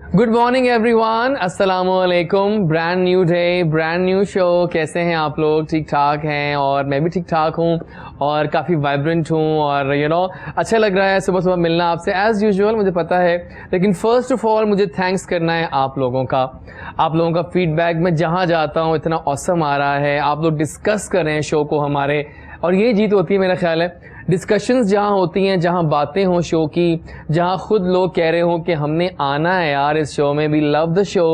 Good morning everyone, अस्सलामुअलैकुम। Brand new day, brand new show. कैसे हैं आप लोग? ठीक ठाक हैं और मैं भी ठीक ठाक हूँ और काफ़ी वाइब्रेंट हूँ और अच्छा लग रहा है सुबह सुबह मिलना आपसे एज़ यूजुअल, मुझे पता है। लेकिन फ़र्स्ट ऑफ ऑल मुझे थैंक्स करना है आप लोगों का फीडबैक मैं जहाँ जाता हूँ इतना ऑसम आ रहा है। आप लोग डिस्कस कर रहे हैं शो को हमारे, और ये जीत होती है मेरा ख्याल है। डिस्कशंस जहाँ होती हैं, जहाँ बातें हों शो की, जहाँ खुद लोग कह रहे हों कि हमने आना है यार इस शो में, वी लव द शो,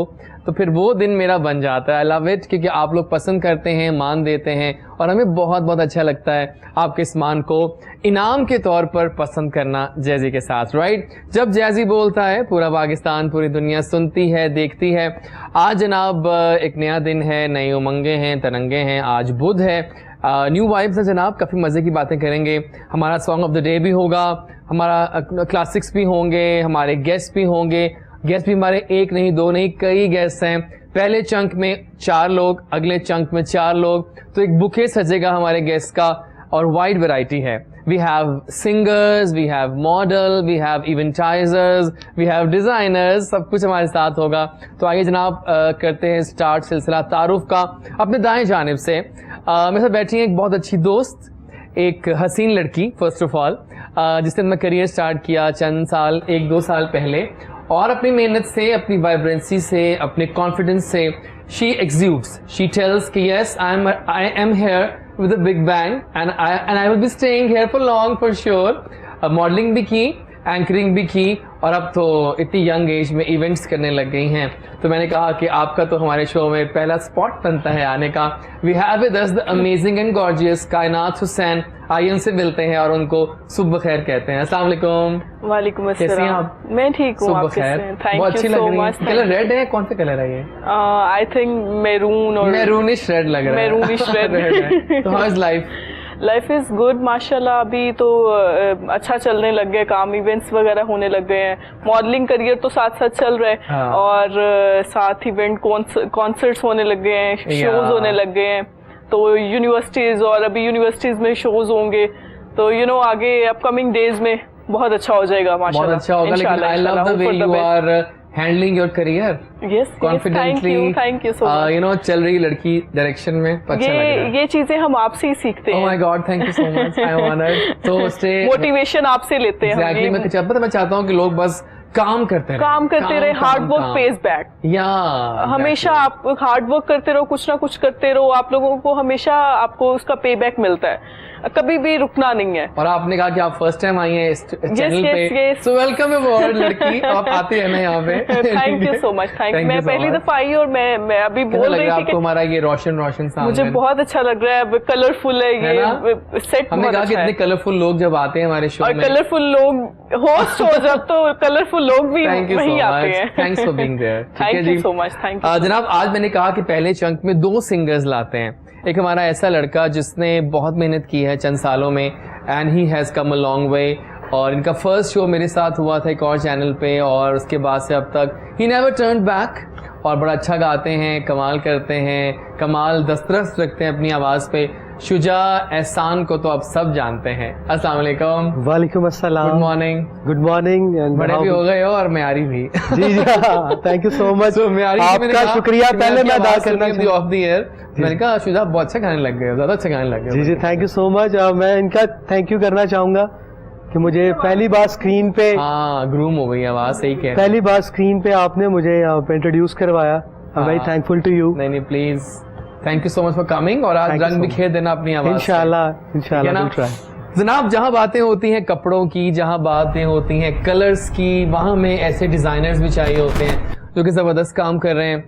तो फिर वो दिन मेरा बन जाता है। आई लव इट, क्योंकि आप लोग पसंद करते हैं, मान देते हैं और हमें बहुत बहुत अच्छा लगता है आपके इस मान को इनाम के तौर पर पसंद करना जैज़ी के साथ, राइट। जब जैज़ी बोलता है पूरा पाकिस्तान, पूरी दुनिया सुनती है, देखती है। आज जनाब एक नया दिन है, नई उमंगें हैं, तरंगे हैं। आज बुध है, न्यू वाइब्स है जनाब। काफ़ी मज़े की बातें करेंगे। हमारा सॉन्ग ऑफ द डे भी होगा, हमारा क्लासिक्स भी होंगे, हमारे गेस्ट भी होंगे। गेस्ट भी हमारे एक नहीं, दो नहीं, कई गेस्ट हैं। पहले चंक में 4 लोग, अगले चंक में 4 लोग, तो एक बुके सजेगा हमारे गेस्ट का और वाइड वैरायटी है। We have singers, we have model, we have eventisers, we have designers, सब कुछ हमारे साथ होगा। तो आइए जनाब करते हैं स्टार्ट सिलसिला तारुफ का। अपने दाएं जानिब से मेरे साथ बैठी है एक बहुत अच्छी दोस्त, एक हसीन लड़की फर्स्ट ऑफ ऑल, जिसने अपना करियर स्टार्ट किया चंद साल, 1-2 साल पहले, और अपनी मेहनत से, अपनी वाइब्रेंसी से, अपने कॉन्फिडेंस से शी एक्सूड्स, शी टेल्स कि yes I am here with a big bang and I will be staying here for long for sure. Modelling भी की, एंकरिंग भी की और अब तो इतनी यंग एज में इवेंट्स करने लग गई हैं। तो मैंने कहा कि आपका तो हमारे शो में पहला स्पॉट बनता है आने का। We have with us the amazing and gorgeous Kainat Hussain. आइए उनसे मिलते हैं और उनको सुबह खैर कहते हैं। अस्सलाम वालेकुम। वालेकुम अस्सलाम। कैसी हैं आप? मैं ठीक हूँ। सुबह खैर। बहुत अच्छी लग रही है। कलर रेड है, कौन सा कलर है ये? आई थिंक मैरून और मैरूनिश रेड लग रहा है। Maroonish red. तो how is life? Life is good माशाल्लाह। अभी तो अच्छा चलने लग गए काम, इवेंट्स वगैरह होने लग गए हैं। मॉडलिंग करियर तो साथ साथ चल रहा है। हाँ। और साथ इवेंट कॉन्सर्ट्स होने लग गए हैं, शोज होने लग गए हैं। तो यूनिवर्सिटीज़, और अभी यूनिवर्सिटीज़ में शोज होंगे, तो आगे अपकमिंग डेज में बहुत अच्छा हो जाएगा माशाल्लाह। बहुत अच्छा होगा। लेकिन I love the way you are handling your career confidently. Thank you so much. चल रही लड़की डायरेक्शन में अच्छा लग रहा है। ये चीजें हम आपसे ही सीखते हैं। Oh my God, thank you so much. I am honored. तो stay मोटिवेशन आपसे लेते हैं। Exactly, मैं चाहता हूँ कि लोग बस काम करते रहे। Hard work page back. हमेशा आप हार्ड वर्क करते रहो, कुछ ना कुछ करते रहो, आप लोगों को हमेशा आपको उसका पे बैक मिलता है, कभी भी रुकना नहीं है। और आपने कहा कि आप फर्स्ट टाइम आई हैं इस चैनल पे, सो वेलकम अबॉर्ड लड़की। आप आते हैं ना यहाँ पे। Thank you so much. मैं पहली दफा आई और मैं अभी बोल रही थी कि हमारा ये रोशन सामने मुझे बहुत अच्छा लग रहा है, कलरफुल है ये सेट। हमने कहा कि इतने कलरफुल लोग जब आते हैं हमारे शो में, और कलरफुल लोग होस्ट हो जब तो कलरफुल लोग भी वहीं आते हैं। Thanks for being there. Thank you so much. Thank you जनाब। आज मैंने कहा कि पहले चंक में 2 सिंगर्स लाते हैं। एक हमारा ऐसा लड़का जिसने बहुत मेहनत की है चंद सालों में, and he has come a long way, और इनका फर्स्ट शो मेरे साथ हुआ था एक और चैनल पे, और उसके बाद से अब तक ही नेवर टर्न्ड बैक, और बड़ा अच्छा गाते हैं, कमाल करते हैं, कमाल दस्तरस रखते हैं अपनी आवाज़ पे। शुजा एहसान को तो आप सब जानते हैं। अस्सलाम वालेकुम। वालेकुम अस्सलाम। Good morning. Good morning. बड़े भी हो गए हो और म्यारी भी। जी जी, थैंक यू सो मच। आपका शुक्रिया पहले मैं अदा करना चाहूँगा ऑफ द ईयर। मैंने कहा शुजा बहुत अच्छा गाने लग गए, ज़्यादा अच्छा गाने लग गए। जी जी, थैंक यू सो मच। मैं इनका थैंक यू करना चाहूँगा कि मुझे पहली बार स्क्रीन पे, ग्रूम हो गई आवाज़, सही कह, पहली बार स्क्रीन पे आपने मुझे इंट्रोड्यूस करवाया। Very thankful to you. नहीं please, thank you so much for coming, और आज रंग बिखेर देना अपनी आवाज़। इंशाल्लाह। जनाब, जहाँ बातें होती हैं कपड़ों की, जहाँ बातें होती हैं कलर्स की, वहाँ में ऐसे डिज़ाइनर्स भी चाहिए होते हैं जो कि ज़बरदस्त काम कर रहे हैं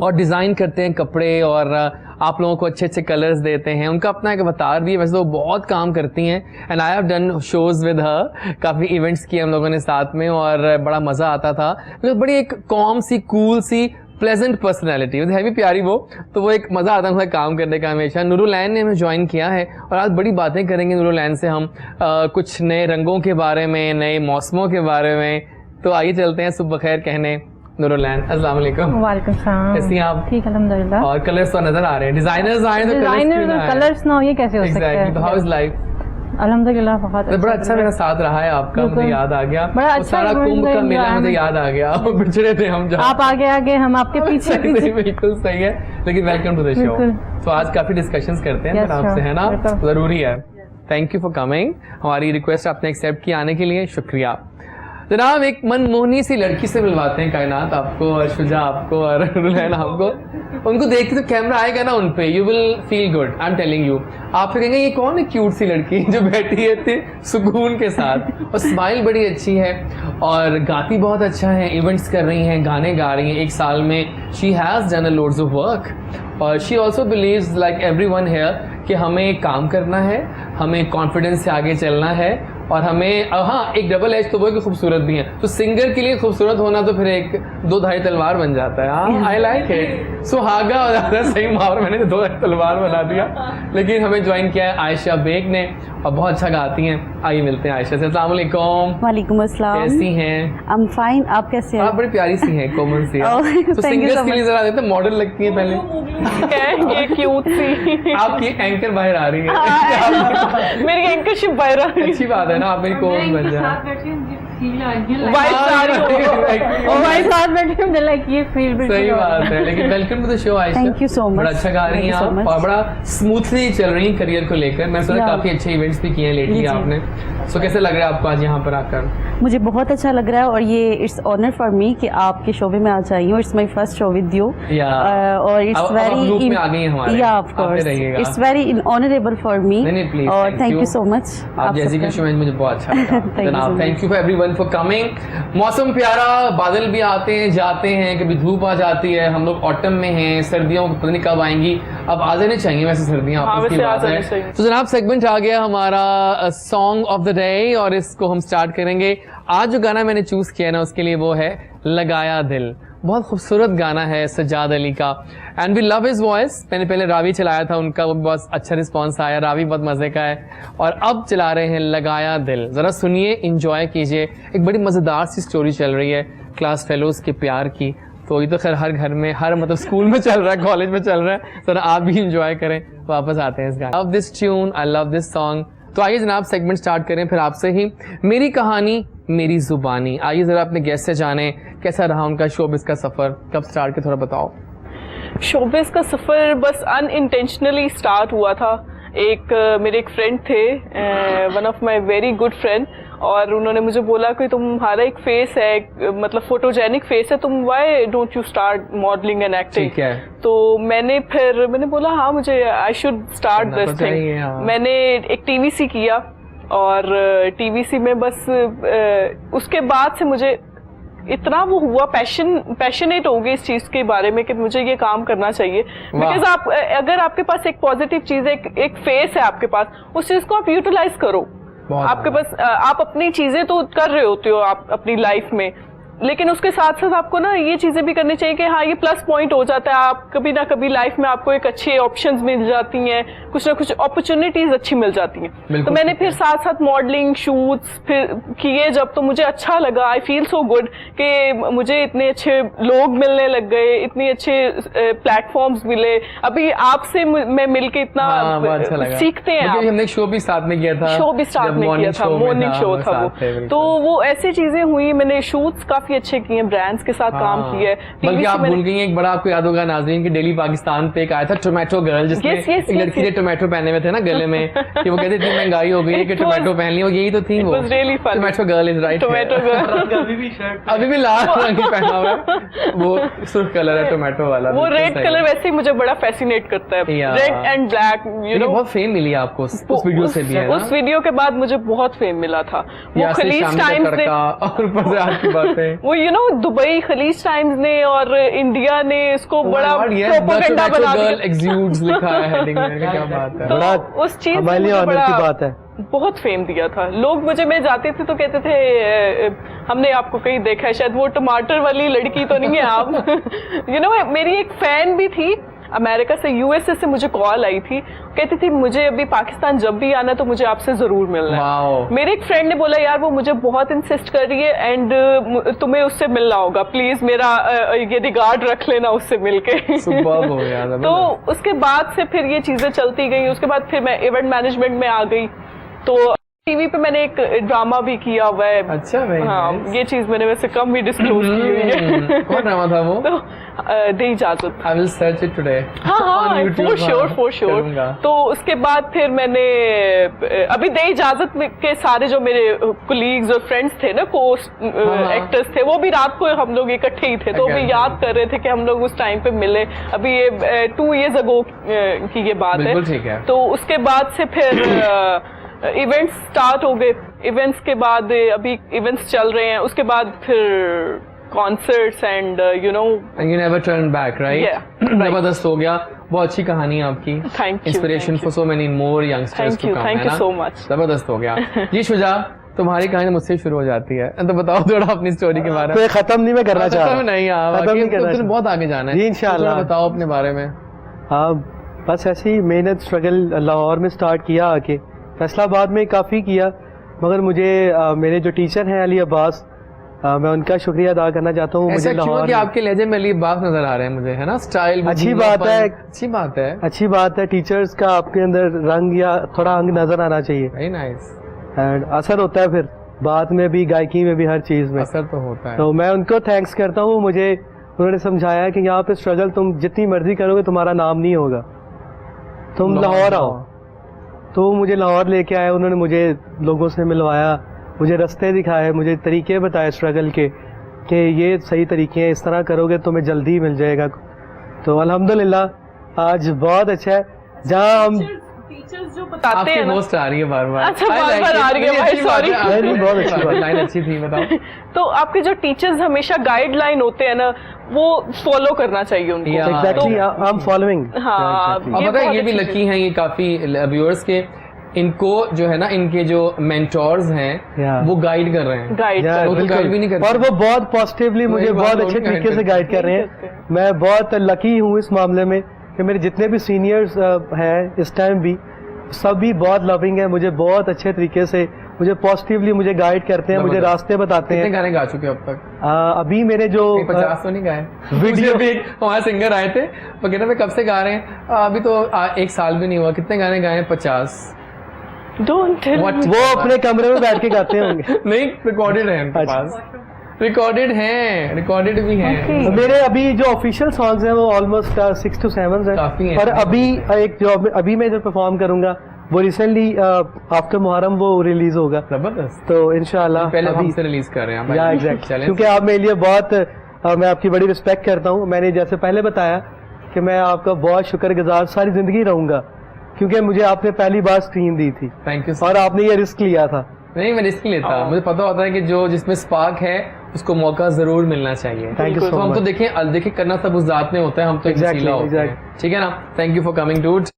और डिज़ाइन करते हैं कपड़े, और आप लोगों को अच्छे अच्छे कलर्स देते हैं। उनका अपना एक अवतार भी है, वैसे तो बहुत काम करती हैं, and I have done shows with her. काफ़ी इवेंट्स किए हम लोगों ने साथ में और बड़ा मज़ा आता था। मतलब बड़ी एक कॉम सी, कूल सी, प्लेजेंट पर्सनैलिटी, है भी प्यारी वो, तो वो एक मज़ा आता है काम करने का हमेशा। नूरुलैन ने हमें ज्वाइन किया है और आज बड़ी बातें करेंगे नूरुलैन से हम, कुछ नए रंगों के बारे में, नए मौसमों के बारे में। तो आइए चलते हैं सुबह खैर कहने। नूरुलैन, अस्सलाम वालेकुम। वालेकुम सलाम। कैसी हैं आप? ठीक अल्हम्दुलिल्लाह। और कलर्स तो नजर आ रहे हैं, डिजाइनर्स आए तो कलर्स ना हो ये कैसे हो सकता है? How is life? अल्हम्दुलिल्लाह बहुत तो बड़ा अच्छा मेरा साथ रहा है आपका, मुझे याद आ गया बड़ा वो अच्छा सारा कुंभ का मेला enjoyment। मुझे याद आ गया, वो बिछड़े थे हम जहाँ। आप आगे आगे हम आपके पीछे सही पीछे। नहीं, बिल्कुल सही है, लेकिन वेलकम टू द शो। बिल्कुल। तो आज काफी डिस्कशंस करते हैं Yes, फिर आपसे, sure। है ना, बिल्कुल। जरूरी है। थैंक यू फॉर कमिंग, हमारी रिक्वेस्ट आपने एक्सेप्ट किया आने के लिए, शुक्रिया। जनाब एक मनमोहनी सी लड़की से मिलवाते हैं कायनात आपको और शुजा आपको और रुलैन आपको। उनको देख के तो कैमरा आएगा ना उन पे, you will feel good, I am telling you. आप कहेंगे ये कौन है क्यूट सी लड़की जो बैठी है इतने सुकून के साथ, और स्माइल बड़ी अच्छी है और गाती बहुत अच्छा है, इवेंट्स कर रही हैं, गाने गा रही हैं, एक साल में she has done a loads of work. और she also believes like everyone here कि हमें काम करना है, हमें कॉन्फिडेंस से आगे चलना है, और हमें हाँ एक डबल एज तो वो कि खूबसूरत भी है, तो सिंगर के लिए खूबसूरत होना तो फिर एक दो धारी तलवार बन जाता है। हाँ आई लाइक इट। सुहागा और ज़्यादा सही मार, मैंने तो दो धारी तलवार बना दिया। लेकिन हमें ज्वाइन किया है आयशा बेग ने और बहुत अच्छा गाती हैं। आइए मिलते हैं आयशा से। अस्सलाम वालेकुम। वालेकुम अस्सलाम। कैसी हैं? आई एम फाइन, आप कैसे हैं? आप बड़ी प्यारी सी हैं, कोमल सी Oh, हैं। तो thank you सिंगर्स so के लिए जरा देते मॉडल लगती हैं पहले। ये क्यूट सी आपकी एंकर बाहर आ रही है। मेरी एंकरशिप बाहर आ रही है। अच्छी बात है ना, आप मेरी कोच बन जाए। वाइट साड़ी हो। हमारे साथ बैठे मुझे लाइक ये फील बिल्कुल सही बात है। लेकिन welcome to the show Ayesha. Thank you so much. बड़ा अच्छा गा रही हैं Thank you so आप much. और बड़ा स्मूथली चल रही हैं करियर को लेकर। मैं सुना Yeah. काफी अच्छे इवेंट्स भी किए हैं लेटली जी। आपने। सो कैसे लग रहा है आपको आज यहाँ पर आकर? मुझे बहुत अच्छा लग रहा है और ये इट्स ऑनर फॉर मी कि आपके शोबे में आज आई हूँ। It's my first show with you और इट्स अब आप loop में आ गई हैं हमारे। या ऑफ आते कोर्स रहिएगा। It's very honourable for me नहीं, please, और thank thank you. You so much. आप जैसी की शो में मुझे बहुत अच्छा लगा। you जनाब so thank you for everyone for coming. मौसम प्यारा, बादल भी आते हैं जाते हैं, कभी धूप आ जाती है, हम लोग ऑटम में हैं, सर्दियों पता नहीं कब आएंगी। अब आ जाने चाहिए वैसे सर्दियाँ, हाँ, आपस की वैसे आ बात जानी है। चाहिए। तो जनाब सेगमेंट आ गया हमारा सॉन्ग ऑफ द डे और इसको हम स्टार्ट करेंगे। आज जो गाना मैंने चूज किया ना उसके लिए वो है लगाया दिल। बहुत खूबसूरत गाना है सज्जाद अली का and we love his voice. मैंने पहले रावी चलाया था उनका, वो भी बहुत अच्छा रिस्पॉन्स आया, रावी बहुत मज़े का है। और अब चला रहे हैं लगाया दिल, ज़रा सुनिए, इंजॉय कीजिए। एक बड़ी मज़ेदार सी स्टोरी चल रही है क्लास फेलोज़ के प्यार की। तो ये तो खैर हर घर में, हर मतलब स्कूल में चल रहा है, कॉलेज में चल रहा है। ज़रा आप भी इंजॉय करें। वापस आते हैं इस गाने। Love this tune, I love this song. तो आइए जनाब सेगमेंट स्टार्ट करें फिर आपसे ही। मेरी कहानी मेरी जुबानी। आइए ज़रा अपने गेस्ट से जाने कैसा रहा उनका शोबिज़ का सफ़र, कब स्टार्ट किया, थोड़ा बताओ। शोबिस का सफ़र बस अनइंटेंशनली स्टार्ट हुआ था। मेरे एक फ्रेंड थे, one of my very good friend, और उन्होंने मुझे बोला कि तुम्हारा एक फेस है, मतलब फोटोजेनिक फेस है, तुम why don't you start modelling and acting. ठीक है। तो मैंने बोला हाँ मुझे आई शुड स्टार्ट करना दिस तो चाहिए, हाँ। थिंग। मैंने एक टीवीसी किया और टीवीसी में बस उसके बाद से मुझे इतना वो हुआ, पैशनेट हो गई इस चीज के बारे में कि मुझे ये काम करना चाहिए। बिकॉज आप अगर आपके पास एक पॉजिटिव चीज है, एक फेस है आपके पास, उस चीज को आप यूटिलाइज करो। आपके पास आप अपनी चीजें तो कर रहे होते हो आप अपनी लाइफ में, लेकिन उसके साथ साथ आपको ना ये चीजें भी करनी चाहिए कि हाँ ये प्लस पॉइंट हो जाता है। आप कभी ना कभी लाइफ में आपको एक अच्छे ऑप्शंस मिल जाती हैं, कुछ ना कुछ अपॉर्चुनिटीज अच्छी मिल जाती हैं। तो मैंने फिर साथ साथ मॉडलिंग शूट्स फिर किए जब, तो मुझे अच्छा लगा। आई फील सो गुड कि मुझे इतने अच्छे लोग मिलने लग गए, इतने अच्छे प्लेटफॉर्म्स मिले। अभी आपसे मैं मिलके इतना अच्छा लगा। सीखते हैं। हमने शो भी साथ में किया था, शो भी स्टार्ट में किया था, मॉर्निंग शो था वो। तो वो ऐसी चीजें हुई। मैंने शूट्स काफी अच्छे किए हैं, ब्रांड्स के साथ काम किया है। बल्कि आप भूल गई हैं एक बड़ा, आपको याद होगा नाज़रीन, कि डेली पाकिस्तान पे एक आया था टोमेटो गर्ल, जिसमें एक लड़की ने टोमेटो पहने हुए थे ना गले में, कि वो कहते इतनी महंगाई हो गई है कि टोमेटो पहन ली। वो यही तो थी वो। Tomato girl is right. Tomato girl अभी भी लाल रंग की पहना हुआ है, वो सुर्ख कलर है टोमेटो वाला। वो रेड कलर वैसे ही मुझे बड़ा फैसिनेट करता है, red and black, you know. बहुत फेम मिली आपको उस वीडियो से भी, है ना? उस वीडियो के बाद मुझे बहुत फेम मिला था। वो खलीज टाइम्स ने, और ऊपर से आज की बातें, वो you know Dubai Khaleej Times ने और इंडिया ने इसको बड़ा प्रोपेगेंडा बना दिया। एक्सुड्स लिखा है हेडिंग में, क्या बात है। बड़ा उस चीज हमारे लिए ऑनर की बात है। बहुत फेम दिया था। लोग मैं जाते थे तो कहते थे हमने आपको कहीं देखा है, शायद वो टमाटर वाली लड़की तो नहीं है आप। यू नो मेरी एक फैन भी थी अमेरिका से, यूएसए से मुझे कॉल आई थी, कहती थी मुझे अभी पाकिस्तान जब भी आना तो मुझे आपसे जरूर मिलना है। मेरे एक फ्रेंड ने बोला यार वो मुझे बहुत इंसिस्ट कर रही है एंड तुम्हें उससे मिलना होगा, प्लीज मेरा ये रिगार्ड रख लेना उससे मिलके। हो गया। तो उसके बाद से फिर ये चीजें चलती गई। उसके बाद फिर मैं इवेंट मैनेजमेंट में आ गई तो टीवी पे मैंने एक ड्रामा भी किया हुआ है। अच्छा भाई, हाँ, ये चीज मैंने वैसे कम ही डिस्क्लोज की हुई है। कौन ड्रामा था वो? तो दे इजाजत। I will search it today. हाँ, फॉर श्योर। तो उसके बाद फिर मैंने अभी दे इजाजत के सारे जो मेरे कुलीग्स और फ्रेंड्स थे ना, को एक्टर्स थे, वो भी रात को हम लोग इकट्ठे ही थे, तो भी याद कर रहे थे कि हम लोग उस टाइम पे मिले। अभी ये 2 years ago की ये बात है। ठीक है। तो उसके बाद से फिर इवेंट्स स्टार्ट हो गए। इवेंट्स के बाद अभी इवेंट्स चल रहे हैं, उसके बाद फिर concerts and you never turn back, right? जबरदस्त हो गया। बहुत अच्छी कहानी है आपकी। Thank you. Inspiration for so many more youngsters to come. Thank you so much. जबरदस्त हो गया। जी शुजा, तुम्हारी कहानी मुझसे शुरू हो जाती है, तो बताओ थोड़ा अपनी स्टोरी के बारे में। खत्म नहीं मैं करना चाह रहा। नहीं यार, खत्म नहीं करना तुमने बहुत आगे जाना है जी, इंशाल्लाह। बताओ अपने बारे में। हाँ, बस ऐसे ही मेहनत स्ट्रगल लाहौर में स्टार्ट किया, आके फैसलाबाद में काफ़ी किया, मगर मुझे मेरे जो टीचर हैं अली अब्बास, मैं उनका शुक्रिया अदा करना चाहता हूँ। मुझे लाहौर कि आपके लहजे में अली अब्बास नजर आ रहे हैं मुझे, है ना? स्टाइल अच्छी बात है, अच्छी बात है, अच्छी बात है। टीचर्स का आपके अंदर रंग या थोड़ा अंग नजर आना चाहिए। Very nice. एंड असर होता है फिर बात में भी, गायकी में भी, हर चीज़ में असर तो होता है। तो मैं उनको थैंक्स करता हूँ। मुझे उन्होंने समझाया कि यहाँ पे स्ट्रगल तुम जितनी मर्जी करोगे तुम्हारा नाम नहीं होगा, तुम लाहौर आओ। तो मुझे लाहौर लेके आए, उन्होंने मुझे लोगों से मिलवाया, मुझे रास्ते दिखाए, मुझे तरीके बताए स्ट्रगल के कि ये सही तरीके हैं, इस तरह करोगे तो तुम्हें जल्दी मिल जाएगा। तो अल्हम्दुलिल्लाह आज बहुत अच्छा है। जहाँ हम टीचर्स जो बताते हैं ना, होस्ट आ रही है बार-बार। अच्छा, बार-बार आ रही है भाई, सॉरी। बहुत अच्छी बात, लाइन अच्छी थी, बताओ। तो आपके जो टीचर्स हमेशा गाइडलाइन होते हैं ना, वो फॉलो करना चाहिए उनको। Exactly, I am following. हाँ, अब पता है ये भी लकी हैं, ये काफी व्यूअर्स के, इनको जो है ना, इनके जो मेंटोर्स हैं वो गाइड कर रहे हैं। गाइड भी नहीं करते, और वो बहुत पॉजिटिवली मुझे बहुत अच्छे तरीके से गाइड कर रहे हैं। मैं बहुत लकी हूँ इस मामले में कि मेरे जितने भी सीनियर्स हैं इस टाइम भी, सभी बहुत लविंग है, मुझे बहुत अच्छे तरीके से, मुझे पॉजिटिवली मुझे गाइड करते हैं, मुझे रास्ते बताते हैं। कितने गाने गा चुके हो अब तक? अभी मेरे जो 50 तो नहीं गाए। वीडियो भी हमारे सिंगर आए थे, वो कहते थे कब से गा रहे हैं, अभी तो 1 साल भी नहीं हुआ। कितने गाने गाए हैं? 50। वो अपने कमरे में बैठ के गाते होंगे। नहीं, रिकॉर्डेड है उनके पास, रिकॉर्डेड हैं, रिकॉर्डेड भी हैं। मेरे अभी जो ऑफिशियल सॉन्ग्स हैं वो ऑलमोस्ट 6 to 7 हैं। काफी हैं। पर अभी एक जो अभी मैं जो परफॉर्म करूंगा वो रिसेंटली आफ्टर मुहर्रम वो रिलीज होगा। जबरदस्त। तो इंशाल्लाह पहले अभी हमसे रिलीज कर रहे हैं। या एग्जैक्ट, क्योंकि आप मेरे लिए बहुत मैं आपकी बड़ी रिस्पेक्ट करता हूँ। मैंने जैसे पहले बताया कि मैं आपका बहुत शुक्रगुजार सारी जिंदगी रहूंगा, क्योंकि मुझे आपने पहली बार स्क्रीन दी थी। Thank you. और आपने ये रिस्क लिया था। नहीं, मैं रिस्क लेता, मुझे पता होता है कि जो जिसमें स्पार्क है उसको मौका जरूर मिलना चाहिए। Thank you so much. हम तो देखें करना सब उस जात में होता है, हम तो वसीला होते हैं। ठीक है ना? Thank you for coming dude.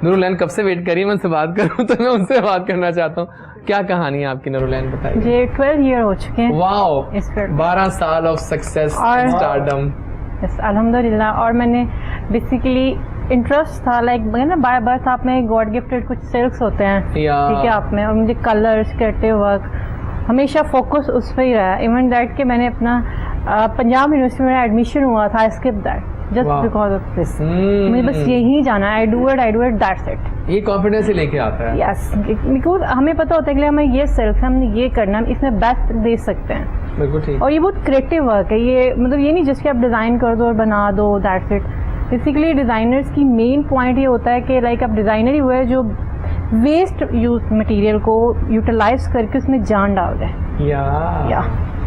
Noorulain कब से वेट करी मैं उनसे बात करूं, तो मैं उनसे बात करना चाहता हूँ। क्या कहानी है आपकी नूरुलैन, बताइए। ये 12 ईयर हो चुके हैं। वाओ, इस पर 12 साल ऑफ सक्सेस, स्टारडम। अल्हम्दुलिल्लाह। और मैंने बेसिकली इंटरेस्ट था लाइक ना, बाय बर्थ आप में गॉड गिफ्टेड कुछ सिल्क्स होते हैं, ठीक है, आप में, और मुझे कलर्स, क्रिएटिव वर्क, हमेशा फोकस उस पर ही रहा। इवन दैट कि मैंने अपना पंजाब यूनिवर्सिटी में एडमिशन हुआ था, I skip that just because of this. मुझे बस यही जाना, I do it, that's it. ये कॉन्फिडेंस ही लेके आता है। यस, बिकॉज हमें पता होता है कि हमें ये सेल्फ, हमने ये करना, हम इसमें बेस्ट दे सकते हैं। बिल्कुल ठीक। और ये बहुत क्रिएटिव वर्क है, ये मतलब ये नहीं जस्ट कि आप डिज़ाइन कर दो और बना दो, दैट्स इट। बेसिकली डिज़ाइनर्स की मेन पॉइंट ये होता है कि लाइक आप डिज़ाइनर ही हुए है जो वेस्ट यूज मटेरियल को यूटिलाइज करके उसमें जान डाल दें। या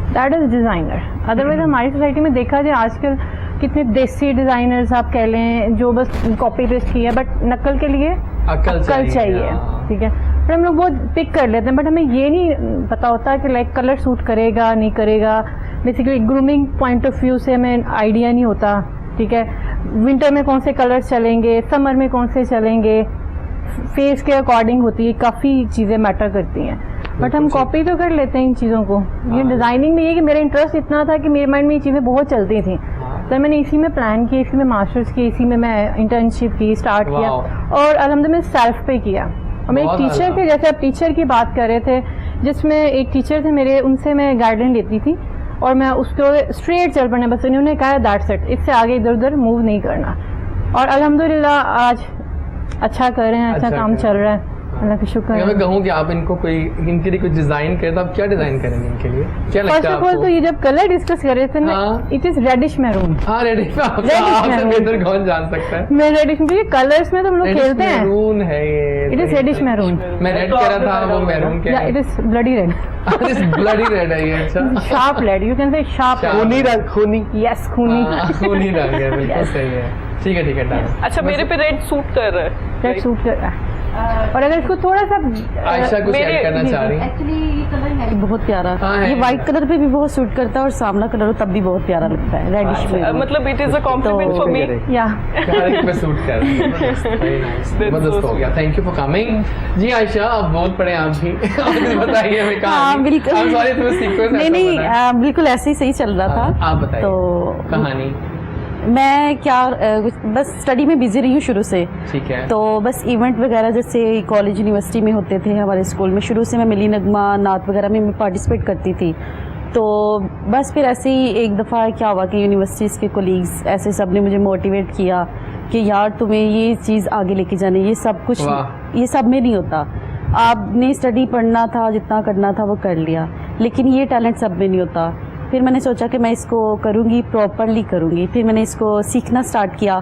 दैट इज डिज़ाइनर। अदरवाइज हमारी सोसाइटी में देखा जाए आजकल कितने देसी डिज़ाइनर्स आप कह लें जो बस कॉपी पेस्ट किया, बट नकल के लिए अक्ल चाहिए, ठीक है। पर हम लोग बहुत पिक कर लेते हैं, बट हमें ये नहीं पता होता कि लाइक कलर सूट करेगा नहीं करेगा। Basically grooming point of view से हमें आइडिया नहीं होता, ठीक है। विंटर में कौन से कलर्स चलेंगे, समर में कौन से चलेंगे, फेस के अकॉर्डिंग होती है, काफ़ी चीज़ें मैटर करती हैं। बट हम कॉपी तो कर लेते हैं इन चीज़ों को। ये डिज़ाइनिंग में ये कि मेरा इंटरेस्ट इतना था कि मेरे माइंड में ये चीज़ें बहुत चलती थी, तो मैंने इसी में प्लान किया, इसी में मास्टर्स की, इसी में मैं इंटर्नशिप की, स्टार्ट किया, और अल्हम्दुलिल्लाह सेल्फ पे किया। और मेरे टीचर थे, जैसे आप टीचर की बात कर रहे थे, जिसमें एक टीचर थे मेरे, उनसे मैं गाइडलाइन लेती थी और मैं उसको स्ट्रेट चल पड़ना, बस उन्होंने कहा दैट्स इट, इससे आगे इधर उधर मूव नहीं करना। और अल्हम्दुलिल्लाह आज अच्छा कर रहे हैं, अच्छा काम चल रहा है। अल्लाह का शुक्र अगर है। मैं कहूँ कि आप इनको कोई इनके लिए कुछ डिजाइन करें तो आप क्या डिजाइन करेंगे इनके लिए, क्या फर्स्ट लगता है ऑफ ऑल तो आपको? ये जब कलर डिस्कस कर रहे थे ना, हाँ। It is reddish maroon. हाँ रेडी में Reddish आपसे maroon। बेहतर कौन जान सकता है। मैं रेडिश में, कलर्स में तो हम लोग Reddish खेलते हैं। maroon है ये। इट इज रेडिश मैरून, मैं रेड कह रहा था, वो मैरून क्या या है? It is bloody red, bloody red है ये। अच्छा sharp red, you can say sharp Sharp। खूनी रंग, खूनी। यस, खूनी। खूनी रंग है, बिल्कुल सही है। ठीक है डन। अच्छा मेरे पे रेड सूट कर रहा है। रेड सूट कर रहा है। और अगर इसको थोड़ा सा आयशा कुछ मेरे- ऐड करना चाह रही है? एक्चुअली ये कलर है बहुत प्यारा, हाँ, है। ये व्हाइट कलर पे भी बहुत सूट करता है और सामला कलर हो तब भी बहुत प्यारा लगता है, रेडिश में। मतलब it is a compliment for me. या हर एक पे सूट कर रही है। Very nice। जबरदस्त हो गया, थैंक यू फॉर कमिंग। जी आयशा आप बोल पड़े आप भी। आप बताइए मैं हाँ बिल्कुल, I'm sorry, तुम्हें सीक्वेंस नहीं बिल्कुल ऐसे ही सही चल रहा था। आप बताइए तो कहानी। मैं क्या बस स्टडी में बिजी रही हूँ शुरू से, ठीक है। तो बस इवेंट वगैरह जैसे कॉलेज यूनिवर्सिटी में होते थे हमारे स्कूल में, शुरू से मैं मिली नगमा नात वगैरह में मैं पार्टिसिपेट करती थी। तो बस फिर ऐसे ही एक दफ़ा क्या हुआ कि यूनिवर्सिटीज़ के कोलीग्स ऐसे सब ने मुझे मोटिवेट किया कि यार तुम्हें ये चीज़ आगे लेके जानी, ये सब कुछ वाह। ये सब में नहीं होता, आपने स्टडी पढ़ना था, जितना करना था वो कर लिया, लेकिन ये टैलेंट सब में नहीं होता। फिर मैंने सोचा कि मैं इसको करूँगी, प्रॉपरली करूँगी। फिर मैंने इसको सीखना स्टार्ट किया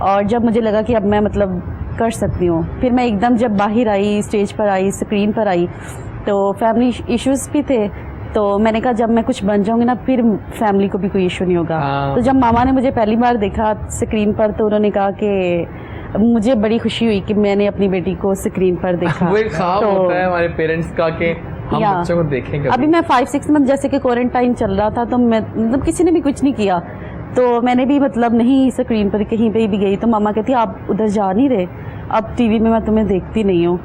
और जब मुझे लगा कि अब मैं मतलब कर सकती हूँ, फिर मैं एकदम जब बाहर आई, स्टेज पर आई, स्क्रीन पर आई, तो फैमिली इश्यूज़ भी थे, तो मैंने कहा जब मैं कुछ बन जाऊँगी ना फिर फैमिली को भी कोई इशू नहीं होगा। हाँ। तो जब मामा ने मुझे पहली बार देखा स्क्रीन पर तो उन्होंने कहा कि मुझे बड़ी खुशी हुई कि मैंने अपनी बेटी को स्क्रीन पर देखा। वो एक ख्वाब तो- होता है हमारे पेरेंट्स का कि हम या। बच्चों को देखें कभी। अभी मैं 5-6 मंथ जैसे कि क्वारंटाइन चल रहा था, तो मैं मतलब किसी ने भी कुछ नहीं किया, तो मैंने भी मतलब नहीं स्क्रीन पर कहीं पे भी गई तो मामा कहती आप उधर जा नहीं रहे, अब टीवी में मैं तुम्हें देखती नहीं हूँ।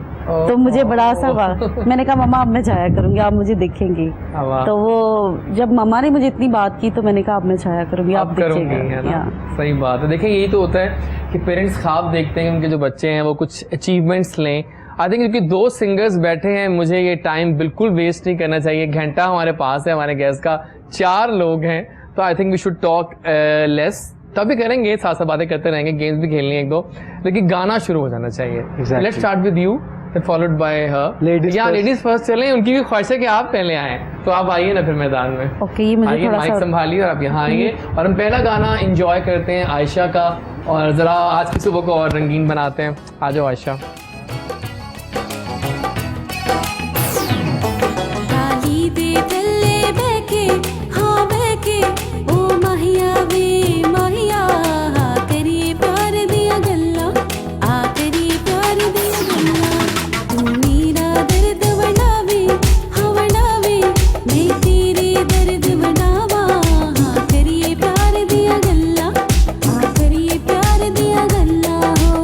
तो मुझे बड़ा सा हुआ, मैंने कहा मामा अब मैं जाया करूँगी, आप मुझे देखेंगी। वाह। तो वो जब मामा ने मुझे इतनी बात की तो मैंने कहा अब मैं जाया करूँगी, आप आप करूंगी, है देखिएगा। ना? या। सही बात है। देखिए यही तो होता है कि पेरेंट्स ख्वाब देखते हैं कि उनके जो बच्चे हैं वो कुछ अचीवमेंट्स लें। आई थिंक क्योंकि 2 सिंगर्स बैठे हैं, मुझे ये टाइम बिल्कुल वेस्ट नहीं करना चाहिए। घंटा हमारे पास है हमारे गेस्ट का, 4 लोग हैं, तो I think we should talk less. तभी करेंगे, साथ साथ बातें करते रहेंगे, गेम्स भी खेलनी है 1-2, लेकिन गाना शुरू हो जाना चाहिए। Exactly. Let's start with you followed by her. Ladies या first. लेडीज फर्स्ट चलें, उनकी भी ख्वाहिश है कि आप पहले आए, तो आप आइए ना फिर मैदान में। ओके, ये मुझे आइए, थोड़ा माइक सा संभालिए और आप यहाँ आइए और हम पहला गाना एंजॉय करते हैं आयशा का, और ज़रा आज की सुबह को और रंगीन बनाते हैं। आ जाओ आयशा। डाली दे थल्ले बैके, हाँ बैके, ओ माहिया वे माहिया, आ करिए प्यार दिया गल्ला, आ करिए प्यार दिया गल्ला, तू मेरा दर्द वड़ावे, हाँ वड़ावे, मैं तेरे दर्द वड़ावा, हाँ करिए प्यार दिया गल्ला, आ करिए प्यार दिया गल्ला हो।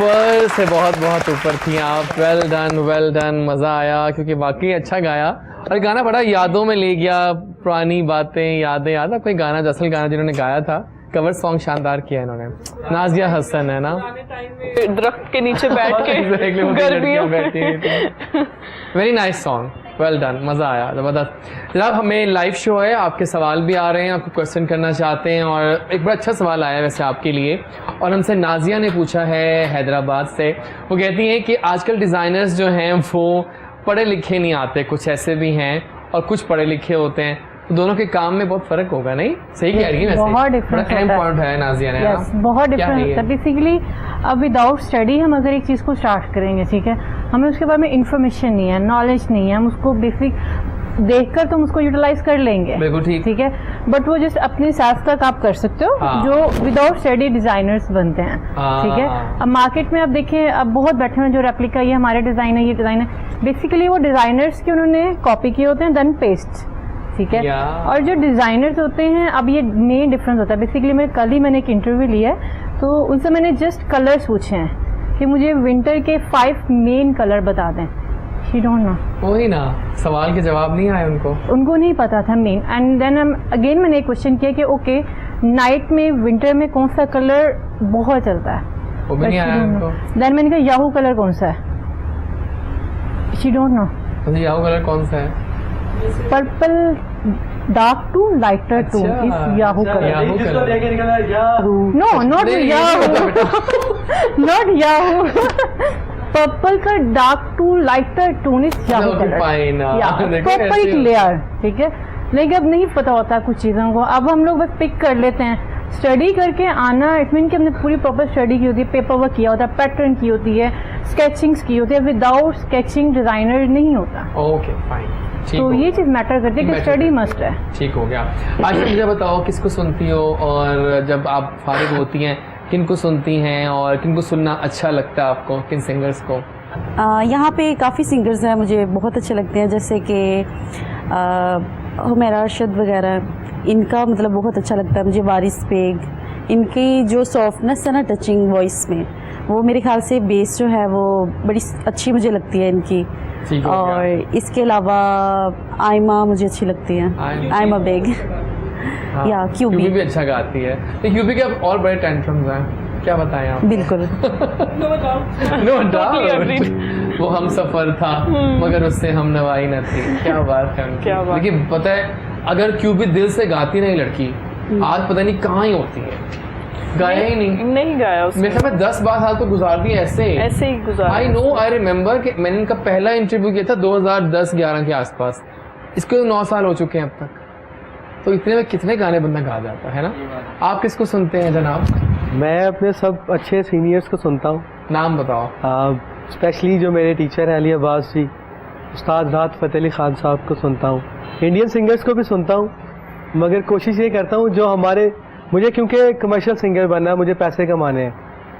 ऊपर से बहुत बहुत ऊपर थी आप। वेल डन, मज़ा आया क्योंकि वाकई अच्छा गाया और गाना बड़ा यादों में ले गया, पुरानी बातें यादें याद है। कोई गाना असल गाना जिन्होंने गाया था, कवर सॉन्ग शानदार किया इन्होंने, नाजिया हसन है ना, दरख्त के नीचे बैठ के गर्मियों में। Very nice song, well done, मज़ा आया, ज़बरदस्त। जनाब हमें लाइव शो है, आपके सवाल भी आ रहे हैं, आपको क्वेश्चन करना चाहते हैं और एक बड़ा अच्छा सवाल आया है वैसे आपके लिए और हमसे नाजिया ने पूछा है हैदराबाद से। वो कहती हैं कि आजकल डिज़ाइनर्स जो हैं वो पढ़े लिखे नहीं आते, कुछ ऐसे भी हैं और कुछ पढ़े लिखे होते हैं, तो दोनों के काम में बहुत फ़र्क होगा, नहीं? सही कह रही है वैसे, बहुत डिफरेंस बड़ा अहम पॉइंट है नाजिया ने। यस, बहुत डिफरेंस होता है। बेसिकली अब विदाउट स्टडी हम अगर एक चीज़ को स्टार्ट करेंगे, ठीक है, हमें उसके बारे में इंफॉर्मेशन नहीं है, नॉलेज नहीं है, हम उसको बेसिक देखकर तुम उसको यूटिलाइज कर लेंगे, बिल्कुल ठीक है, बट वो जस्ट अपने सेल्फ तक आप कर सकते हो। हाँ। जो विदाउट स्टडी डिजाइनर्स बनते हैं, ठीक है। अब मार्केट में आप देखें, अब बहुत बैठे हुए जो रेप्लिका, ये हमारे डिजाइन है, ये डिजाइन है, बेसिकली वो डिजाइनर्स के उन्होंने कॉपी किए होते हैं, देन पेस्ट, ठीक है। और जो डिजाइनर्स होते हैं, अब ये मेन डिफरेंस होता है। बेसिकली मैंने एक इंटरव्यू लिया है, तो उनसे मैंने जस्ट कलर्स पूछे हैं कि मुझे विंटर के 5 मेन कलर बता दें। शी डोंट नो, वही ना, सवाल के जवाब नहीं आए उनको नहीं पता था मेन। एंड देन अगेन मैंने एक क्वेश्चन किया कि ओके, नाइट में विंटर में कौन सा कलर बहुत चलता है, वो भी नहीं आया उनको। देन मैंने कहा याहू कलर कौन सा है, she don't know. Yahoo colour कौन सा है? Purple dark to lighter to is yahoo colour. No, not yahoo, not yahoo. Purple का dark to lighter tone is yahoo colour, proper clear, ठीक है। लेकिन अब नहीं पता होता कुछ चीज़ों को, अब हम लोग बस पिक कर लेते हैं। स्टडी करके आना इट मीन कि हमने पूरी प्रॉपर स्टडी की होती है, पेपर वर्क किया होता है, पैटर्न की होती है, स्केचिंग्स की होती है। विदाउट स्केचिंग डिजाइनर नहीं होता। ओके फाइन, तो ये चीज़ मैटर करती है कि स्टडी मस्ट है। ठीक हो गया। आज मुझे बताओ किसको सुनती हो और जब आप फारिग होती हैं किनको सुनती हैं और किनको सुनना अच्छा लगता है आपको, किन सिंगर्स को? यहाँ पे काफ़ी सिंगर्स हैं मुझे बहुत अच्छे लगते हैं, जैसे कि हुमैरा अरशद वगैरह, इनका मतलब बहुत अच्छा लगता है मुझे। वारिस बेग, इनकी जो सॉफ्टनेस है ना टचिंग वॉइस में, वो मेरे ख्याल से बेस जो है वो बड़ी अच्छी मुझे लगती है इनकी। और इसके अलावा आयमा मुझे अच्छी लगती है, आयमा बेग। हाँ, या क्यूबी भी अच्छा गाती है। तो क्यूबी के अब और बड़े टेंट्रम्स हैं, क्या बताएं आप? बिल्कुल नो डाउट, वो हम सफर था मगर उससे हम नवाई न थी। क्या बात है, क्या बात। लेकिन पता है अगर क्यूबी दिल से गाती नहीं लड़की, आज पता नहीं कहाँ ही होती है, गाया ही नहीं गाया उसने। मेरे ख्याल में 10-12 साल तो गुजार दिए ऐसे ही गुजार। आई नो, आई रिमेम्बर कि मैंने इनका पहला इंटरव्यू किया था 2010-11 के आसपास, इसको 9 साल हो चुके हैं अब तक। तो इतने में कितने गाने बंदा गा जाता है ना। आप किसको सुनते हैं जनाब? मैं अपने सब अच्छे सीनियर्स को सुनता हूँ। नाम बताओ। स्पेशली जो मेरे टीचर हैं अली अब्बास जी, उस्ताद राहत फ़तेह अली खान साहब को सुनता हूँ। इंडियन सिंगर्स को भी सुनता हूँ, मगर कोशिश ये करता हूँ जो हमारे, मुझे क्योंकि कमर्शियल सिंगर बनना है, मुझे पैसे कमाने हैं,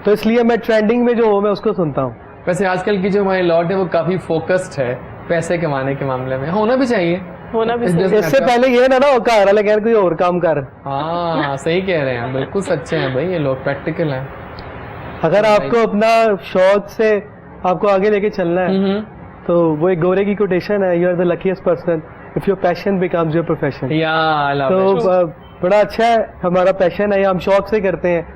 तो इसलिए मैं ट्रेंडिंग में जो हो मैं उसको सुनता हूँ। वैसे आजकल की जो हमारी लॉट है वो काफ़ी फोकस्ड है पैसे कमाने के मामले में, होना भी चाहिए, होना भी। इससे पहले ये ना हो घर वाले कह कोई और काम कर। हाँ सही कह रहे हैं, बिल्कुल सच्चे हैं भाई ये लोग, प्रैक्टिकल हैं। अगर आपको अपना शौक से आपको आगे लेके चलना है तो वो एक गोरे की कोटेशन है, you are the luckiest person if your passion becomes your profession. तो बड़ा अच्छा है, हमारा पैशन है, हम शौक से करते हैं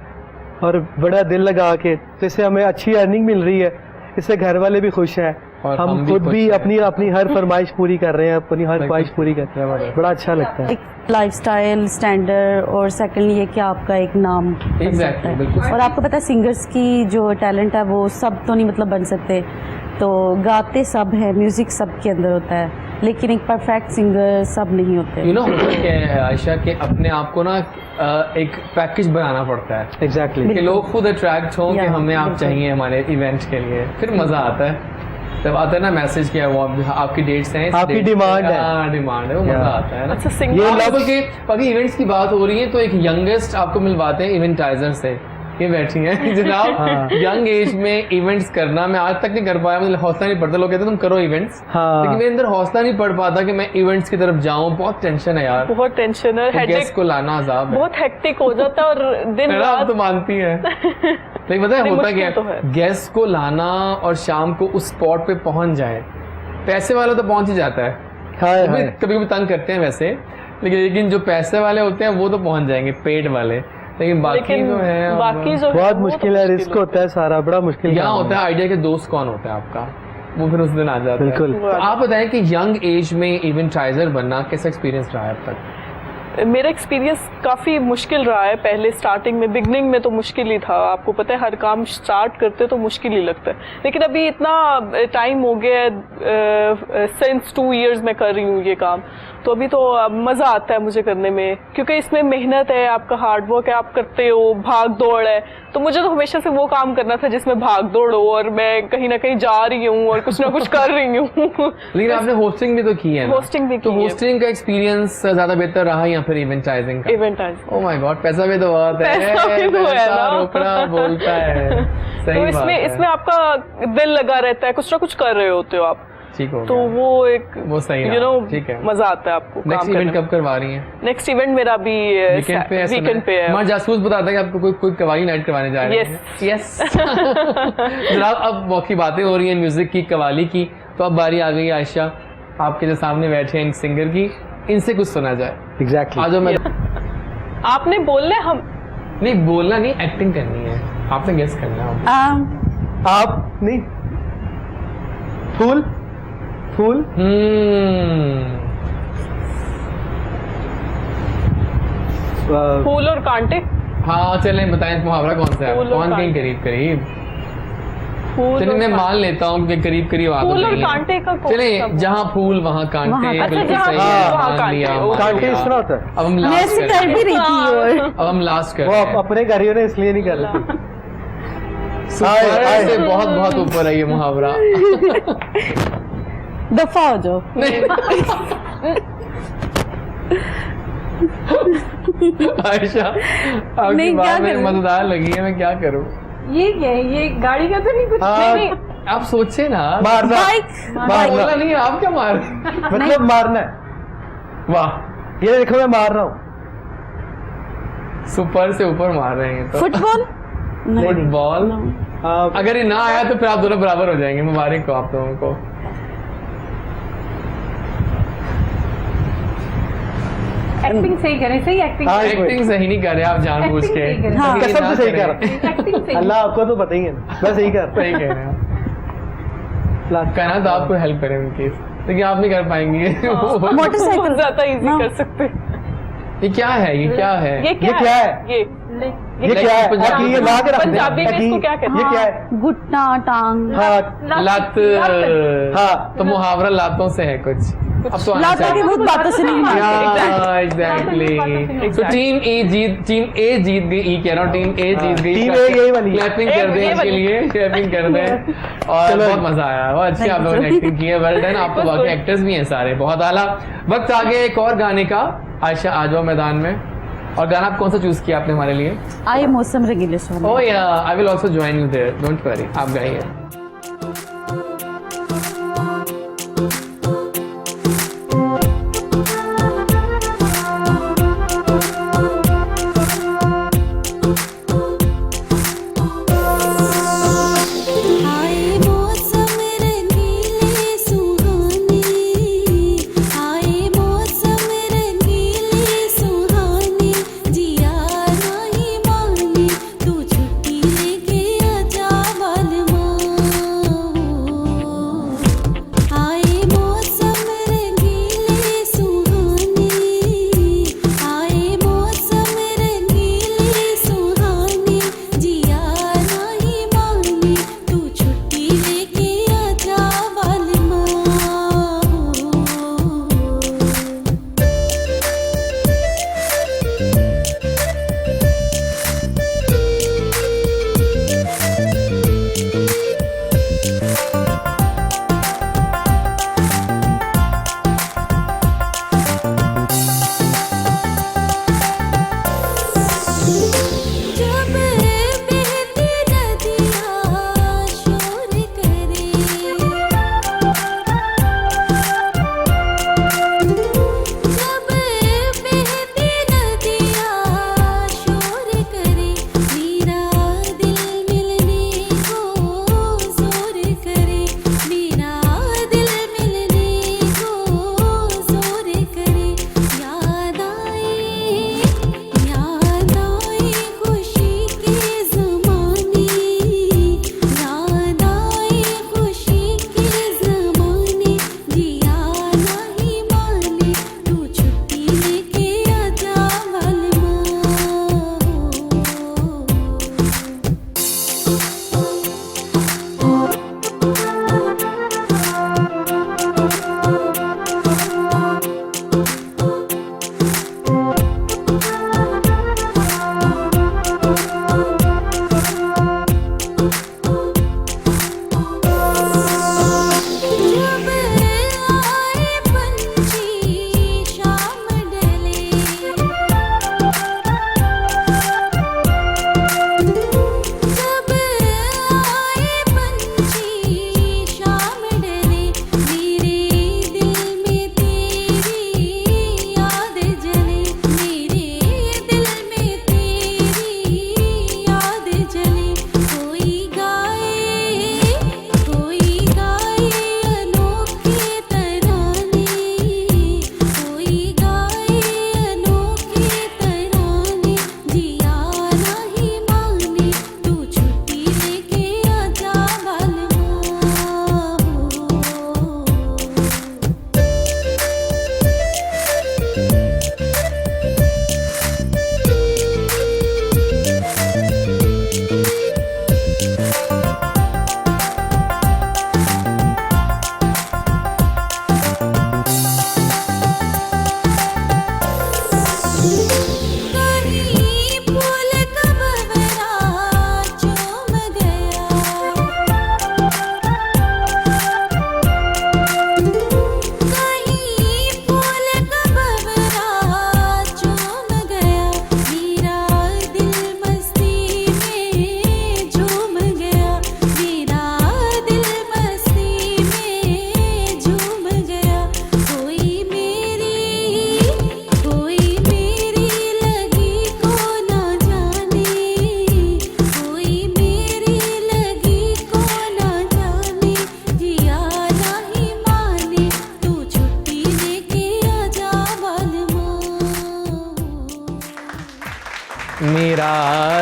और बड़ा दिल लगा के, तो इससे हमें अच्छी अर्निंग मिल रही है, इससे घर वाले भी खुश हैं, हम खुद भी अपनी हर फरमाइश पूरी कर रहे हैं, अपनी हर ख्वाहिश पूरी करते हैं, बड़ा अच्छा लगता है। एक लाइफस्टाइल स्टैंडर्ड और सेकंडली ये कि आपका एक नाम बन सकता है। और आपको पता है सिंगर्स की जो टैलेंट है वो सब तो नहीं मतलब बन सकते, तो गाते सब है, म्यूजिक सब के अंदर होता है, लेकिन एक परफेक्ट सिंगर सब नहीं होते। यू नो क्या है आयशा के अपने आप को ना एक पैकेज बनाना पड़ता है। एग्जैक्टली कि लोग खुद अट्रैक्ट हों कि हमें आप चाहिए हमारे इवेंट के लिए, फिर मज़ा आता है तब आता है ना मैसेज किया वो आपकी डेट्स हैं, आपकी डिमांड है, डिमांड है, वो मज़ा आता है ना। अच्छा, ये लव के अभी इवेंट्स की बात हो रही है तो एक यंगेस्ट आपको मिलवाते हैं इवेंटाइजर से, ये बैठी हैं जनाब। यंग एज में इवेंट्स करना मैं आज तक नहीं कर पाया, मुझे हौसला नहीं पड़ता, लोग कहते हैं तुम करो इवेंट्स, लेकिन मेरे अंदर हौसला नहीं पड़ पाता कि मैं इवेंट्स की तरफ जाऊं। बहुत टेंशन है यार, बहुत टेंशन है, गेस्ट को लाना अज़ाब है, बहुत हेक्टिक हो जाता है और दिन रात। तो मानती है लेकिन पता है बड़ी होता क्या मुश्किल तो है, है। गेस्ट को लाना और शाम को उस स्पॉट पे पहुंच जाए, पैसे वाला तो पहुंच ही जाता है, हाय हाय कभी कभी तंग करते हैं वैसे, लेकिन जो पैसे वाले होते हैं वो तो पहुंच जाएंगे, पेट वाले, लेकिन बाकी लेकिन जो है बाकी जो बहुत वो मुश्किल तो है, रिस्क होता है सारा, बड़ा मुश्किल यहाँ काम है। होता है आइडिया के दोस्त कौन होता है आपका, वो फिर उस दिन आ जाता बिल्कुल। है। तो आप बताएं कि यंग एज में इवेंटाइजर बनना कैसा एक्सपीरियंस रहा है अब तक? मेरा एक्सपीरियंस काफ़ी मुश्किल रहा है। पहले स्टार्टिंग में, बिगनिंग में तो मुश्किल ही था। आपको पता है हर काम स्टार्ट करते तो मुश्किल ही लगता है, लेकिन अभी इतना टाइम हो गया है, सिंस 2 years मैं कर रही हूँ ये काम, तो अभी तो मज़ा आता है मुझे करने में, क्योंकि इसमें मेहनत है, आपका हार्डवर्क है, आप करते हो, भाग दौड़ है। तो मुझे तो हमेशा से वो काम करना था जिसमें भाग दौड़ हो और मैं कहीं ना कहीं जा रही हूँ और कुछ ना कुछ कर रही हूँ। लेकिन आपने होस्टिंग भी तो की है ना? होस्टिंग भी तो की है। होस्टिंग का एक्सपीरियंस ज्यादा बेहतर रहा या फिर इवेंटाइजिंग का? इवेंटाइज ओह माय गॉड, पैसा भी तो बहुत है, पैसा भी तो है पैसा ना। रोकड़ा बोलता है, सही तो बात इसमें है। इसमें आपका दिल लगा रहता है, कुछ ना कुछ कर रहे होते हो आप, ठीक हो तो गया। वो एक वो सही यू रहा, नो ठीक है। मजा आता है आपको नेक्स्ट काम इवेंट करने कब करवा रही हैं? में। नेक्स्ट इवेंट मेरा अभी वीकेंड पे है? वीकेंड पे है। हमारा जासूस बताता है कि आपको कोई कवाली नाइट करवाने जा रहे हैं। यस। जनाब अब मौकी बातें हो रही हैं म्यूजिक की, कवाली की, तो अब बारी आ गई है आयशा आपके जो सामने बैठे हैं इन सिंगर की, इनसे कुछ सुना जाए। एग्जैक्टली। आज मैं आपने बोलना है, हम नहीं बोलना नहीं, एक्टिंग करनी है, आपने गेस करना है। आप नहीं, फूल फूल फूल और कांटे। हाँ चलें बताएं मुहावरा कौन सा है, फूल और कौन कहीं कांटे। करीब करीब? फूल चलिए और मैं कांटे। मान लेता हूँ कि करीब करीब आ तो फूल और गई हैं। कांटे का कौन चलिए सा? जहाँ फूल वहाँ कांटे, वहाँ- अच्छा, बिल्कुल जहाँ सही फूल है, वहाँ मान लिया, कांटे, मान कांटे लिया। इस तरह होता है। अब हम मैं लास्ट ऐसे कर करें, भी रही थी और अब हम लास्ट कर वो रहे हैं। अपने घर ही होने इसलिए नहीं कर रहे थे। सुपर आए। से बहुत बहुत ऊपर है ये मुहावरा। दफा हो जाओ। आयशा आपकी नहीं, क्या बात में करूं? मजेदार लगी है, मैं क्या करूँ? ये क्या है, ये गाड़ी का तो नहीं कुछ? हाँ, नहीं, आप सोचे ना, मारना बाइक बोला मारना नहीं, आप क्या मार? मतलब मारना है। वाह, ये देखो मैं मार रहा हूँ। सुपर से ऊपर मार रहे हैं तो। फुटबॉल फुटबॉल, आप अगर ये ना आया तो फिर आप दोनों बराबर हो जाएंगे, मुबारक हो आप लोगों को। एक्टिंग सही करें, सही एक्टिंग हाँ, एक्टिंग सही नहीं कर रहे आप जानबूझ के। Acting सही कर रहे हैं। हाँ। Acting कसम ना से सही करें। कर रहा हूँ। एक्टिंग सही। अल्लाह आपको तो पता ही है ना, मैं सही कर रहा सही कह रहे हैं आप। हूँ। कहना तो आपको हेल्प करें उनकी, लेकिन आप नहीं कर पाएंगे। मोटरसाइकिल ज्यादा इजी हाँ। कर सकते। ये क्या है, ये क्या है? ये क्या क्या है? ये ये क्या है? पंजाबी ताकि ये ला के रख दे। पंजाबी में ताकि इसको क्या कहते हैं? ये क्या है? घुटना टांग हाँ लत। हाँ। तो मुहावरा लातों से है कुछ, अब तो आना लाता के चाहिए। बहुत बातों से नहीं मारते। एग्जैक्टली। तो टीम ए जीत गई, ई कह रहा हूँ, टीम ए जीत गई। टीम ए यही वाली है। क्लैपिंग कर दें ये इसके वाली। लिए, क्लैपिंग कर दें। और चलो। बहुत मजा आया, बहुत अच्छी आप लोगों ने एक्टिंग की है, वेल डन। आप तो बाकी एक्टर्स भी हैं सारे, बहुत आला। वक्त आ गया एक और गाने का। आयशा आ जाओ मैदान में, और गाना आप कौन सा चूज किया आपने हमारे लिए? आए मौसम रंगीले सोने। Oh yeah, I will also join you there, don't worry, आप गाइए। आए मौसम रंगीले सुहाने, आए मौसम रंगीले सुहाने, जिया नहीं माने तू छुट्टी लेके आजा बालमा।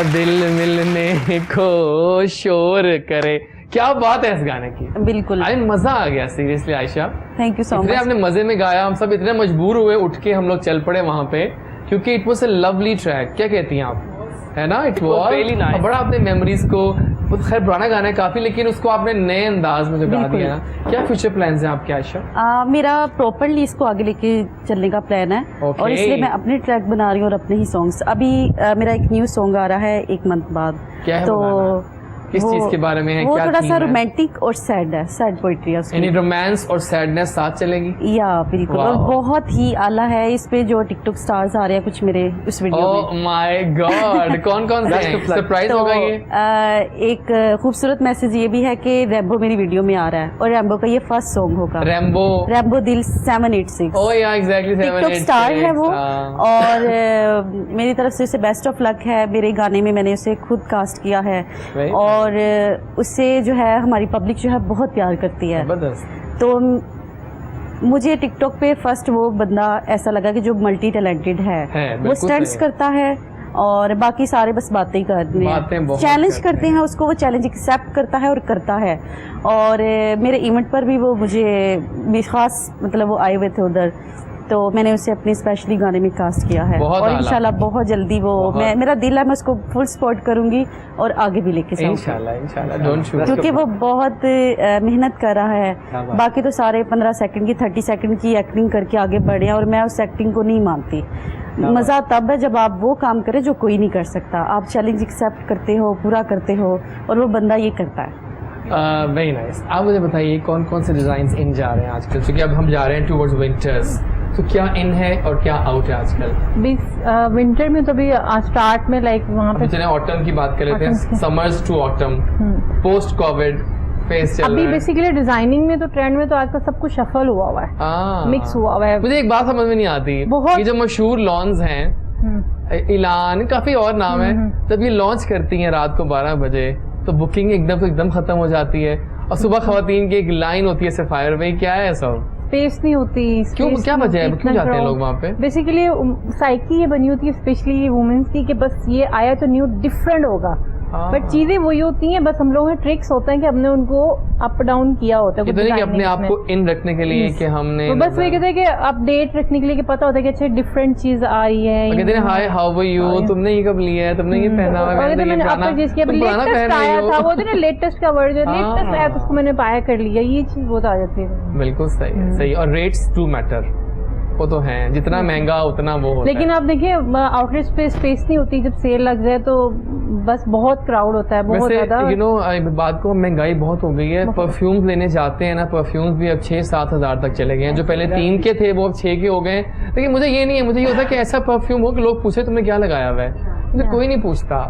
दिल मिलने को शोर करे। क्या बात है इस गाने की, बिल्कुल। आई मजा आ गया सीरियसली आयशा। थैंक यू सो इतने मच। आपने मजे में गाया, हम सब इतने मजबूर हुए, उठ के हम लोग चल पड़े वहां पे, क्योंकि it was a lovely track. क्या कहती हैं आप, है ना? It was really nice. बड़ा आपने मेमोरीज को, वो खैर पुराना गाना है काफी, लेकिन उसको आपने नए अंदाज में जो गा बिल्कुल। दिया ना। क्या फ्यूचर प्लान्स हैं आपके आयशा? मेरा प्रॉपरली इसको आगे लेके चलने का प्लान है Okay. और इसलिए मैं अपने ट्रैक बना रही हूँ और अपने ही सॉन्ग्स। अभी मेरा एक न्यू सॉन्ग आ रहा है 1 मंथ बाद। क्या है तो वो गाना? किस चीज के बारे में है? वो क्या थोड़ा theme सा है? रोमांटिक और सैड है, सैड पोइट्री है उसकी। यानी रोमांस और सैडनेस साथ चलेगी? या बिल्कुल। और Wow. बहुत ही आला है। इस पे जो टिकटॉक स्टार्स आ रहे हैं कुछ मेरे उस वीडियो ओह माय गॉड, कौन कौन से हैं? सरप्राइज तो होगा ये? एक खूबसूरत मैसेज ये भी है कि रैम्बो मेरी वीडियो में आ रहा है और रैम्बो का ये फर्स्ट सॉन्ग होगा। रैम्बो दिल 786। ओह या एग्जैक्टली, टिकटॉक स्टार है वो। और मेरी तरफ से उसे बेस्ट ऑफ लक है। मेरे गाने में मैंने उसे खुद कास्ट किया है Very और उससे जो है हमारी पब्लिक जो है बहुत प्यार करती है। जबरदस्त। तो मुझे टिकटॉक पे फर्स्ट वो बंदा ऐसा लगा कि जो मल्टी टैलेंटेड है बिल्कुल वो स्टंट्स सही है। करता है और बाकी सारे बस बातें ही करते बातें हैं, बहुत चैलेंज करते करते हैं उसको, वो चैलेंज एक्सेप्ट करता है और करता है। और मेरे इवेंट पर भी वो मुझे भी खास मतलब वो आए हुए थे उधर, तो मैंने उसे अपने स्पेशली गाने में कास्ट किया है बहुत और आला। इंशाल्लाह बहुत जल्दी वो मेरा दिल है मैं उसको फुल सपोर्ट करूंगी और आगे भी लेके जाऊंगी इंशाल्लाह इंशाल्लाह, डोंट शूट। क्योंकि वो बहुत मेहनत कर रहा है। बाकी तो सारे 15 सेकंड की 30 सेकंड की एक्टिंग करके आगे बढ़े हैं और मैं उस एक्टिंग को नहीं मानती। मज़ा तब है जब आप वो काम करें जो कोई नहीं कर सकता। आप चैलेंज एक्सेप्ट करते हो, पूरा करते हो और वो बंदा ये करता है। Very nice. आप मुझे बताइए कौन कौन से डिजाइन इन जा रहे हैं आजकल, क्योंकि अब हम जा रहे हैं टुवर्ड्स विंटर्स, तो क्या इन है और क्या आउट है आजकल? विंटर में तो भी स्टार्ट में लाइक वहाँ पे चले ऑटम की बात कर लेते हैं, Autumn की। Summers to autumn, post covid phase चल अभी रहा है। बेसिकली डिजाइनिंग में तो ट्रेंड में तो आजकल सब कुछ शफल हुआ है, मिक्स हुआ हुआ है। मुझे एक बात समझ में नहीं आती, बहुत- ये जो मशहूर लॉन्स हैं, इलान काफी और नाम है, जब ये लॉन्च करती हैं रात को 12 बजे तो बुकिंग एकदम खत्म हो जाती है और सुबह खवातीन की एक लाइन होती है सफायर में। क्या है सब? स्पेस नहीं होती। क्यों, क्या वजह है, क्यों जाते हैं लोग वहाँ पे? बेसिकली साइकी ये बनी होती है स्पेशली वुमेन्स की कि बस ये आया तो न्यू डिफरेंट होगा, बट चीजें वही होती हैं, बस हम लोगों में ट्रिक्स होते हैं कि हमने उनको अप डाउन किया होता है। ये तो नहीं कि अपने आप को इन रखने के लिए कि हमने तो बस वही कहते हैं कि अपडेट रखने के लिए कि पता होता है कि अच्छा डिफरेंट चीज आ रही है। कहते हैं हाय हाउ आर यू, तुमने ये कब लिया है, तुमने ये पहना हुआ है, और ये तो मैंने पुराना अपर जिसकी अभी पुराना लेटेस्ट पहन रही आया हो। था, वो तो ना लेटेस्ट का वर्जन लेटेस्ट आया तो उसको मैंने बाय कर लिया, ये चीज बहुत आ जाती है। बिल्कुल सही है, सही। और रेट्स टू मैटर, वो तो है, जितना महंगा उतना वो होता लेकिन है। आप देखिए आउटलेट्स पे स्पेस नहीं होती, जब सेल लग जाए तो बस बहुत क्राउड होता है, बहुत ज्यादा। यू नो बात को, महंगाई बहुत हो गई है। परफ्यूम्स लेने जाते हैं ना, परफ्यूम्स भी अब 6-7 हज़ार तक चले गए हैं। जो पहले 3 के थे वो अब 6 के हो गए। लेकिन मुझे ये नहीं है, मुझे ये होता है कि ऐसा परफ्यूम हो कि लोग पूछे तुमने क्या लगाया हुआ है। मुझे कोई नहीं पूछता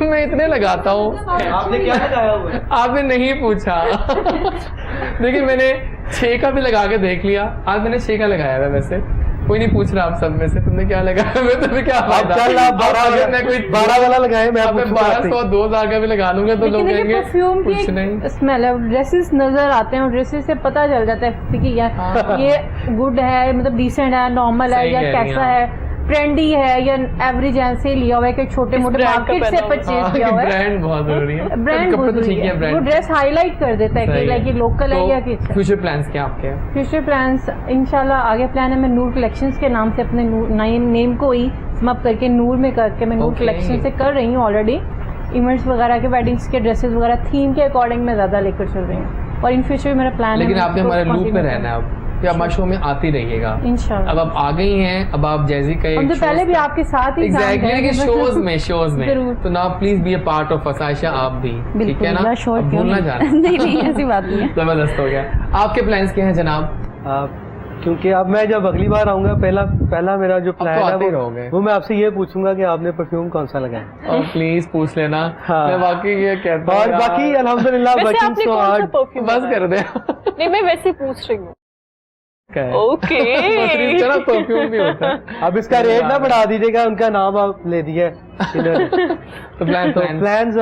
मैं इतने लगाता हूँ। आपने क्या लगाया हुआ है? आपने नहीं पूछा लेकिन मैंने 6 का भी लगा के देख लिया। आज मैंने 6 का लगाया हुआ है, वैसे कोई नहीं पूछ रहा आप सब में से तुमने क्या लगाया। मैं तुम्हें क्या फायदा? चल आप 12 वाला लगाए, मैं 1200 2000 का भी लगा लूंगा तो लोग लेकिन देखिए कहेंगे परफ्यूम की कुछ नहीं। एक स्मेल है, ड्रेसेस नजर आते हैं और ड्रेसेस से पता चल जाता है कि यार ये गुड है, मतलब डिसेंट है, नॉर्मल है सही या कह रही कैसा हैं है, ट्रेंडी है या एवरेज से लिया हुआ है कि छोटे मोटे brand का मार्केट से पहना हुआ। परचेज किया हुआ है। ब्रांड बहुत जरूरी है। ब्रांड कपड़े बहुत तो ठीक जरूरी है, है, ब्रांड वो ड्रेस हाईलाइट कर देता है कि लाइक ये लोकल है या किस। फ्यूचर प्लान्स क्या आपके? फ्यूचर प्लान्स इंशाल्लाह आगे प्लान है, मैं नूर कलेक्शंस के नाम से अपने नेम को ही स्मअप करके नूर में करके मैं नूर Okay. कलेक्शन से कर रही हूँ ऑलरेडी। इवेंट्स वगैरह के, वेडिंग्स के ड्रेसेस वगैरह थीम के अकॉर्डिंग मैं ज़्यादा लेकर चल रही हूँ और इन फ्यूचर मेरा प्लान है। लेकिन आपने हमारे लूप में रहना है अब, या हमारे शो में आती रहिएगा। इंशाल्लाह। अब आप आ गई हैं, अब आप जैसी का हम तो पहले भी आपके साथ ही एग्जैक्टली, लेकिन शोज में जरूर। तो ना please be a part of us Ayesha, आप भी ठीक है ना, अब भूलना जाना। नहीं ऐसी बात नहीं है। जबरदस्त हो गया। आपके प्लान्स क्या हैं जनाब? क्योंकि अब मैं जब अगली बार आऊंगा, पहला मेरा जो प्लान तो है आते ही रहोगे। वो मैं आपसे ये पूछूंगा कि आपने परफ्यूम कौन सा लगाया। और प्लीज पूछ लेना। हाँ। मैं वाकई ये कहता हूँ और यार, बाकी अल्हम्दुलिल्लाह वैसे वर्किंग आपने सो कौन सा हार्ड। परफ्यूम बस कर दे। नहीं मैं वैसे पूछ रही हूँ। ओके परफ्यूम भी होता है। अब इसका रेट ना बढ़ा दीजिएगा, उनका नाम आप ले दिया है इन्होंने। तो प्लान तो प्लान्स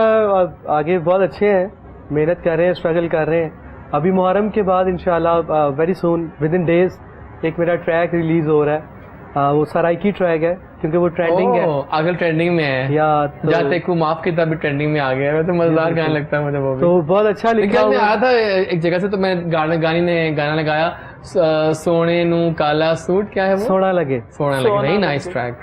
आगे बहुत अच्छे हैं, मेहनत कर रहे हैं, स्ट्रगल कर रहे हैं। अभी मुहर्रम के बाद इंशाल्लाह very soon with in days एक मेरा ट्रैक रिलीज हो रहा है, वो सराइकी ट्रैक है। क्योंकि वो ट्रेंडिंग है। आगे ट्रेंडिंग में है या तो जा तेकू माफ किता भी ट्रेंडिंग में आ गया है, तो मजेदार गाना लगता है मुझे वो भी। तो बहुत अच्छा लिखा मैं हुआ आया था एक जगह से, तो मैं गाने ने गाना लगाया सोने नू काला सूट, क्या है वो, सोना लगे। सोना लगे, वेरी नाइस ट्रैक।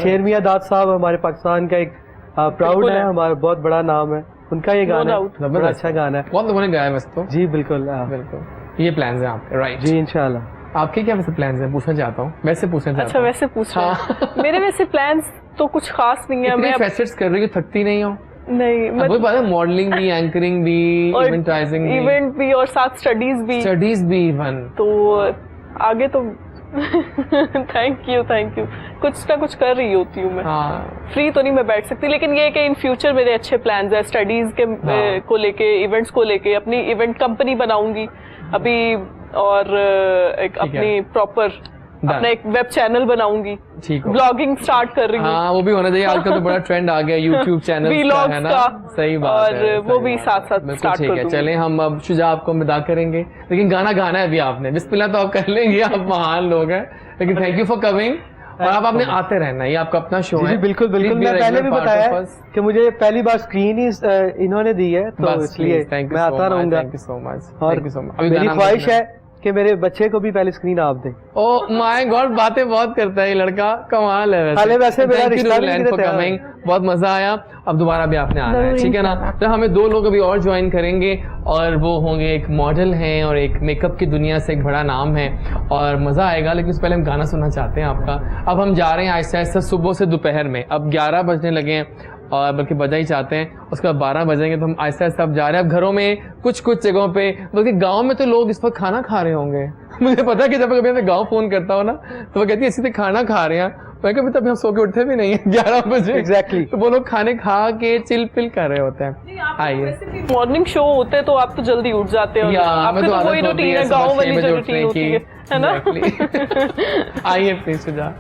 शेर मियां दाद साहब हमारे पाकिस्तान का एक प्राउड है, हमारा बहुत बड़ा नाम है, उनका ये गाना है, बड़ा अच्छा गाना है, बहुत लोगों ने गाया वैसे तो। जी बिल्कुल बिल्कुल। ये प्लान्स हैं आपके, राइट जी इंशाल्लाह। आपके क्या वैसे प्लान्स हैं, पूछना चाहता हूँ, वैसे पूछना चाहता अच्छा हूँ। वैसे पूछ रहे हैं। मेरे वैसे प्लान्स तो कुछ खास नहीं है। मैं फैसेट्स कर रही हूँ, थकती नहीं हो? नहीं, वही बात है, मॉडलिंग भी, एंकरिंग भी, इवेंटाइजिंग भी, इवेंट भी और साथ स्टडीज भी इवन। तो आगे तो थैंक यू कुछ ना कुछ कर रही होती हूँ मैं। फ्री तो नहीं मैं बैठ सकती, लेकिन ये है कि इन फ्यूचर मेरे अच्छे प्लान्स है स्टडीज के को लेके, इवेंट्स को लेके। अपनी इवेंट कंपनी बनाऊंगी अभी, और एक अपनी प्रॉपर अपना एक वेब चैनल बनाऊंगी, ब्लॉगिंग स्टार्ट कर रही हूँ। हाँ वो भी होना चाहिए, आजकल तो बड़ा ट्रेंड आ गया यूट्यूब चैनल का, है ना? सही बात है, और वो भी साथ साथ स्टार्ट कर दूंगी। चलें हम अब शुजा आपको विदा करेंगे, लेकिन गाना गाना है अभी आपने, बिस्मिल्लाह तो आप कर लेंगे, आप महान लोग हैं, लेकिन थैंक यू फॉर कमिंग। और आप आपने आते रहना, ये आपका अपना शो है। बिल्कुल बिल्कुल, मैं पहले भी बताया कि मुझे पहली बार स्क्रीन ही इन्होंने दी है, तो इसलिए मैं आता रहूंगा। Thank you so much. और मेरी ख्वाहिश है कि मेरे बच्चे को भी पहले स्क्रीन आप दें। ओ माय गॉड, बातें बहुत करता है ये लड़का, कमाल है वैसे मेरा रिश्ता भी बहुत मजा आया। अब दोबारा भी आपने आना है, ठीक है ना? तो हमें 2 लोग अभी और ज्वाइन करेंगे, और वो होंगे एक मॉडल हैं और एक मेकअप की दुनिया से एक बड़ा नाम है, और मजा आएगा। लेकिन उससे पहले हम गाना सुनना चाहते हैं आपका। अब हम जा रहे हैं आहिस्ता आहिस्ता सुबह से दोपहर में, अब 11 बजने लगे हैं, और बल्कि बजा ही चाहते हैं, उसके बाद 12 बजेंगे, तो हम आहिस्ता आहिस्ता अब जा रहे हैं। अब घरों में कुछ जगहों पे, बल्कि गांव में तो लोग इस वक्त खाना खा रहे होंगे। मुझे पता है कि जब कभी मैं गांव फोन करता हूँ ना, तो वो कहती है इसी से खाना खा रहे हैं। मैं कभी तभी हम सो के उठते भी नहीं है 11 बजे एग्जैक्टली, तो वो लोग खाने खा के चिल पिल कर रहे होते हैं। आइए, मॉर्निंग शो होते हैं तो आप तो जल्दी उठ जाते हो, आपकी तो वही रूटीन है, गाँव वाली जो रूटीन होती है ना? आइए प्लीज सुजा।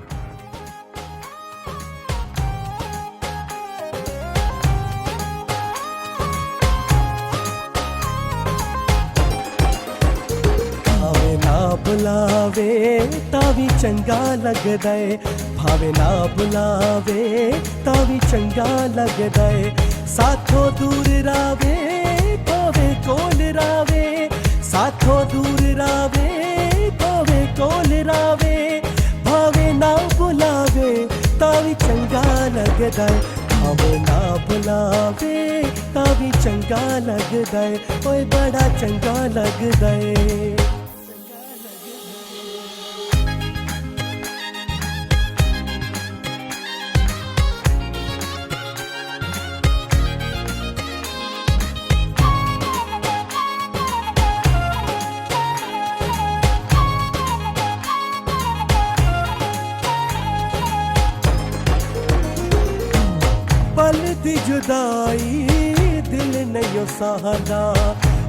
बुलावे तावी चंगा लगदा है, भावे ना बुलावे तावी चंगा लगदा है। साथों दूर रावे भावे कोल रावे, साथों दूर रावे भावे कोल रावे। भावे ना बुलावे तावी चंगा लगदा है, भावे ना बुलावे तावी चंगा लगदा है। ओए बड़ा चंगा लगदा है। पल दी जुदाई दिल नहीं सहदा,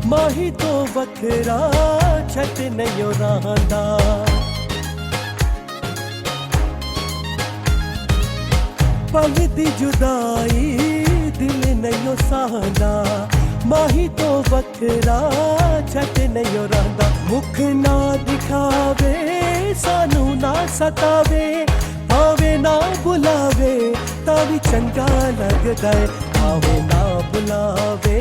माही तो वखरा छट नहीं रहंदा। पल दी जुदाई दिल नहीं सहदा, माही तो वखरा छट नहीं रहंदा। मुख ना दिखावे सानू ना सतावे, भावे ना बुलावे तावी चंगा लगदा है, भावे ना बुलावे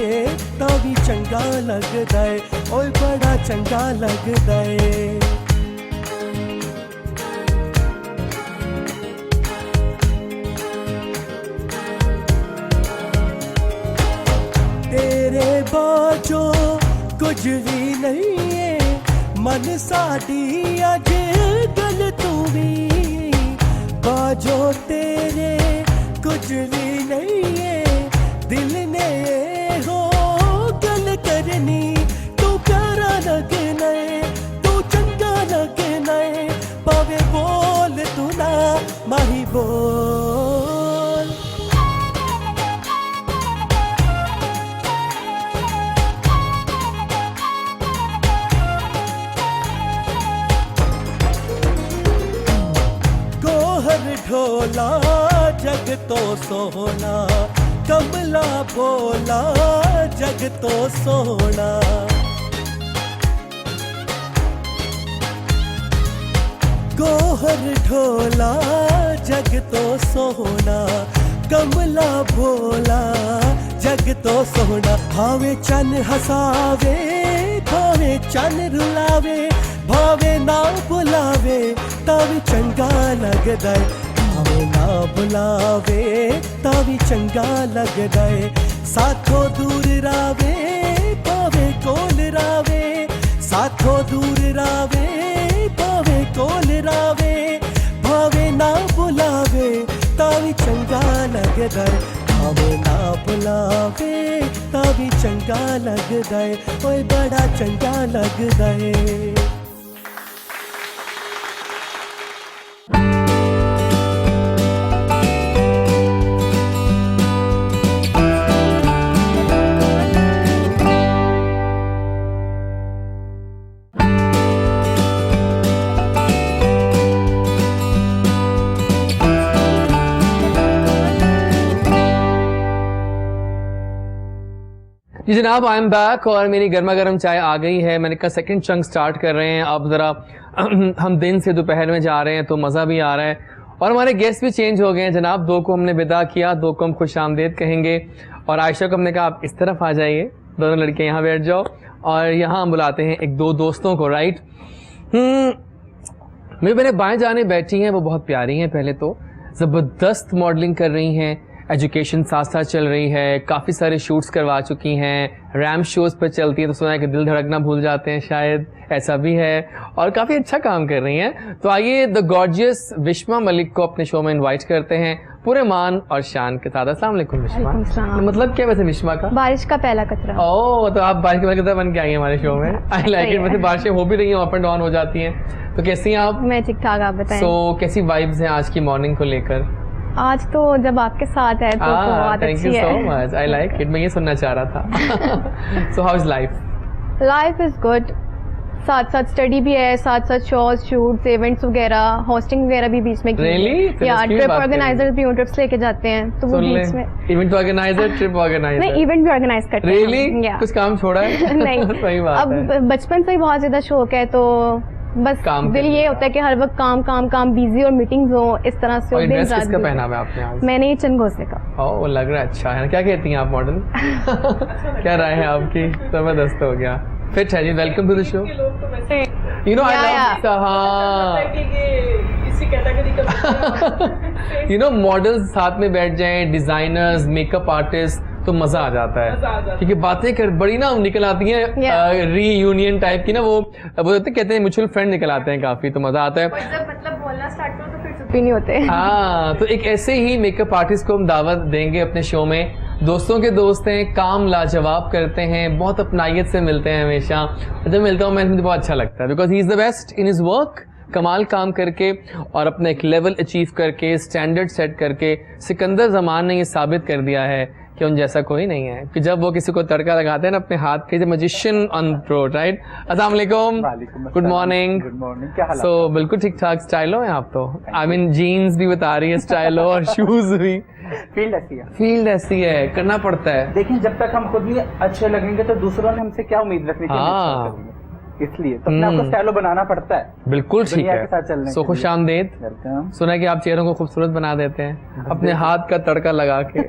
तावी चंगा लगदा है। ओए बड़ा चंगा लगदा है। तेरे बाजो कुछ भी नहीं है, मन साडी अज गल तू भी बाजो तेरे कुछ भी नहीं है। दिल ने हो गल करनी, तू प्यारा लगना है, तू चंगा लगना है। पावे बोल तू ना माही बोल। ढोला जग तो सोना, कमला बोला जग तो सोना। गोहर ढोला जग तो सोहना कमला भोला जग तो सोहना भावे चन हसावे भावे चन रुलावे भावे ना बुलावे तावी चंगा लगदा है भावे ना बुलावे तावी चंगा लगदा है साथों दूर रावे भावे कोल रावे साथों दूर रावे भावे कोल रावे भावे ना बुलावे तावी चंगा लगदा है भावे ना बुलावे तावी चंगा लगदा है ओए बड़ा चंगा लगदा है। जी जनाब, आई एम बैक और मेरी गर्मा गर्म चाय आ गई है। मैंने कहा सेकंड चंक स्टार्ट कर रहे हैं। अब ज़रा हम दिन से दोपहर में जा रहे हैं तो मज़ा भी आ रहा है और हमारे गेस्ट भी चेंज हो गए हैं जनाब। 2 को हमने विदा किया, 2 को हम खुश आमदेद कहेंगे और आयशा को हमने कहा आप इस तरफ आ जाइए, दोनों लड़के यहाँ बैठ जाओ और यहाँ हम बुलाते हैं 1-2 दोस्तों को। राइट, मेरे बाएं जाने बैठी हैं, वो बहुत प्यारी हैं। पहले तो ज़बरदस्त मॉडलिंग कर रही हैं, एजुकेशन साथ साथ चल रही है, काफ़ी सारे शूट्स करवा चुकी हैं, रैम शोज़ पर चलती है तो सुना है कि दिल धड़कना भूल जाते हैं, शायद ऐसा भी है और काफ़ी अच्छा काम कर रही हैं। तो आइए द गॉर्जियस विश्मा मलिक को अपने शो में इनवाइट करते हैं पूरे मान और शान के साथ। अस्सलाम वालेकुम विश्मा। मतलब क्या वैसे विश्मा का? बारिश का पहला कतरा। ओह, तो आप बारिश का पहला कतरा बन के आई हैं हमारे शो में। I like it. वैसे बारिशें हो भी रही हैं, अप एंड डाउन हो जाती हैं, तो कैसी हैं आप? मैं ठीक ठाक, आप बताएं। सो कैसी वाइब्स हैं आज की मॉर्निंग को लेकर? आज तो जब आपके साथ है तो बहुत थैंक अच्छी यू है। So much, I like it. मैं ये सुनना चाह रहा था। So how is life? Life is good, साथ साथ स्टडी भी है, साथ साथ शोज, शूट्स, इवेंट्स वगैरह, होस्टिंग वगैरह भी बीच में की Really? है। या ट्रिप ऑर्गेनाइजर्स भी ट्रिप्स लेके जाते हैं तो वो बीच में। Event organiser, trip organiser? नहीं, इवेंट भी ऑर्गेनाइज करते हैं। Really? या कुछ काम छोड़ा है? नहीं, सही बात है। अब बचपन से ही बहुत ज्यादा शौक है तो बस काम दिल ये होता है कि हर वक्त काम काम काम, बिजी और मीटिंग्स हो, इस तरह से और दिन ड्रेस रात किसका busy। पहना है आपने आज? मैंने ये चंगोसे का। ओह, लग रहा है अच्छा है। क्या कहती हैं आप मॉडल? क्या राय है आपकी? जबरदस्त हो गया। फिट है ji. Welcome to the show. You know I love, हाँ, इसी कैटेगरी का यू नो मॉडल्स साथ में बैठ जाएं, डिजाइनर्स, मेकअप आर्टिस्ट, तो मजा आ जाता है क्योंकि बातें कर बड़ी ना निकल आती हैं, रीयूनियन टाइप की ना, वो कहते हैं म्यूचुअल फ्रेंड निकल आते हैं काफी, तो मजा आता है। जब मतलब बोलना स्टार्ट करो तो फिर चुप ही नहीं होते। हाँ, तो एक ऐसे ही मेकअप आर्टिस्ट को हम दावत देंगे अपने शो में। दोस्तों के दोस्त हैं, काम लाजवाब करते हैं, बहुत अपनाइयत से मिलते हैं हमेशा। जब मिलता हूँ मैं, मुझे बहुत अच्छा लगता है because he is the best in his work. कमाल काम करके और अपना एक लेवल अचीव करके, स्टैंडर्ड सेट करके सिकंदर जमान ने ये साबित कर दिया है कि उन जैसा कोई नहीं है कि जब वो किसी को तड़का लगाते हैं ना अपने हाथ के, मजिशियन ऑन रोड। राइट, अस्सलाम वालेकुम, गुड मॉर्निंग। गुड मॉर्निंग, क्या हाल है? सो बिल्कुल ठीक ठाक स्टाइल हो हैं आप तो। आई मीन जीन्स भी बता रही है स्टाइल हो और शूज भी। फील्ड ऐसी है, फील्ड ऐसी है, करना पड़ता है। देखिए जब तक हम खुद ही अच्छे लगेंगे तो दूसरों ने हमसे क्या उम्मीद रखनी चाहिए? हाँ। इसलिए तो अपने आपको स्टाइलो बनाना पड़ता है। बिल्कुल ठीक दुनिया है। के साथ चलने सो के खुश लिए। आमदेद। वेलकम। सुना है कि आप चेहरों को खूबसूरत बना देते हैं अपने हाथ का तड़का लगा के।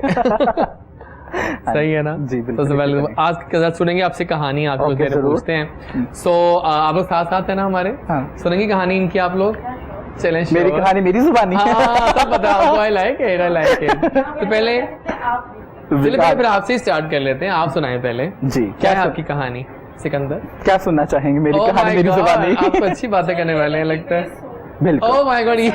सही है ना? जी, बिल्कुल। तो वेलकम। आज के साथ सुनेंगे आपसे कहानी, आप लोग ओके, जरूर। पूछते हैं। सो आप लोग साथ साथ है ना हमारे? हाँ। सुनेंगे कहानी इनकी आप लोग? चलें, मेरी कहानी मेरी जुबानी है। हाँ, सब पता है आपको। I like it, I like it. तो पहले फिर आपसे ही स्टार्ट कर लेते हैं। आप सुनाएं पहले। जी, क्या है आपकी कहानी सिकंदर? क्या सुनना चाहेंगे? मेरी Oh कहानी my मेरी God, जुबानी। आप तो अच्छी बातें करने वाले हैं लगता है। बिल्कुल। ओह माय गॉड, ये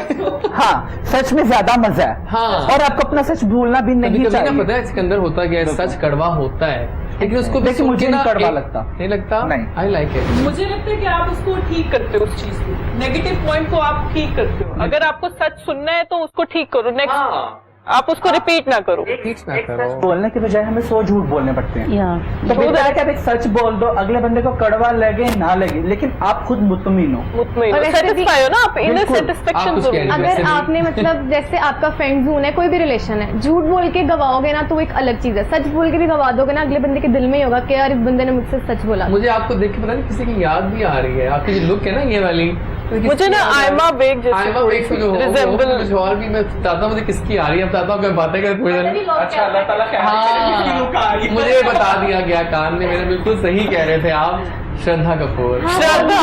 हाँ, सच में ज्यादा मजा है। हाँ। और आपको अपना सच भूलना भी नहीं कभी चाहिए। ना पता है सिकंदर होता क्या है, सच कड़वा होता है लेकिन उसको भी लेकिन सुन मुझे के ना नहीं कड़वा एक- लगता। नहीं लगता? नहीं। I like it. मुझे लगता है कि आप उसको ठीक करते हो, उस चीज को, नेगेटिव पॉइंट को आप ठीक करते हो। अगर आपको सच सुनना है तो उसको ठीक करो, नेक्स्ट आप उसको रिपीट ना करो। टीच ना करो। बोलने के बजाय हमें 100 झूठ बोलने पड़ते हैं। या तो बेहतर है कि आप एक सच बोल दो, अगले बंदे को कड़वा लगे ना लगे, लेकिन आप खुद मुतमिन हो। मुतमिन और वैसे भी- सेटिस्फाई हो ना आप, इनर बिल्कुल। आप सेटिस्फेक्शन कुछ जरूरी कह है। रहे अगर वैसे भी- आपने मतलब जैसे आपका फ्रेंड जोन है, कोई भी रिलेशन है, झूठ बोल के गवाओगे ना तो वो एक अलग चीज है। सच बोल के भी गवा दोगे ना, अगले बंदे के दिल में ही होगा कि यार इस बंदे ने मुझसे सच बोला। मुझे आपको देख के पता नहीं किसी की याद भी आ रही है। आपकी जो लुक है ना ये वाली, मुझे ना आयमा बेग जैसी आयमा बेग को जो रिजेंबल कुछ और भी मैं बताता हूँ मुझे किसकी आ रही है, बताता हूँ क्या बातें कर कोई अच्छा अल्लाह ताला खैर करे, लुक आ रही हाँ है। मुझे बता दिया गया कान में मेरे, बिल्कुल सही कह रहे थे आप, श्रद्धा कपूर। श्रद्धा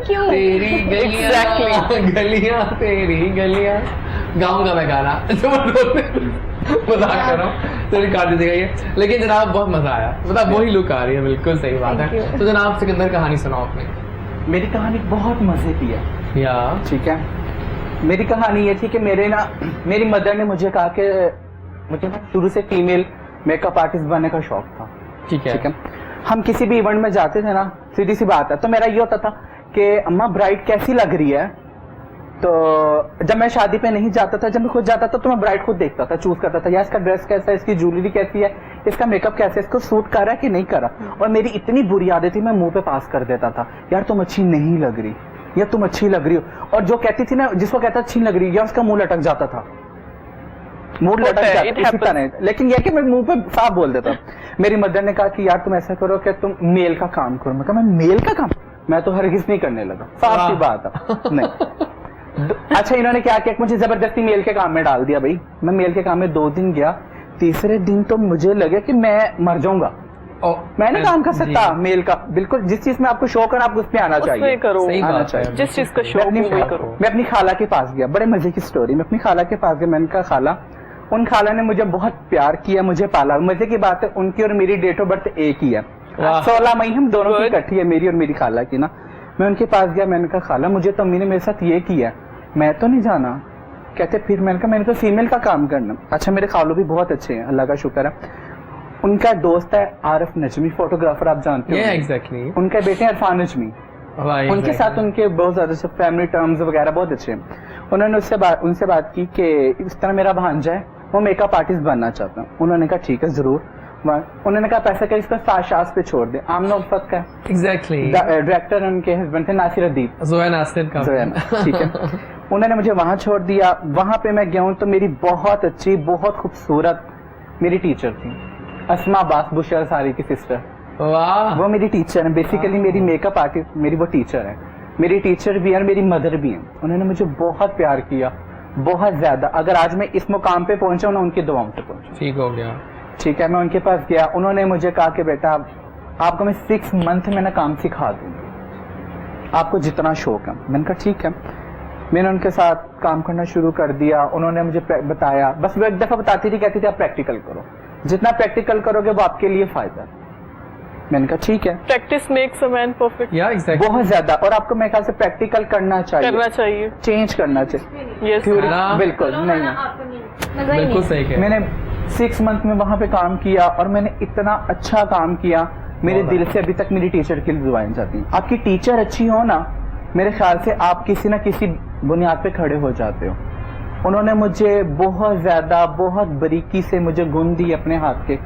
क्यों? तेरी गलियां Exactly. गलियां तेरी गलियां, गाऊंगा मैं गाना मजाक कर रहा हूँ, तो काट दीजिएगा ये। लेकिन जनाब बहुत मजा आया, मतलब वही लुक आ रही है, बिल्कुल सही बात Thank है। you. तो जनाब सिकंदर कहानी सुनाओ अपनी। मेरी कहानी बहुत मजे की है, या ठीक है। मेरी कहानी ये थी कि मेरी मदर ने मुझे कहा कि मुझे ना शुरू से फीमेल मेकअप आर्टिस्ट बनने का शौक था, ठीक है। ठीक है। हम किसी भी इवेंट में जाते थे ना, सीधी सी बात है, तो मेरा ये होता था कि अम्मा ब्राइड कैसी लग रही है। तो जब मैं शादी पे नहीं जाता था, जब मैं खुद जाता था तो मैं ब्राइड खुद देखता था, चूज करता था, यार इसका ड्रेस कैसा है, इसकी ज्वेलरी कैसी है, इसका मेकअप कैसा है, इसको सूट कर रहा है कि नहीं कर रहा। और मेरी इतनी बुरी आदत थी, मैं मुंह पे पास कर देता था, यार तुम अच्छी नहीं लग रही, या तुम अच्छी लग रही हो। और जो कहती थी ना, जिसको कहता अच्छी लग रही है, या उसका मुंह लटक जाता था, मुंह लटक होता है, जाता it इसी happens. तरह। लेकिन यह कि मैं मुंह पे साफ बोल देता। मेरी मदर ने कहा कि यार तुम ऐसा करो कि तुम मेल का काम करो। मैं कहा मैं मेल का काम, मैं तो हरगिज नहीं करने लगा, साफ सी बात है नहीं। अच्छा इन्होंने क्या किया, मुझे जबरदस्ती मेल के काम में डाल दिया। भाई मैं मेल के काम में 2 दिन गया, तीसरे दिन तो मुझे लगे कि मैं मर जाऊंगा, मैं नहीं काम कर सकता मेल का। बिल्कुल जिस चीज में आपको शौक है आप उस पे आना चाहिए, उसमें करो, सही आना बात है। चाहिए। जिस चीज का शौक है वही करो। मैं अपनी खाला के पास गया, बड़े मजे की स्टोरी। मैं अपनी खाला के पास गया, मैंने कहा खाला, उन खाला ने मुझे बहुत प्यार किया, मुझे पाला। मजे की बात है उनकी और मेरी डेट ऑफ बर्थ एक ही है, 16 मई हम दोनों की इकट्ठी है, मेरी और मेरी खाला की ना। मैं उनके पास गया, मैंने कहा खाला मुझे तो अम्मी ने मेरे साथ ये किया, मैं तो नहीं जाना। कहते फिर मैंने कहा मैंने तो फीमेल का काम करना। अच्छा मेरे खालू भी बहुत अच्छे हैं, अल्लाह का शुक्र है। उनका दोस्त है आरिफ नजमी, फोटोग्राफर, आप जानते हो। एग्जैक्टली। उनके बेटे इरफान नजमी, उनके साथ उनके बहुत ज्यादा फैमिली टर्म्स वगैरह बहुत अच्छे हैं। उन्होंने उनसे बात की कि इस तरह मेरा भांजा है, वो मेकअप आर्टिस्ट बनना चाहता हूँ। उन्होंने कहा ठीक है जरूर। उन्होंने कहा पैसा कर इसको साशास पे छोड़ दे, आमना उल्फत का एग्जैक्टली। डायरेक्टर उनके हस्बैंड थे नासिर अदीब, जोया नासिर का, ठीक है। उन्होंने मुझे वहां छोड़ दिया। वहां पे मैं गया हूँ तो मेरी बहुत अच्छी बहुत खूबसूरत मेरी टीचर थी, अस्मा अब्बास, बुशरा सारी की सिस्टर। वाह। वो मेरी टीचर है, बेसिकली मेरी मेकअप आर्टिस्ट मेरी वो टीचर है। मेरी टीचर भी है और मेरी मदर भी है। उन्होंने मुझे बहुत प्यार किया, बहुत ज्यादा। अगर आज मैं इस मुकाम पे पहुंचा हूं ना, उनकी दुआओं से पहुंचा। ठीक हो गया। ठीक है, मैं उनके पास गया। उन्होंने मुझे कहा कि बेटा आपको मैं 6 मंथ में ना काम सिखा दूंगा, आपको जितना शौक है। मैंने कहा ठीक है। मैंने उनके साथ काम करना शुरू कर दिया। उन्होंने मुझे बताया, बस वो एक दफा बताती थी, कहती थी आप प्रैक्टिकल करो, जितना प्रैक्टिकल करोगे वो आपके लिए फायदा। मैंने कहा ठीक है, practice makes a man perfect. या एग्जैक्टली। बहुत ज्यादा। और आपको मेरे ख्याल से प्रैक्टिकल करना चाहिए, चेंज करना चाहिए। यस थ्योरी हाँ। बिल्कुल नहीं है। बिल्कुल सही कह। मैंने 6 मंथ में वहां पे काम किया और मैंने इतना अच्छा काम किया, मेरे दिल से अभी तक मेरी टीचर की दुआएं जाती हैं। आपकी टीचर अच्छी हो ना, मेरे ख्याल से आप किसी ना किसी बुनियाद पे खड़े हो जाते हो। उन्होंने मुझे बहुत ज्यादा बहुत बारीकी से मुझे गुण दिए अपने हाथ के,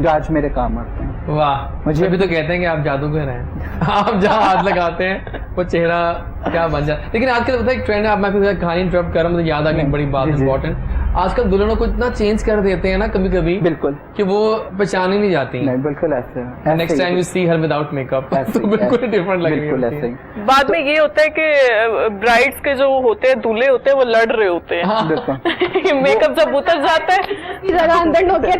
जो आज मेरे काम आते हैं। वाह। मुझे अभी तो कहते हैं कि आप जादूगर हैं आप जहाँ हाथ लगाते हैं वो चेहरा क्या बन जाता है। लेकिन आजकल पता है एक ट्रेंड है, मैं फिर कहानी इंटरप्ट कर रहा हूँ, मुझे याद आ गई एक बड़ी बात जी, जी। इंपॉर्टेंट। आजकल दुल्हनों को इतना चेंज कर देते हैं ना कभी कभी, बिल्कुल कि वो पहचान ही नहीं जाती। नहीं, बिल्कुल ऐसे है। Next time you see her without makeup तो बिल्कुल डिफरेंट लग रही बिल्कुल होती ऐसे है। ही। बाद में ये होता है कि ब्राइड्स के जो होते हैं, दूल्हे होते हैं, वो लड़ रहे होते हैं। हाँ। बिल्कुल मेकअप जब उतर जाता है, जरा अंदर नोकिया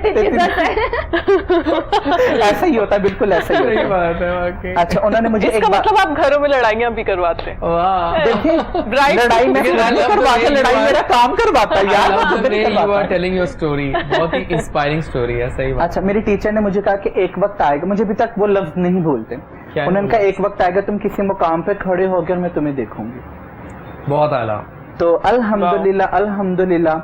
ऐसा ही होता है, बिल्कुल ऐसा ही सही होता है। बात है वाकई। अच्छा उन्होंने मुझे एक इसका बार मतलब आप घरों में लड़ाइयाँ भी करवाते हैं। वाह। देखिए Brides लड़ाई में लेकिन I love the करवाता, way लड़ाई you मेरा are- काम करवाता है I यार, love वो the खुद way नहीं you are करवाता। telling your story। बहुत ही इंस्पायरिंग स्टोरी है, सही बात। अच्छा मेरी टीचर ने मुझे कहा कि एक वक्त आएगा, मुझे अभी तक वो लफ्ज नहीं भूलते। क्या उन्होंने है कहा वो? एक वक्त आएगा तुम किसी मुकाम पे खड़े होकर मैं तुम्हें देखूंगी। बहुत आला। तो अल्हम्दुलिल्लाह अल्हम्दुलिल्लाह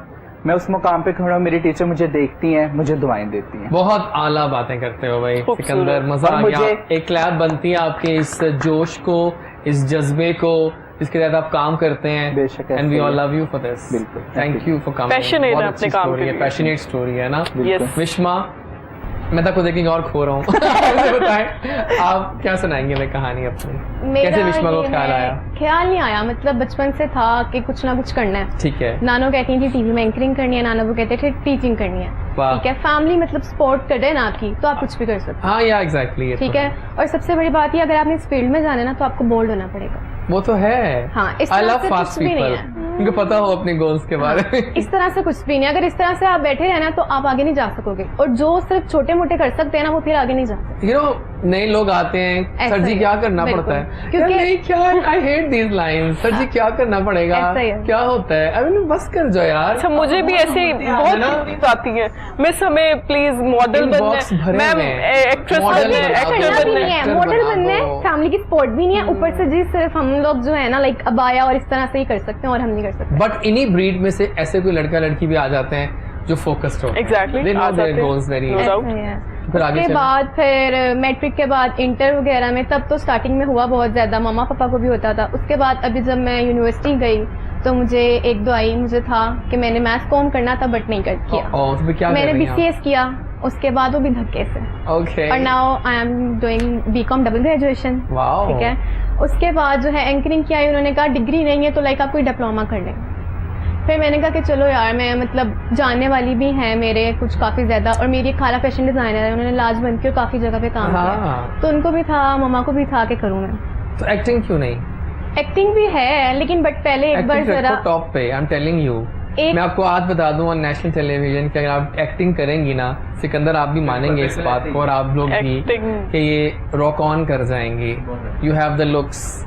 मैं उस मुकाम पे खड़ा हूँ, मेरी टीचर मुझे देखती हैं, मुझे दुआएं देती हैं। बहुत आला बातें करते हो भाई खूबसूरत। सिकंदर, मजा और आ गया। मुझे- एक क्लैप बनती है आपके इस जोश को, इस जज्बे को जिसके तहत आप काम करते हैं। बेशक एंड वी ऐसे ऑल ही। Love you for this. बिल्कुल। Thank you for coming. Passionate है अपने काम के लिए। पैशनेट स्टोरी है ना। Yes। विश्मा, मैं तो खुद एक और खो रहा हूँ मुझे बताएं आप क्या सुनाएंगे मैं कहानी अपनी, कैसे विश्मा को ख्याल आया? ख्याल नहीं आया, मतलब बचपन से था कि कुछ ना कुछ करना है। ठीक है। नानो कहती थी टीवी में एंकरिंग करनी है, नाना वो कहते थे टीचिंग करनी है। वाह। ठीक है, फैमिली मतलब सपोर्ट कर रहे हैं ना आपकी, तो आप कुछ भी कर सकते हाँ या एग्जैक्टली। हो। ठीक है, और सबसे बड़ी बात ये, अगर आपने इस फील्ड में जाना है ना, तो आपको बोल्ड होना पड़ेगा। वो तो है। हाँ, इस आई तरह लव से फास्ट कुछ भी नहीं पीपल, है। उनको पता हो अपने गोल्स के बारे में। इस तरह से कुछ भी नहीं, अगर इस तरह से आप बैठे रहना तो आप आगे नहीं जा सकोगे, और जो सिर्फ छोटे मोटे कर सकते हैं ना वो फिर आगे नहीं जा सकते। यू नो नए लोग आते हैं, ऐसा सर जी ही क्या है, करना बिल्कुल। पड़ता है, क्योंकि- यार नहीं क्या, I hate these lines, sir ji क्या करना पड़ेगा, ऐसा ही है। क्या होता है, आई मीन बस कर जाओ यार। अच्छा, मुझे भी ऐसे है ना? बहुत आती है, मिस हमें प्लीज मॉडल Inbox बनना भरे है, मैम हुए हैं। एक्ट्रेस Model बनना है, बना दो। एक्टर करना भी बनना नहीं है। है, actor मॉडल बना बनना है, दो। फैमिली की सपोर्ट भी नहीं है, ऊपर से जी सिर्फ हम लोग जो है ना लाइक अबाया और इस तरह से ही कर सकते हैं और हम नहीं कर सकते। बट इन्हीं ब्रीड में से ऐसे कोई लड़का लड़की भी आ जाते हैं जो फोकस्ड हो, Exactly, they know uh there जाते हैं। Goals very. No doubt. ऐसा ही है। फिर आगे उसके चलें। बाद फिर मैट्रिक के बाद इंटर वगैरह में, तब तो स्टार्टिंग में हुआ बहुत ज़्यादा, मम्मा पापा को भी होता था। उसके बाद अभी जब मैं यूनिवर्सिटी गई तो मुझे एक दो आई, मुझे था कि मैंने मैथ्स कॉम करना था बट नहीं कर किया। और फिर क्या मैंने कर रही हैं BCS किया, उसके बाद वो भी धक्के से, आप? ओके, और now I am doing BCom double graduation. Wow. ठीक है, उसके बाद जो है एंकरिंग किया है, उन्होंने कहा डिग्री नहीं है तो लाइक आप कोई डिप्लोमा कर लें। फिर मैंने कहा कि चलो यार, मैं मतलब जानने वाली भी हैं मेरे कुछ काफ़ी ज़्यादा, और मेरी एक खाला फैशन डिज़ाइनर है, उन्होंने लाजबंद की और काफ़ी जगह पे काम किया, हाँ, तो उनको भी था, मम्मा को भी था कि करूँ मैं। तो एक्टिंग क्यों नहीं? एक्टिंग भी है लेकिन बट पहले एक बार एक्टिंग ज़रा रखो टॉप पे, आई एम टेलिंग यू। मैं आपको आज बता दूं ऑन नेशनल टेलीविजन कि अगर आप एक्टिंग करेंगी ना सिकंदर, आप भी मानेंगे इस बात को और आप लोग भी Acting। कि ये रॉक ऑन कर जाएंगी। You have the looks.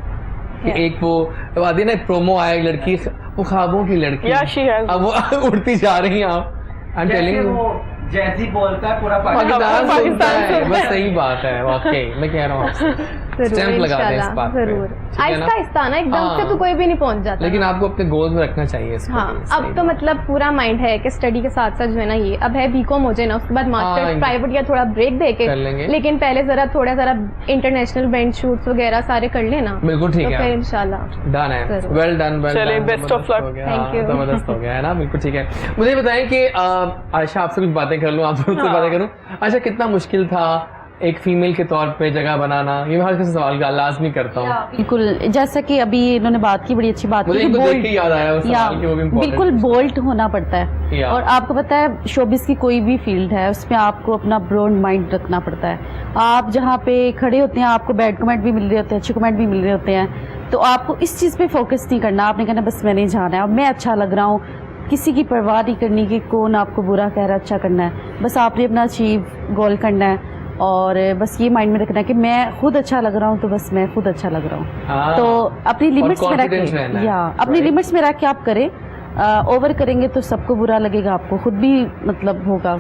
एक वो आदि ना प्रोमो आया, एक लड़की, वो ख्वाबों की लड़की, Yeah, she has। अब वो उड़ती जा रही हैं आप। आई एम टेलिंग यू, जैसी बोलता है पूरा पाकिस्तान पाकिस्तान सुनता है, सुनता बस है। सही बात है, वाकई मैं कह रहा हूँ आपसे। जरूर, स्टैंप लगा दें इस इंशाल्लाह, बात पे, जरूर। ठीक है ना? आहिस्ता आहिस्ता ना, एकदम हाँ। से तो कोई भी नहीं पहुंच जाता। लेकिन आपको अपने गोल्स में रखना चाहिए इसको हाँ, भी, अब सही तो बात। मतलब पूरा माइंड है कि स्टडी के साथ साथ जो है ना, ये अब है BCom हो जाए ना, उसके बाद मास्टर्स हाँ, प्राइवेट या थोड़ा ब्रेक दे के कर लेंगे। लेकिन पहले जरा थोड़ा इंटरनेशनल बैंड शूट्स वगैरह सारे कर लेना, बिल्कुल ठीक तो है, फिर इंशाल्लाह। डन है, जरूर। वेल डन, वेल चलिए, done, best of luck। Thank you। जबरदस्त हो गया है ना, बिल्कुल ठीक है। मुझे बताएं कि आयशा, आपसे कुछ बातें कर लूं, आपसे कुछ बातें करूं। अच्छा, कितना मुश्किल था एक फीमेल के तौर पे जगह बनाना? ये मैं हर किसी सवाल का लाजमी करता हूँ। बिल्कुल, जैसा कि अभी इन्होंने बात की, बड़ी अच्छी बात मुझे की, इनको bold- देख के याद आया वो या सवाल कि वो भी important बिल्कुल है। बोल्ड होना पड़ता है। या। और आपको पता है शोबिस की कोई भी फील्ड है उसमें आपको अपना ब्रॉड माइंड रखना पड़ता है। आप जहाँ पे खड़े होते हैं आपको बैड कमेंट भी मिल रहे होते हैं, अच्छे कमेंट भी मिल रहे होते हैं, तो आपको इस चीज़ पे फोकस नहीं करना। आपने कहना बस मैंने जाना है और मैं अच्छा लग रहा हूँ, किसी की परवाह नहीं करनी कि कौन आपको बुरा कह रहा है, अच्छा करना है। बस आपने अपना अचीव गोल करना है और बस ये माइंड में रखना है कि मैं खुद अच्छा लग रहा हूँ, तो बस मैं खुद अच्छा लग रहा हूँ। हाँ। तो अपनी लिमिट्स में रख confidence रहना के, है। या अपनी लिमिट्स में रख के आप करें। ओवर करेंगे तो सबको बुरा लगेगा, आपको खुद भी मतलब होगा।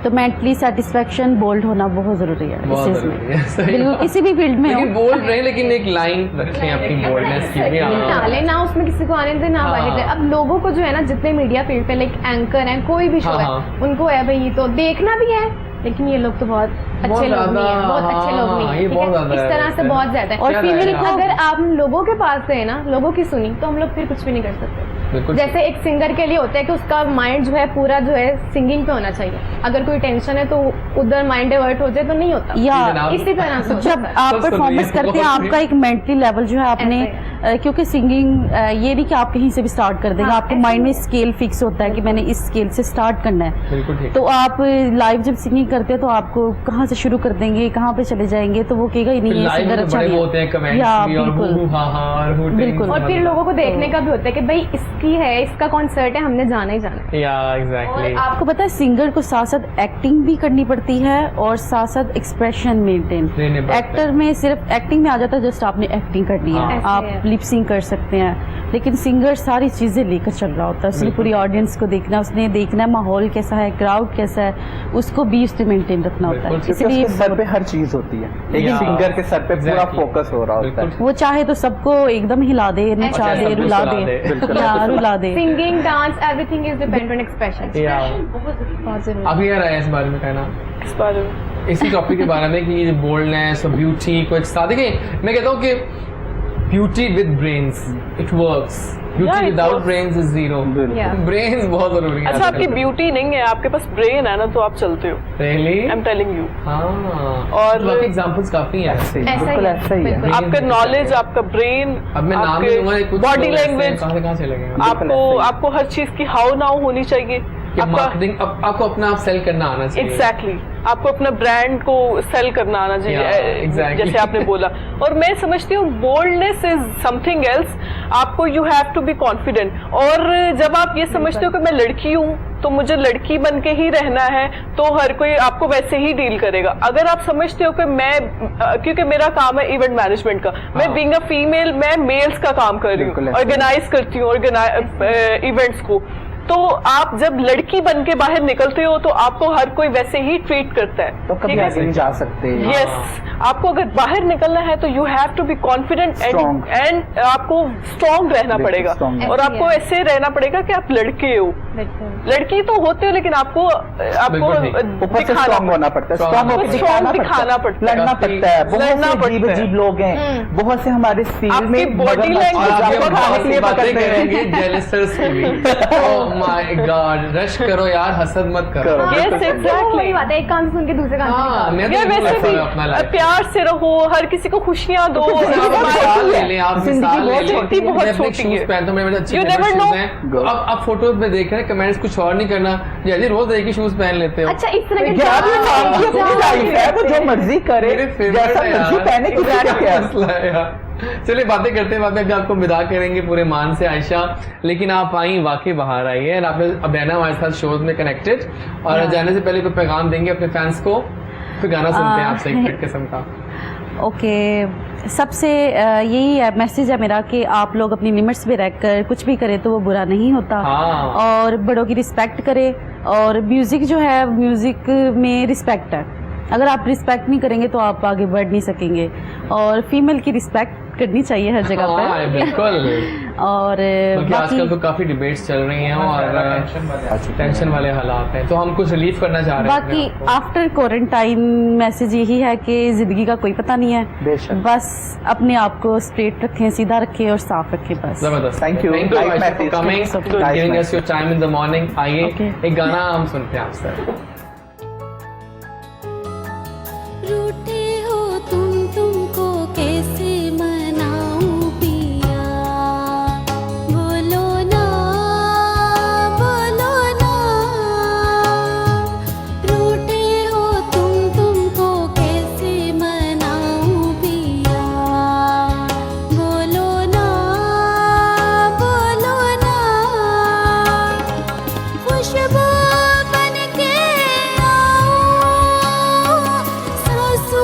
तो मेंटली सेटिस्फेक्शन, बोल्ड होना बहुत ज़रूरी है इस बहुत चीज़ जरूरी है, में। सही बिल्कुल, बात। किसी भी फील्ड में हो। लेकिन बोल्ड रहे, लेकिन एक लाइन रखें अपनी बोल्डनेस की भी। हाँ। डाले ना उसमें किसी को आने दे ना हाँ। बाहर जाए। अब लोगों को जो है ना, जितने मीडिया फील्ड पे लाइक एंकर हैं, कोई भी शो हाँ, है, हाँ। उनको है भाई तो देखना भी है, लेकिन ये लोग तो बहुत अच्छे लोग नहीं है, बहुत अच्छे लोग नहीं हाँ, है, ये ठीक बहुत है? ज्यादा इस है तरह से वैसे। बहुत ज्यादा है। और क्या फीमेल राय है? को अगर आप लोगों के पास गए ना, लोगों की सुनी, तो हम लोग फिर कुछ भी नहीं कर सकते। बिल्कुल। जैसे एक सिंगर के लिए होता है कि उसका माइंड जो है पूरा जो है सिंगिंग पे होना चाहिए, अगर कोई टेंशन है तो उधर माइंड डाइवर्ट हो जाए तो नहीं होता। या जनाब। इसी तरह से होता जब है। आप सब सुन परफॉर्मेंस रही है, करते हैं बहुत आपका एक मेंटली लेवल जो है आपने ऐसे क्योंकि सिंगिंग ये नहीं कि आप कहीं से भी स्टार्ट कर देंगे। हाँ, आपके ऐसे माइंड में ही। स्केल फिक्स होता है कि मैंने इस स्केल से स्टार्ट करना है। बिल्कुल ठीक। तो आप लाइव जब सिंगिंग करते हैं तो आपको कहाँ से शुरू कर देंगे, कहाँ पे चले जाएंगे, तो वो कहेगा ही नहीं ये लाइव सिंगर में अच्छा बड़े नहीं वो होते हैं है। कमेंट्स या भी और बिल्कुल हू हा हा और हूटिंग। बिल्कुल। और फिर लोगों को देखने का भी होता है कि भाई इसकी है, इसका कॉन्सर्ट है, हमने जाना ही जाना है। या एग्जैक्टली। आपको पता है सिंगर को साथ साथ एक्टिंग भी करनी पड़ती है और साथ साथ एक्सप्रेशन मेंटेन। देने पड़ते हैं। एक्टर में सिर्फ एक्टिंग में आ जाता है, जस्ट आपने एक्टिंग करनी हाँ। है, ऐसे आप है। लिपसिंग कर सकते हैं। लेकिन सिंगर सारी चीज़ें लेकर चल रहा होता है, उसने बिल्कुल। पूरी ऑडियंस को देखना, उसने देखना है माहौल कैसा है, क्राउड कैसा है, उसको भी उसने मेंटेन रखना होता है। बिल्कुल, क्योंकि इसलिए उसके सर पे हर चीज होती है, एक या, सिंगर के सर पे पूरा exactly, फोकस हो रहा होता है। बिल्कुल। वो चाहे तो सबको एकदम हिला दे, नचा अच्छा, दे, सबको रुला सुला दे, दे। बिल्कुल। या रुला दे। Singing, dance, everything is depend on expression. या बहुत जरूरी। अभी यार आया इस बारे में कहना, इस बारे में इसी टॉपिक के बारे में कि बोल्डनेस और ब्यूटी को एक साथ, देखिए मैं कहता हूँ कि beauty with brains it works, Yeah, beauty it without works. Brains is zero. Yeah. Brains बहुत जरूरी है। अच्छा, आपकी ब्यूटी नहीं है, आपके पास ब्रेन है ना, तो आप चलते हो। Really? I am telling you. हाँ। और- बाकी एग्जांपल्स काफी हैं। ऐसे ही, ऐसा ही बिल्कुल है, ऐसा ही है। बिल्कुल। आपका नॉलेज, आपका ब्रेन, अब मैं नाम नहीं लूंगा, कुछ बॉडी लोग ऐसे हैं, लैंग्वेज, कहाँ से कहाँ चले गए। आपको हर चीज की हाउ नाउ होनी चाहिए। कि आपका- मार्केटिंग आपको अपना आप सेल करना आना चाहिए। एग्जैक्टली आपको अपना ब्रांड को सेल करना आना चाहिए। Yeah, exactly. जैसे आपने बोला, और मैं समझती हूँ बोल्डनेस इज समथिंग एल्स। आपको you have to be confident, और जब आप ये समझते हो कि मैं लड़की हूँ तो मुझे लड़की बन के ही रहना है, तो हर कोई आपको वैसे ही डील करेगा। अगर आप समझते हो कि मैं क्योंकि मेरा काम है इवेंट मैनेजमेंट का, मैं बीइंग अ फीमेल मैं मेल्स का काम कर रही बिल्कुल हूँ, ऐसे। ऑर्गेनाइज करती हूँ इवेंट्स को, तो आप जब लड़की बन के बाहर निकलते हो तो आपको हर कोई वैसे ही ट्रीट करता है। तो कभी ठीक है? आगे नहीं जा सकते। यस, आपको अगर बाहर निकलना है तो you have to be confident Strong. And आपको स्ट्रॉन्ग रहना बिल्कुल पड़ेगा, strong. और आपको ऐसे रहना पड़ेगा कि आप लड़के हो। लड़की तो होते हो, लेकिन आपको बिल्कुल ठीक। ऊपर से स्ट्रॉन्ग होना पड़ता है, Strong स्ट्रॉन्ग होकर Strong दिखाना पड़ता है, लड़ना काफी- पड़ता है। बहुत लड़ना से अजीब पड़ता है। अजीब लोग हैं, बहुत से हमारे फील्ड आपकी में body मगरमच्छ language हैं, आप आपको ये खाने के लिए बातें पकड़ते करेंगे हैं। जेलसर्स की भी। ओह माय गॉड, रश करो यार, हसद मत करो। करो। यस वही एग्जैक्टली। बात है, एक कान से सुन के दूसरे कान से हाँ, निकालो। मैं तो यार बिल्कुल वैसे ऐसा भी है अपना लाइफ। प्यार से रहो, हर किसी को खुशियां दो। आप मिसाल ले लें, आप जिंदगी मिसाल ले बहुत लें। छोटी, बहुत मैं अपने छोटी शूज है। पहनता हूँ, मेरे पास अच्छे You favorite never shoes know. हैं। तो अब आप फोटोज में देख रहे हैं, कमेंट्स कुछ और नहीं करना, जैसे रोज एक ही शूज पहन लेते हो। अच्छा, इस तरह के यार ये नाम की अपनी लाइफ है, वो जो मर्जी करे, मेरे favorite जैसा है मर्जी यार। पहने, किसी का क्या है। मसला है यार। चलिए बातें करते हैं, बातें आपको विदा करेंगे पूरे मान से आयशा, लेकिन आप आई वाकई बाहर आई है, और आपने अब रहना हमारे साथ शोज में कनेक्टेड, और जाने से पहले कोई पैगाम देंगे अपने फैंस को, फिर गाना सुनते हैं आपसे एक फिट किस्म का। ओके, सबसे यही मैसेज है मेरा कि आप लोग अपनी लिमिट्स में रहकर कुछ भी करें तो वो बुरा नहीं होता, हाँ। और बड़ों की रिस्पेक्ट करें, और म्यूज़िक जो है म्यूज़िक में रिस्पेक्ट है, अगर आप रिस्पेक्ट नहीं करेंगे तो आप आगे बढ़ नहीं सकेंगे, और फीमेल की रिस्पेक्ट करनी चाहिए हर जगह हाँ, पर। बिल्कुल। और बल्कि आजकल तो बाकी काफी डिबेट्स चल रही हैं और टेंशन वाले हालात हैं, तो हम कुछ रिलीफ करना चाह रहे हैं बाकी अपने आप को। आफ्टर क्वारंटाइन मैसेज यही है कि ज़िंदगी का कोई पता नहीं है, बेशक। बस अपने आप को स्ट्रेट रखें, सीधा रखें और साफ रखें बस। जबरदस्त। Thank you. Thank you Nice Aisha for message. coming, Nice giving us message. your time in the morning. आइए Okay. एक गाना हम सुनते हैं आपसे। रूठे हो तुमको कैसे मनाऊं पिया, बोलो ना रूठे हो तुमको कैसे मनाऊं पिया, बोलो ना खुशबू बन के आओ, सांसों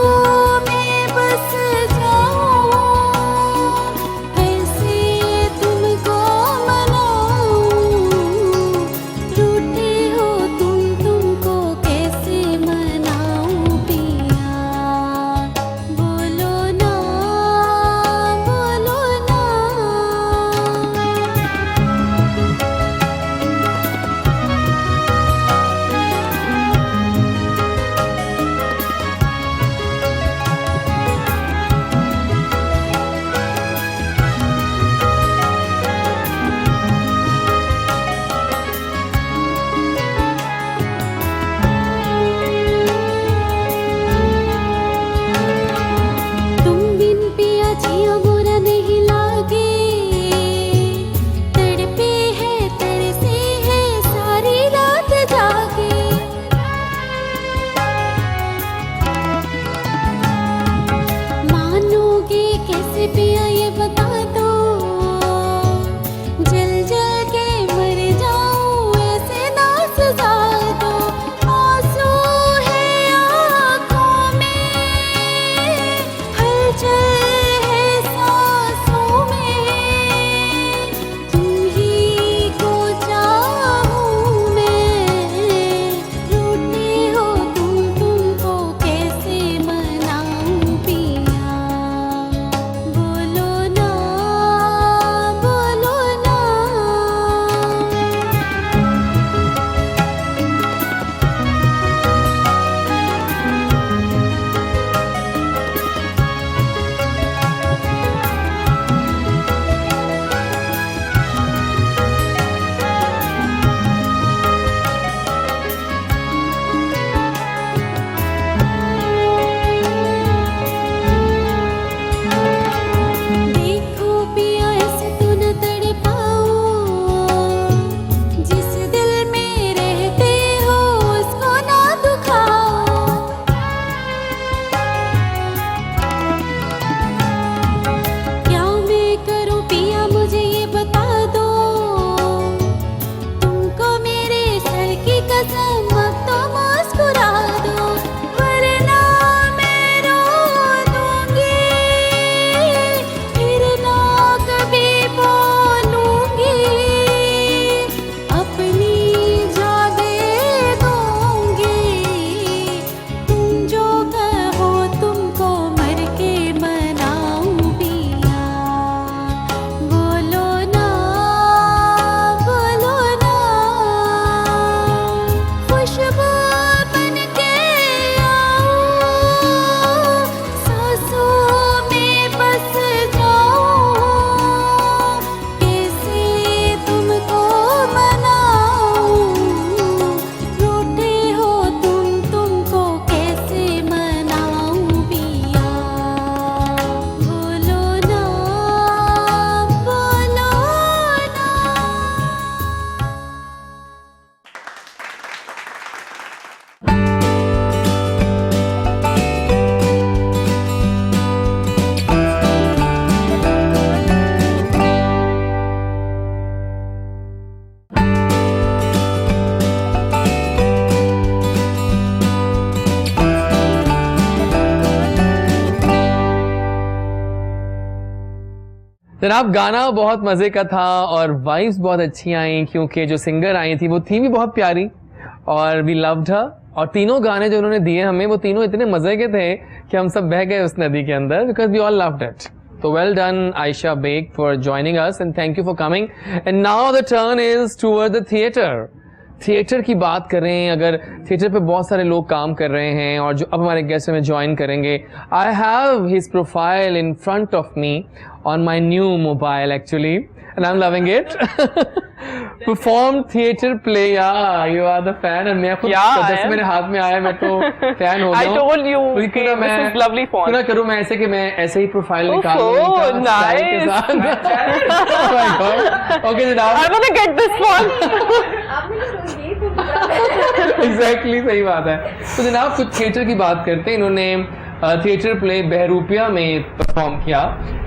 जनाब गाना बहुत मजे का था और वाइब्स बहुत अच्छी आई, क्योंकि जो सिंगर आई थी वो थी भी बहुत प्यारी और वी लव्ड हर। और तीनों गाने जो उन्होंने दिए हमें वो तीनों इतने मजे के थे कि हम सब बह गए उस नदी के अंदर, because we all loved it. तो well done Ayesha Baig for joining us and thank you for coming. And now the turn is toward the theatre. Theatre की बात करें, अगर थिएटर पे बहुत सारे लोग काम कर रहे हैं और जो अब हमारे गेस्ट हमें ज्वाइन करेंगे, I have his profile in front of me on my new mobile actually and I am loving it. Perform theatre play, या यू आर द फैन। मैं खुद जैसे मेरे हाथ में आया मैं तो फैन हो गया। I told you कि this is lovely font। क्यों ना करूं मैं ऐसे कि मैं ऐसे ही प्रोफाइल निकाल लूं Oh, इनका style के nice। साथ। Oh my God। Okay जनाब। I want to get this font। Exactly सही बात है। तो जनाब कुछ थिएटर की बात करते हैं। इन्होंने थिएटर प्ले बहरूपिया में परफॉर्म किया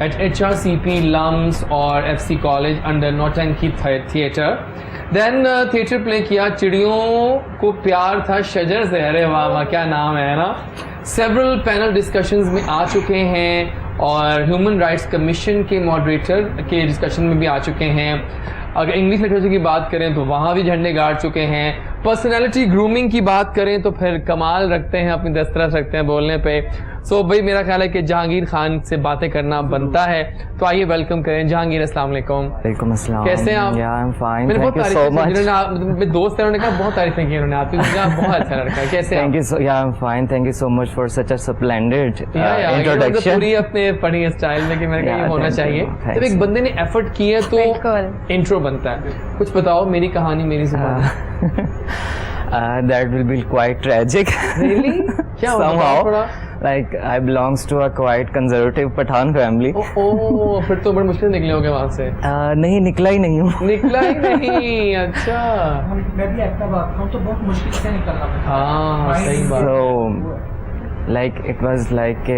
एट HRCP लम्स और FC कॉलेज अंडर नौटंकी थिएटर। देन थिएटर प्ले किया चिड़ियों को प्यार था शजर से, अरे वाह वाह क्या नाम है ना। सेवरल पैनल डिस्कशंस में आ चुके हैं और ह्यूमन राइट्स कमीशन के मॉडरेटर के डिस्कशन में भी आ चुके हैं। अगर इंग्लिश लिटरेचर की बात करें तो वहाँ भी झंडे गाड़ चुके हैं। पर्सनैलिटी ग्रूमिंग की बात करें तो फिर कमाल रखते हैं, अपनी दस्तरस रखते हैं बोलने पे। सो भाई मेरा ख्याल है कि जहांगीर खान से बातें करना बनता है, तो आइए वेलकम करें जहांगीर। अस्सलाम वालेकुम। वालेकुम अस्सलाम। कैसे हैं आप? या आई एम फाइन, मैंने बहुत थैंक यू सो तारीफ मच। की, मेरे दोस्त हैं उन्होंने कहा बहुत तारीफें की उन्होंने आपकी, बहुत अच्छा लड़का है। कैसे थैंक यू सो, या I am fine, thank you so much for such a splendid introduction. पूरी अपने पढ़ी स्टाइल में कि मैंने कहा ये होना चाहिए। जब एक बंदे ने एफर्ट की है तो इंट्रो बनता है। कुछ बताओ, मेरी कहानी मेरी जुबान। That will be quite tragic. Really? क्या हुआ? Somehow, like I belongs to a quite conservative Pathan family. ओह, फिर तो बड़े मुश्किल निकले होंगे वहाँ से। नहीं निकला ही नहीं हूँ। निकला ही नहीं, अच्छा। मैं भी एक्टर बात हूँ तो बहुत मुश्किल से निकलना पड़ता है। हाँ सही बात। So, like it was like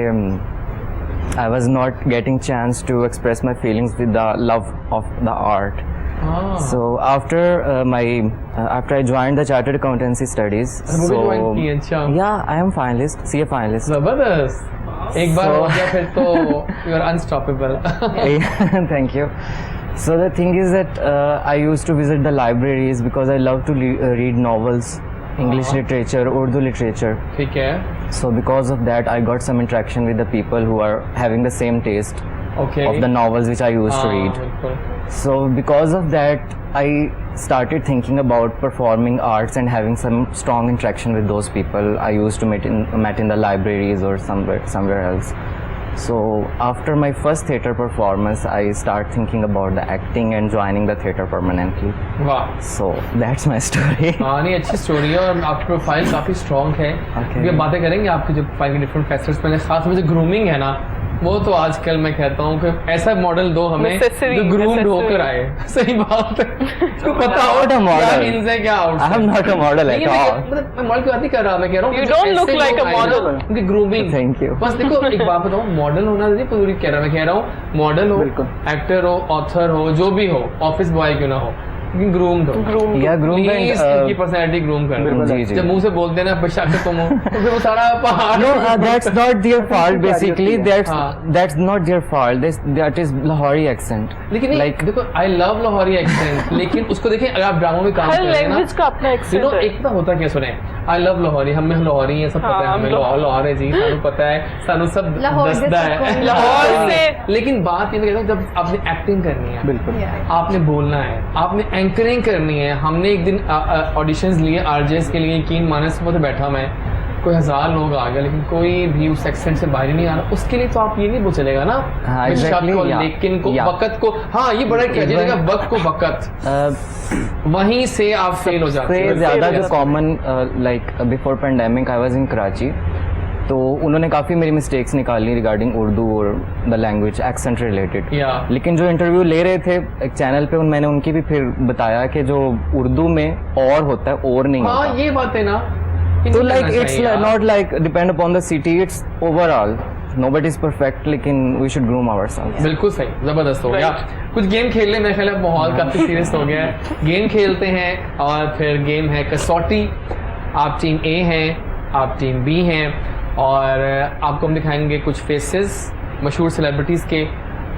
I was not getting chance to express my feelings with the love of the art. So after after I joined the chartered accountancy studies, so yeah, I am finalist, CA finalist. जबरदस्त, एक बार हो गया फिर तो you are unstoppable. Thank you. So the thing is that I used to visit the libraries because I love to read novels, English literature, Urdu literature. ठीक है. So because of that, I got some interaction with the people who are having the same taste of the novels which I used to read. So because of that, I started thinking about performing arts and having some strong interaction with those people I used to met in the libraries or somewhere else. So after my first theatre performance, I start thinking about the acting and joining the theatre permanently. वाह। So that's my story. हाँ नहीं अच्छी story है और आपकी profile काफ़ी strong है। Okay. ये बातें करेंगे आपकी जो प्रोफाइल के डिफरेंट फैक्टर्स में, खास तौर से ग्रूमिंग है ना, वो तो आजकल मैं कहता हूँ कि ऐसा मॉडल दो हमें जो ग्रूम्ड होकर आए। सही बात है। तो पता हो Not a model. क्या ins है क्या outs I am not a model at all. मतलब मैं मॉडल की बात नहीं कर रहा, मैं कह रहा हूँ You don't look like a model. उनकी ग्रूमिंग। Thank you. बस देखो एक बात बताऊँ, मॉडल होना नहीं पूरी कह रहा, मैं कह रहा हूँ मॉडल हो, एक्टर हो, ऑथर हो, जो भी हो, ऑफिस बॉय क्यों ना हो, लेकिन ग्रूम्ड हो। Yeah, groomed and Please इनकी पर्सनैलिटी ग्रूम कर। जी, जी। जब मुंह से बोलते हैं ना बेशक तुम हो, तो फिर वो सारा पहाड़। No, that's not their fault. Basically, हाँ। that's not their fault. That is Lahori accent. लेकिन like देखो आई लव लाहौरी एक्सेंट, लेकिन उसको देखें अगर आप ड्रामा में काम कर हर रहे हैं ना, लैंग्वेज का अपना एक्सेंट है। एक तो होता क्या सुने, आई लव लाहौरी, हमें लाहौरी है सब पता है, हमें लाहौर है जी, सानू पता है, सानू सब दसदा है लाहौर से। लेकिन बात ये कहता हूँ जब आपने एक्टिंग करनी है, बिल्कुल आपने बोलना है, आपने एंकरिंग करनी है। हमने एक दिन ऑडिशंस लिए आरजेएस के लिए, यकीन माने सुबह बैठा मैं, कोई 1000 लोग आ गया लेकिन कोई भी उस एक्सेंट से बाहर ही नहीं आ रहा। उसके लिए तो आप ये नहीं बोल चलेगा ना, हाँ, बेशक exactly, को, yeah, लेकिन को, yeah. वक़्त को, हाँ ये बड़ा क्या जगह वक्त को वक़्त, वहीं से आप फेल हो जाते सबसे हैं। ज़्यादा जो common like before pandemic I was in Karachi, तो उन्होंने काफ़ी मेरी मिस्टेक्स निकाली रिगार्डिंग उर्दू और द लैंग्वेज एक्सेंट रिलेटेड। लेकिन जो इंटरव्यू ले रहे थे एक चैनल पे, मैंने उनकी भी फिर बताया कि जो उर्दू में और होता है और नहीं हाँ होता। ये बात है ना, तो like it's not like depend upon the city, it's overall nobody is perfect, लेकिन वी शुड ग्रूम आवरसेल्व्स। बिल्कुल सही, जबरदस्त हो गया। कुछ गेम खेल ले, मेरे ख्याल है माहौल काफी सीरियस हो गया है। गेम खेलते हैं और फिर गेम है कसौटी। आप टीम ए हैं, आप टीम बी हैं और आपको हम दिखाएंगे कुछ फेसेस मशहूर सेलिब्रिटीज़ के,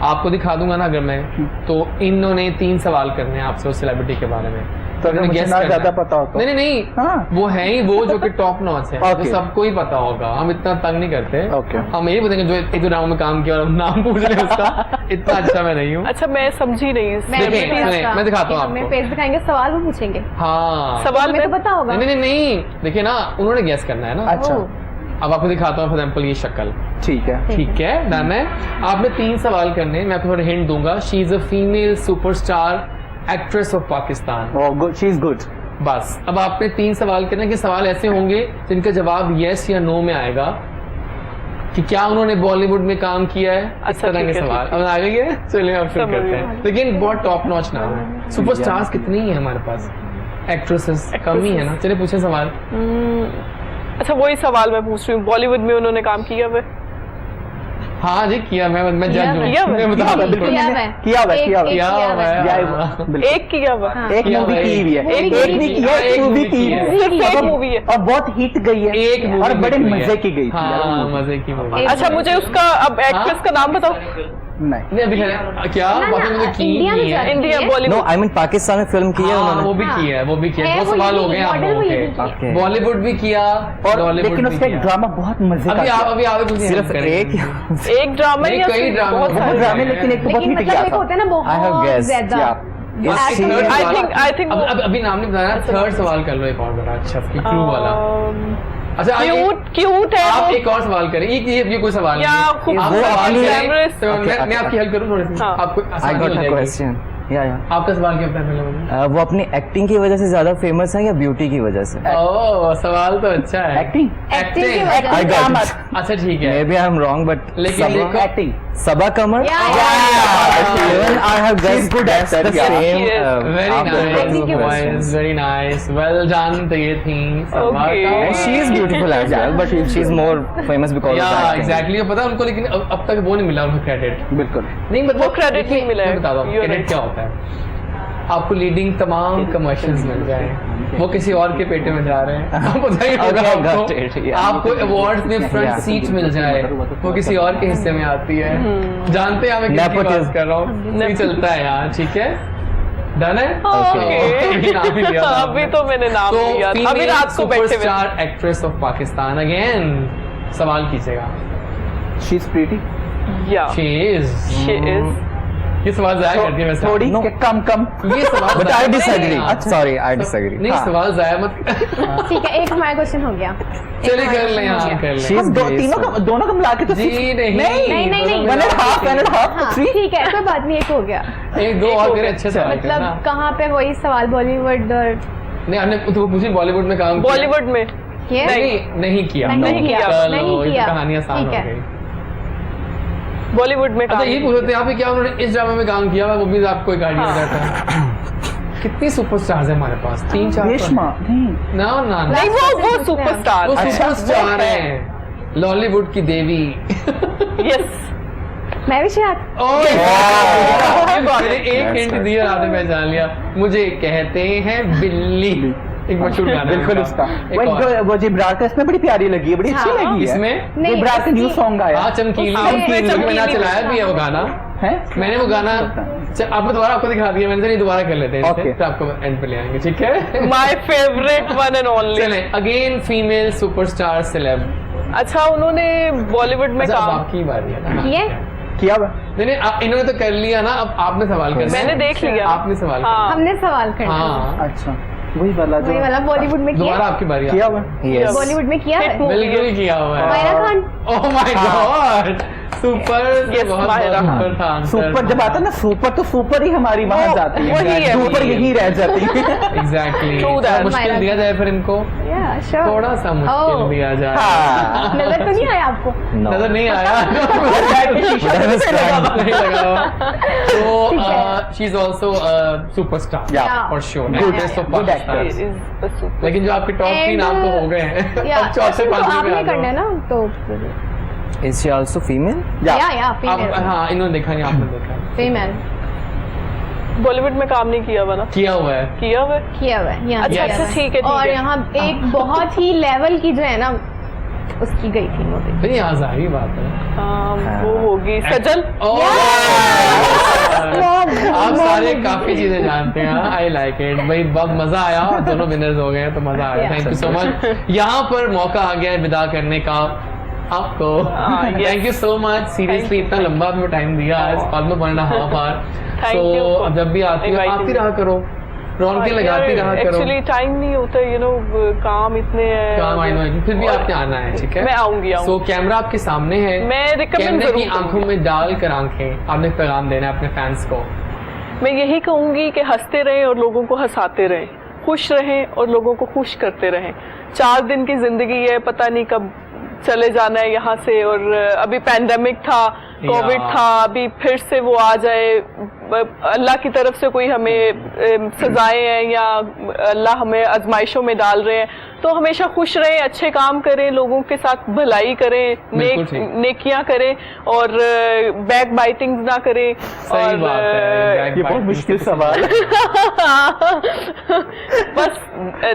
आपको दिखा दूंगा ना अगर मैं, तो इन्होंने 3 सवाल करने हैं आपसे उस सेलिब्रिटी के बारे में, तो अगर मुझे ना ज्यादा पता हो तो नहीं नहीं हाँ। वो है ही वो जो कि टॉप नॉच है, Okay. वो सबको ही पता होगा, हम इतना तंग नहीं करते। Okay. हम यही बताएंगे जो एक दो ड्रामा में काम किया और हम नाम पूछ रहे हैं उसका, इतना अच्छा मैं नहीं हूँ। अच्छा मैं समझी नहीं मैं देखिए, भी सुनिए, अच्छा, मैं दिखाता हूँ हमें आपको। फेस दिखाएंगे, सवाल वो पूछेंगे, हाँ सवाल हमें तो में पता होगा। नहीं नहीं नहीं देखिए ना, उन्होंने गेस करना है ना। अच्छा ओह, अब आपको दिखाता हूँ फॉर एग्जाम्पल ये शक्ल, ठीक है। ठीक है डन है। आपने 3 सवाल करने, मैं आपको थोड़ा हिंट दूंगा। She is a female superstar actress of Pakistan. Oh good, she is good. बस अब आपने 3 सवाल करने के सवाल ऐसे होंगे जिनका जवाब यस या नो में आएगा कि क्या उन्होंने बॉलीवुड में काम किया है, इस अच्छा, तरह के ठीक है, सवाल। ठीक अब आ गई है, चलिए अब शुरू समझ करते गई। हैं। लेकिन बहुत टॉप नॉच नाम है, सुपरस्टार्स कितनी है हमारे पास, एक्ट्रेसेस कम ही है ना। चलिए पूछे सवाल। अच्छा वही सवाल मैं पूछ रही हूँ, बॉलीवुड में उन्होंने काम किया हुआ है? हाँ जी किया, मैं जज हूँ, किया हुआ है? मैं बता रहा हूँ, बिल्कुल किया हुआ है। किया हुआ है, एक- किया हुआ है। एक किया किया हुआ हुआ है। है। या हाँ। बिल्कुल। एक किया हुआ है? एक किया मूवी हुआ है। की हुई है, एक एक नहीं की है, एक मूवी की है, सिर्फ एक मूवी है। और बहुत हिट गई है, एक movie और बड़े हिट हुई है। मजे की गई थी यार वो हाँ movie। मजे की मूवी। एक- अच्छा मुझे उसका अब एक्ट्रेस का नाम बताओ। नहीं नहीं अभी क्या ना, बाकी ना, मुझे की इंडिया में नहीं है। जाती इंडिया है। No Bollywood I mean Pakistan में फिल्म की है हाँ, वो उन्होंने। भी किया है, वो भी किया है। है, 2 वो सवाल यही हो गए आप मॉडल लोगों वो यही के। किया। Okay. बॉलीवुड भी किया और बॉलीवुड लेकिन भी उसका किया। एक ड्रामा बहुत मजे का अभी था। आप कुछ सिर्फ एक एक ड्रामा नहीं, या कई सिर्फ ड्रामे बहुत हैं। सारे? ड्रामे, लेकिन एक तो बहुत लेकिन हिट मतलब गया एक था। होता है ना I have बहुत guessed, ज्यादा Yeah. I think अभी नाम नहीं बताया, 3rd सवाल कर लो एक और बड़ा अच्छा क्लू वाला। अच्छा क्यूट है आप वो। एक और सवाल करें, ये कोई सवाल या नहीं खूब आप वो सवाल अपनी- करें, तो Okay, मैं आपकी हेल्प करूं थोड़ी सी, हाँ। आपको आई आसानी हो गॉट अ जाएगी। क्वेश्चन। या आपका सवाल क्या होता है पहले? वो अपनी एक्टिंग की वजह से ज्यादा फेमस है या ब्यूटी की वजह से? ओह सवाल तो अच्छा है। एक्टिंग एक्टिंग की एक्टिंग वजह I से। got it. अच्छा ठीक है। Maybe I am wrong but लेकिन देखो acting Saba Qamar Yeah. even I have guessed good that's actor, the yeah. same She is. Very after the two nice questions. Very nice, well done. तो ये थी सभा Okay. का- And she is beautiful as well, but she is more famous because या of acting. Exactly पता है उनको, लेकिन अब तक वो नहीं मिला उनको क्रेडिट। बिल्कुल। नहीं मतलब वो credit नहीं मिला है। मैं बताता हूँ You're क्रेडिट right. क्या होता है। आपको लीडिंग तमाम कमर्शियल्स मिल जाए, वो किसी और के पेटे में जा रहे हैं, आप पता ही होगा Okay, got it, आपको। yeah. आपको अवार्ड्स में फ्रंट Yeah. सीट मिल जाए, वो किसी और के हिस्से में आती है। जानते हैं मैं किसकी Nepotism. बात कर रहा हूँ, नहीं चलता है यहाँ, ठीक है डन है। Okay. अभी नाम ही लिया था अभी आपने। तो मैंने नाम तो लिया था, अभी रात को बैठे हुए। Superstar actress of Pakistan, again सवाल कीजिएगा। She is pretty. या शी इज ये सवाल जाया करती है वैसे। थोड़ी No. कम कम। ये सवाल But I जाया- disagree. अच्छा। Sorry, I disagree. नहीं हाँ। सवाल जाया मत ठीक है, एक हमारा क्वेश्चन हो गया। चलिए कर लें, हाँ कर She लें। is तीनों का graceful. दोनों का मिला के तो जी नहीं नहीं, 1.5 हाँ, थ्री। ठीक है, कोई बात नहीं, एक हो गया। एक दो और करे अच्छे सवाल मतलब करना। कहाँ पे वही सवाल बॉलीवुड और नहीं हमने तो पूछी बॉलीवुड में काम किया? बॉलीवुड में किया? नहीं किया। नहीं किया, चलो, नहीं ये किया। कहानी आसान ठीक हो है। गई। बॉलीवुड में अच्छा ये पूछ रहे थे आप क्या उन्होंने इस ड्रामा में काम किया हुआ, वो भी आपको एक आइडिया हो जाता है। कितनी सुपरस्टार्स है हमारे पास? 3-4 रेशमा नहीं। ना ना ना नहीं वो सुपरस्टार। वो अच्छा, सुपरस्टार वो है, लॉलीवुड की देवी। यस मैं भी शायद मैंने एक हिंट दिया, आपने पहचान लिया। मुझे कहते हैं बिल्ली, एक मशहूर गाना है बिल्कुल उनका। उसका एक और। वो जिब्रार का इसमें बड़ी प्यारी लगी है, बड़ी अच्छी हाँ, लगी है। इसमें नहीं, जिब्रार का न्यू उसकी- सॉन्ग आया हाँ चमकीली, चमकीली, क्योंकि मैंने चमकीली। चलाया भी है वो गाना। है। मैंने वो गाना आपको दोबारा आपको दिखा दिया मैंने, नहीं दोबारा कर लेते हैं इसे, Okay. फिर आपको एंड पे ले आएंगे, ठीक है। My favourite one and only. चले अगेन फीमेल सुपरस्टार सेलेब। अच्छा उन्होंने बॉलीवुड में अच्छा अब काम आपकी बारी है ना। किए? किया हुआ। नहीं नहीं इन्होंने तो कर लिया ना, अब आपने सवाल करना है। मैंने देख लिया। आपने सवाल हाँ। हमने सवाल करना करना हाँ अच्छा वही वाला जो वही वाला बॉलीवुड में दोबारा किया, आपकी बारी है। किया हुआ। Yes. बॉलीवुड में किया है। Hit movie। बिल्कुल किया हुआ है। Mayra Khan. Oh my god super, Yes, बहुत मायरा खान। सुपर था आंसर। सुपर जब आता है ना सुपर, तो सुपर ही हमारी वहां वो- जाती वही है, है, सुपर वही है। यही रह जाती है। Exactly True that. मुश्किल मायरा दिया जाए फिर इनको, Yeah, sure. थोड़ा सा मुश्किल Oh. दिया जाए। हाँ। नजर तो नहीं आया आपको? No. नजर नहीं आया That was fine. नहीं लगा हुआ। तो ठीक है। She is also superstar Yeah. For sure, Good, good actor. लेकिन जो आपके टॉप 3 नाम तो हो गए हैं, या अब चौथे तो पांचवे आपने पे करना आ है जाओ। ना, तो Is she also female? या आप फीमेल हाँ इन्होंने देखा नहीं, आपने देखा फीमेल बॉलीवुड में काम नहीं किया हुआ ना? किया हुआ है। किया हुआ है? किया हुआ है यहाँ अच्छा, किया अच्छा, हुआ है। ठीक है, ठीक और है। यहाँ एक बहुत ही लेवल की जो है ना उसकी गई थी मूवी। भाई यहाँ जाहिर बात है वो होगी सजल। आप सारे काफी चीजें जानते हैं। आई लाइक इट भाई, बहुत मजा आया, दोनों विनर्स हो गए तो मजा आया। Thank you so much. यहाँ पर मौका आ गया है विदा करने का आपको। Thank you so much seriously, इतना लंबा आपने टाइम दिया आज, ऑलमोस्ट 1.5 आवर। सो जब भी आती हो आती रहा करो, रौनकें लगाती रहा करो। एक्चुअली टाइम नहीं होता, यू नो काम इतने हैं। काम आई नो, फिर भी आपने आना है, ठीक है? मैं आऊंगी। सो कैमरा आपके सामने है, मैं रिकमेंड कैमरे की आंखों में डालकर आंखें आपने पैगाम देना है अपने फैंस को। मैं यही कहूंगी कि हंसते रहें और लोगों को हंसाते रहें, खुश रहें और लोगों को खुश करते रहें। 4 दिन की जिंदगी है, पता नहीं कब चले जाना है यहाँ से। और अभी पैंडेमिक था, कोविड था, अभी फिर से वो आ जाए। अल्लाह की तरफ से कोई हमें सजाएं हैं या अल्लाह हमें आजमाइशों में डाल रहे हैं, तो हमेशा खुश रहें, अच्छे काम करें, लोगों के साथ भलाई करें, नेकियां करें और बैक बाइटिंग ना करें। सही बात है, ये बहुत मुश्किल सवाल है। बस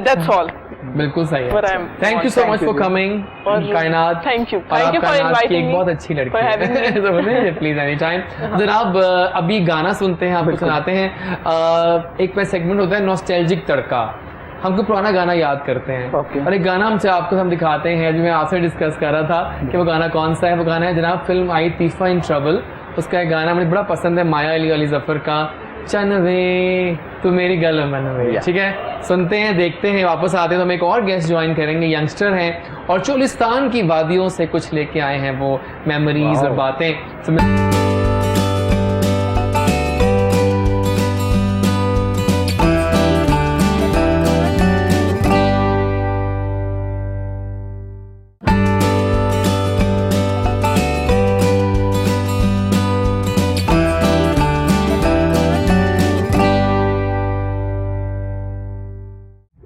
दैट्स ऑल। बिल्कुल सही है। Thank you so much for coming Kainat. Thank you for inviting me. बहुत अच्छी लड़की है। Please any time. जनाब अभी गाना सुनते हैं, आपको सुनाते हैं। एक पे सेगमेंट होता है नॉस्टैल्जिक तड़का, हमको पुराना गाना याद करते हैं। और एक गाना हम दिखाते हैं, अभी मैं आपसे डिस्कस कर रहा था कि वो गाना कौन सा है। वो गाना है जनाब, फिल्म आई तीफा इन ट्रबल, उसका एक गाना मुझे बड़ा पसंद है, माया अली जफर का, चनवे तू मेरी गल मनवे। ठीक है, सुनते हैं, देखते हैं। वापस आते हैं तो हम एक और गेस्ट ज्वाइन करेंगे, यंगस्टर हैं और चोलिस्तान की वादियों से कुछ लेके आए हैं वो मेमोरीज और बातें।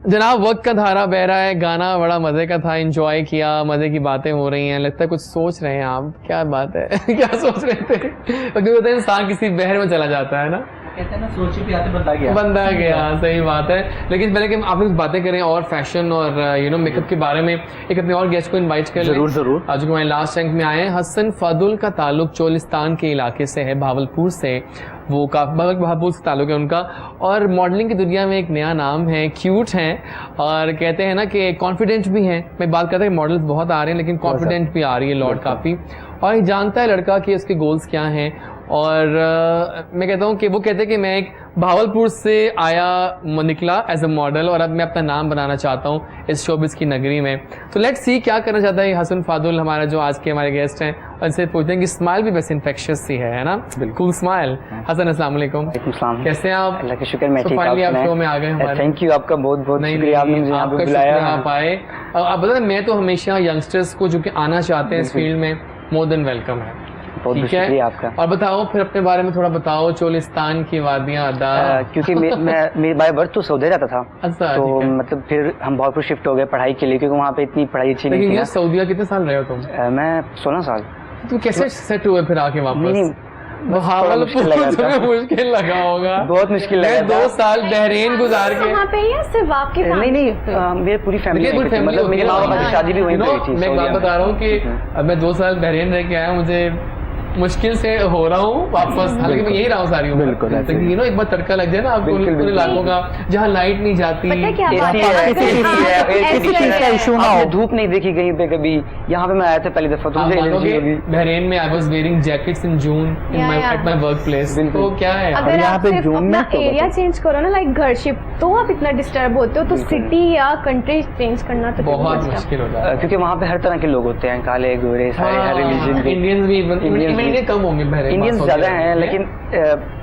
जनाब वक्त का धारा बह रहा है, गाना बड़ा मजे का था, एंजॉय किया, मजे की बातें हो रही हैं। लगता है कुछ सोच रहे हैं आप, क्या बात है? क्या सोच रहे थे? क्योंकि होता है इंसान किसी बहर में चला जाता है ना, कहते हैं ना सोच भी आते बंदा गया। सही बात है। लेकिन पहले कि आप कुछ बातें करें और फैशन और मेकअप के बारे में, एक अपने और गेस्ट को इनवाइट कर लें। जरूर। आज हमारे लास्ट रैंक में आए हैं हसन फादुल का ताल्लुक चोलिस्तान के इलाके से है, भावलपुर से। वो काफी भावलपुर से ताल्लुक है उनका, और मॉडलिंग की दुनिया में एक नया नाम है, क्यूट हैं और कहते हैं ना कि कॉन्फिडेंट भी हैं। मैं बात करता हूँ मॉडल्स बहुत आ रहे हैं लेकिन कॉन्फिडेंट भी आ रही है लॉट काफ़ी, और जानता है लड़का कि उसके गोल्स क्या हैं। और मैं कहता हूँ कि वो कहते हैं कि मैं एक भावलपुर से निकला एज अ मॉडल और अब मैं अपना नाम बनाना चाहता हूँ इस शोबिस की नगरी में। तो लेट्स सी क्या करना चाहता है हसन फादुल, हमारा जो आज के हमारे गेस्ट हैं। और इनसे पूछते हैं कि स्माइल भी वैसे इन्फेक्शियस सी है ना, बिल्कुल स्माइल। हसन अस्सलाम वालेकुम। कैसे हैं आप? अल्लाह का शुक्र, मैं ठीक हूं। आप शो में आ गए हमारे। थैंक यू, आपका बहुत बहुत शुक्रिया, आपने मुझे यहाँ पे बुलाया। आप आए। आप बताएं, मैं तो हमेशा यंगस्टर्स को जो कि आना चाहते हैं इस फील्ड में, मोर देन वेलकम है। बहुत शुक्रिया आपका। और बताओ फिर अपने बारे में थोड़ा बताओ, चोलिस्तान की वादियाँ अदा। क्योंकि मेरे बाय बर्थ तो सऊदी जाता था। अच्छा, तो मतलब फिर हम भावलपुर शिफ्ट हो गए पढ़ाई के लिए, क्योंकि वहाँ पे इतनी पढ़ाई अच्छी नहीं थी। सऊदीया कितने साल रहे हो तुम? मैं 16 साल। तुम कैसे सेट हुए फिर आके वापस? मुश्किल लगा होगा, बहुत मुश्किल लगा। 2 साल बहरीन गुजार के। वहाँ पे ही सिर्फ आपके नहीं, मेरी पूरी फैमिली, मतलब मेरे माँ बाप की शादी भी वहीं पे थी। मैं एक बात बता रहा हूँ कि अब मैं 2 साल बहरीन रह के आया, मुझे मुश्किल से हो रहा हूँ वापस, हालांकि मैं यही रहा हूँ सारी उम्र। बिल्कुल, एक बार तड़का लग जाए ना आपको उन इलाकों का जहाँ लाइट नहीं जाती, इशू ना हो, धूप नहीं देखी कहीं पे कभी। यहाँ पे मैं आया था पहली दफा, तो मुझे एलर्जी हो गई। बहरीन में I was wearing jackets in June at my work place. तो क्या है, अगर यहाँ पे जून में एरिया चेंज करो ना, लाइक घर शिफ्ट, तो आप इतना डिस्टर्ब होते हो, तो सिटी या कंट्री चेंज करना तो बहुत मुश्किल हो जाता है। क्योंकि वहाँ पे हर तरह के लोग होते हैं, काले गोरे सारे, हर रिलीजन के। इंडियंस भी कम होंगे, इंडियंस ज्यादा हैं, लेकिन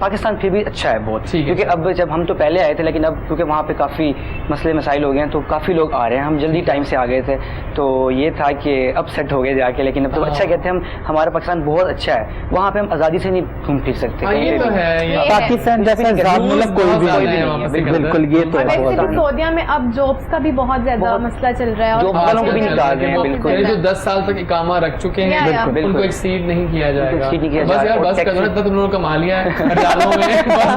पाकिस्तान फिर भी अच्छा है बहुत। क्योंकि अब जब हम तो पहले आए थे, लेकिन अब क्योंकि वहाँ पे काफ़ी मसले मसाइल हो गए हैं, तो काफ़ी लोग आ रहे हैं। हम जल्दी टाइम से आ गए थे, तो ये था कि अब सेट हो गए जाके। लेकिन अब तो अच्छा कहते हैं हम, हमारा पाकिस्तान बहुत अच्छा है, वहाँ पे हम आज़ादी से नहीं घूम फिर सकते। ये तो है, पाकिस्तान जैसे मतलब कोई भी बिल्कुल, ये तो है। सऊदीया में अब जॉब्स का भी बहुत ज्यादा मसला चल रहा है, जॉब वालों को भी निकाल रहे हैं। बिल्कुल, जो 10 साल तक इकामा रख चुके हैं उनको एक्सीड नहीं किया जाएगा। बस यार बस कर दो, तुम लोगों को कमा लिया है, बस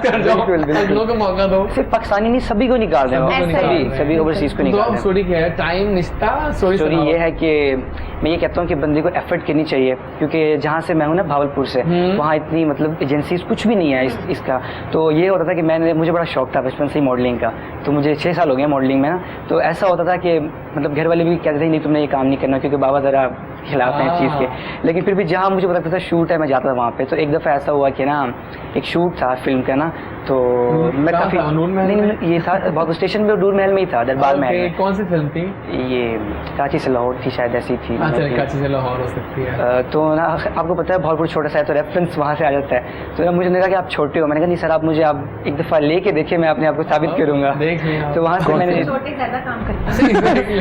कर जाओ, हम लोगों को मौका दो। सिर्फ पाकिस्तानी नहीं, सभी को निकाल रहे हैं, सभी ओवरसीज को निकाल रहे हैं। स्टोरी क्या है, टाइम निष्ठा स्टोरी ये है कि मैं ये कहता हूँ कि बंदे को एफर्ट करनी चाहिए, क्योंकि जहाँ से मैं हूँ ना भावलपुर से, वहाँ इतनी मतलब एजेंसीज कुछ भी नहीं है इसका। तो ये होता था कि मुझे बड़ा शौक था बचपन से ही मॉडलिंग का, तो मुझे 6 साल हो गए मॉडलिंग में ना। तो ऐसा होता था कि मतलब घर वाले भी कहते थे नहीं तुमने ये काम नहीं करना, क्योंकि बाबा ज़रा खिलाते हैं इस चीज़ के। लेकिन फिर भी जहाँ मुझे पता था शूट है, मैं जाता था वहाँ पे। तो एक दफ़ा ऐसा हुआ कि ना एक शूट था फिल्म का ना, तो मैं काफ़ी नहीं ये था बहुत स्टेशन में, नूर महल में ही था, दरबार महल में। कौन सी फिल्म थी? ये कराची से लाहौर थी शायद, ऐसी थी। कराची से लाहौर हो सकती है। तो ना आपको पता है भावलपुर छोटा सा है, तो रेफरेंस वहाँ से आ जाता है। तो मुझे लगा कि आप छोटे हो, मैंने कहा नहीं सर आप मुझे आप एक दफ़ा लेके देखिए, मैं अपने आप को साबित करूँगा। तो वहाँ से मैंने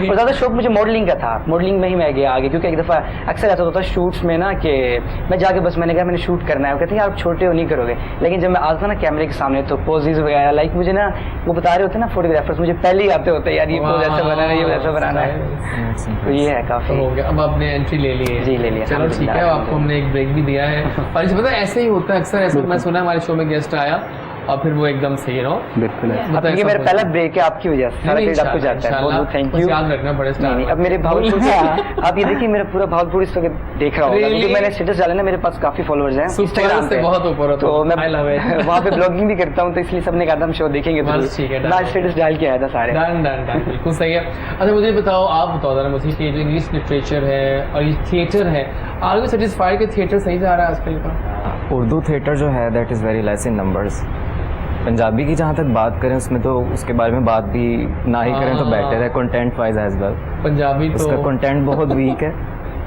ज़्यादा शौक मुझे मॉडलिंग का था, मॉडलिंग में ही मैं गया आगे, क्योंकि एक दफ़ा अक्सर ऐसा होता था शूट्स में ना कि मैं जाके बस मैंने कहा मैंने शूट करना है, वो कहते हैं आप छोटे हो नहीं करोगे। लेकिन जब मैं आता था ना कैमरे के सामने तो पोजेज वगैरह लाइक मुझे ना वो बता रहे होते ना फोटोग्राफर्स, मुझे पहले ही आते होते हैं यार ये पोज ऐसा बनाना है, ये ऐसा बनाना है। तो ये है काफ़ी हो गया। अब आपने एंट्री ले ली है? जी ले लिया। चलो ठीक है, आपको हमने एक ब्रेक भी दिया है। और इसे पता है ऐसे ही होता है अक्सर, ऐसा मैं सुना हमारे शो में गेस्ट आया और फिर वो एकदम सही है। बिल्कुल ये मेरा पहला ब्रेक है आपकी वजह से, सारा क्रेडिट आपको जाता है, बहुत बहुत थैंक यू। याद रखना पड़ेगा। नहीं अब मेरे भावलपुर से आप ये देखिए मेरा पूरा भावलपुर इस वक्त देख रहा होगा, क्योंकि मैंने स्टेटस डाला ना, मेरे पास काफी फॉलोअर्स हैं इंस्टाग्राम पे, बहुत ऊपर, तो मैं वहाँ पे ब्लॉगिंग भी करता हूँ, तो इसलिए सबने कहा था हम शो देखेंगे, तो मैं स्टेटस डाल के आया था सारे। बिल्कुल सही है। अच्छा मुझे बताओ, आप बताओ जरा मुझे कि जो इंग्लिश लिटरेचर है और ये थिएटर है, आर यू सेटिस्फाइड कि थिएटर सही जा रहा है आजकल का? उर्दू थिएटर जो है that is very less in numbers. Punjabi की जहाँ तक बात करें उसमें तो उसके बारे में बात भी ना ही करें तो बेटर है, content wise as well. Punjabi तो उसका कंटेंट बहुत वीक है,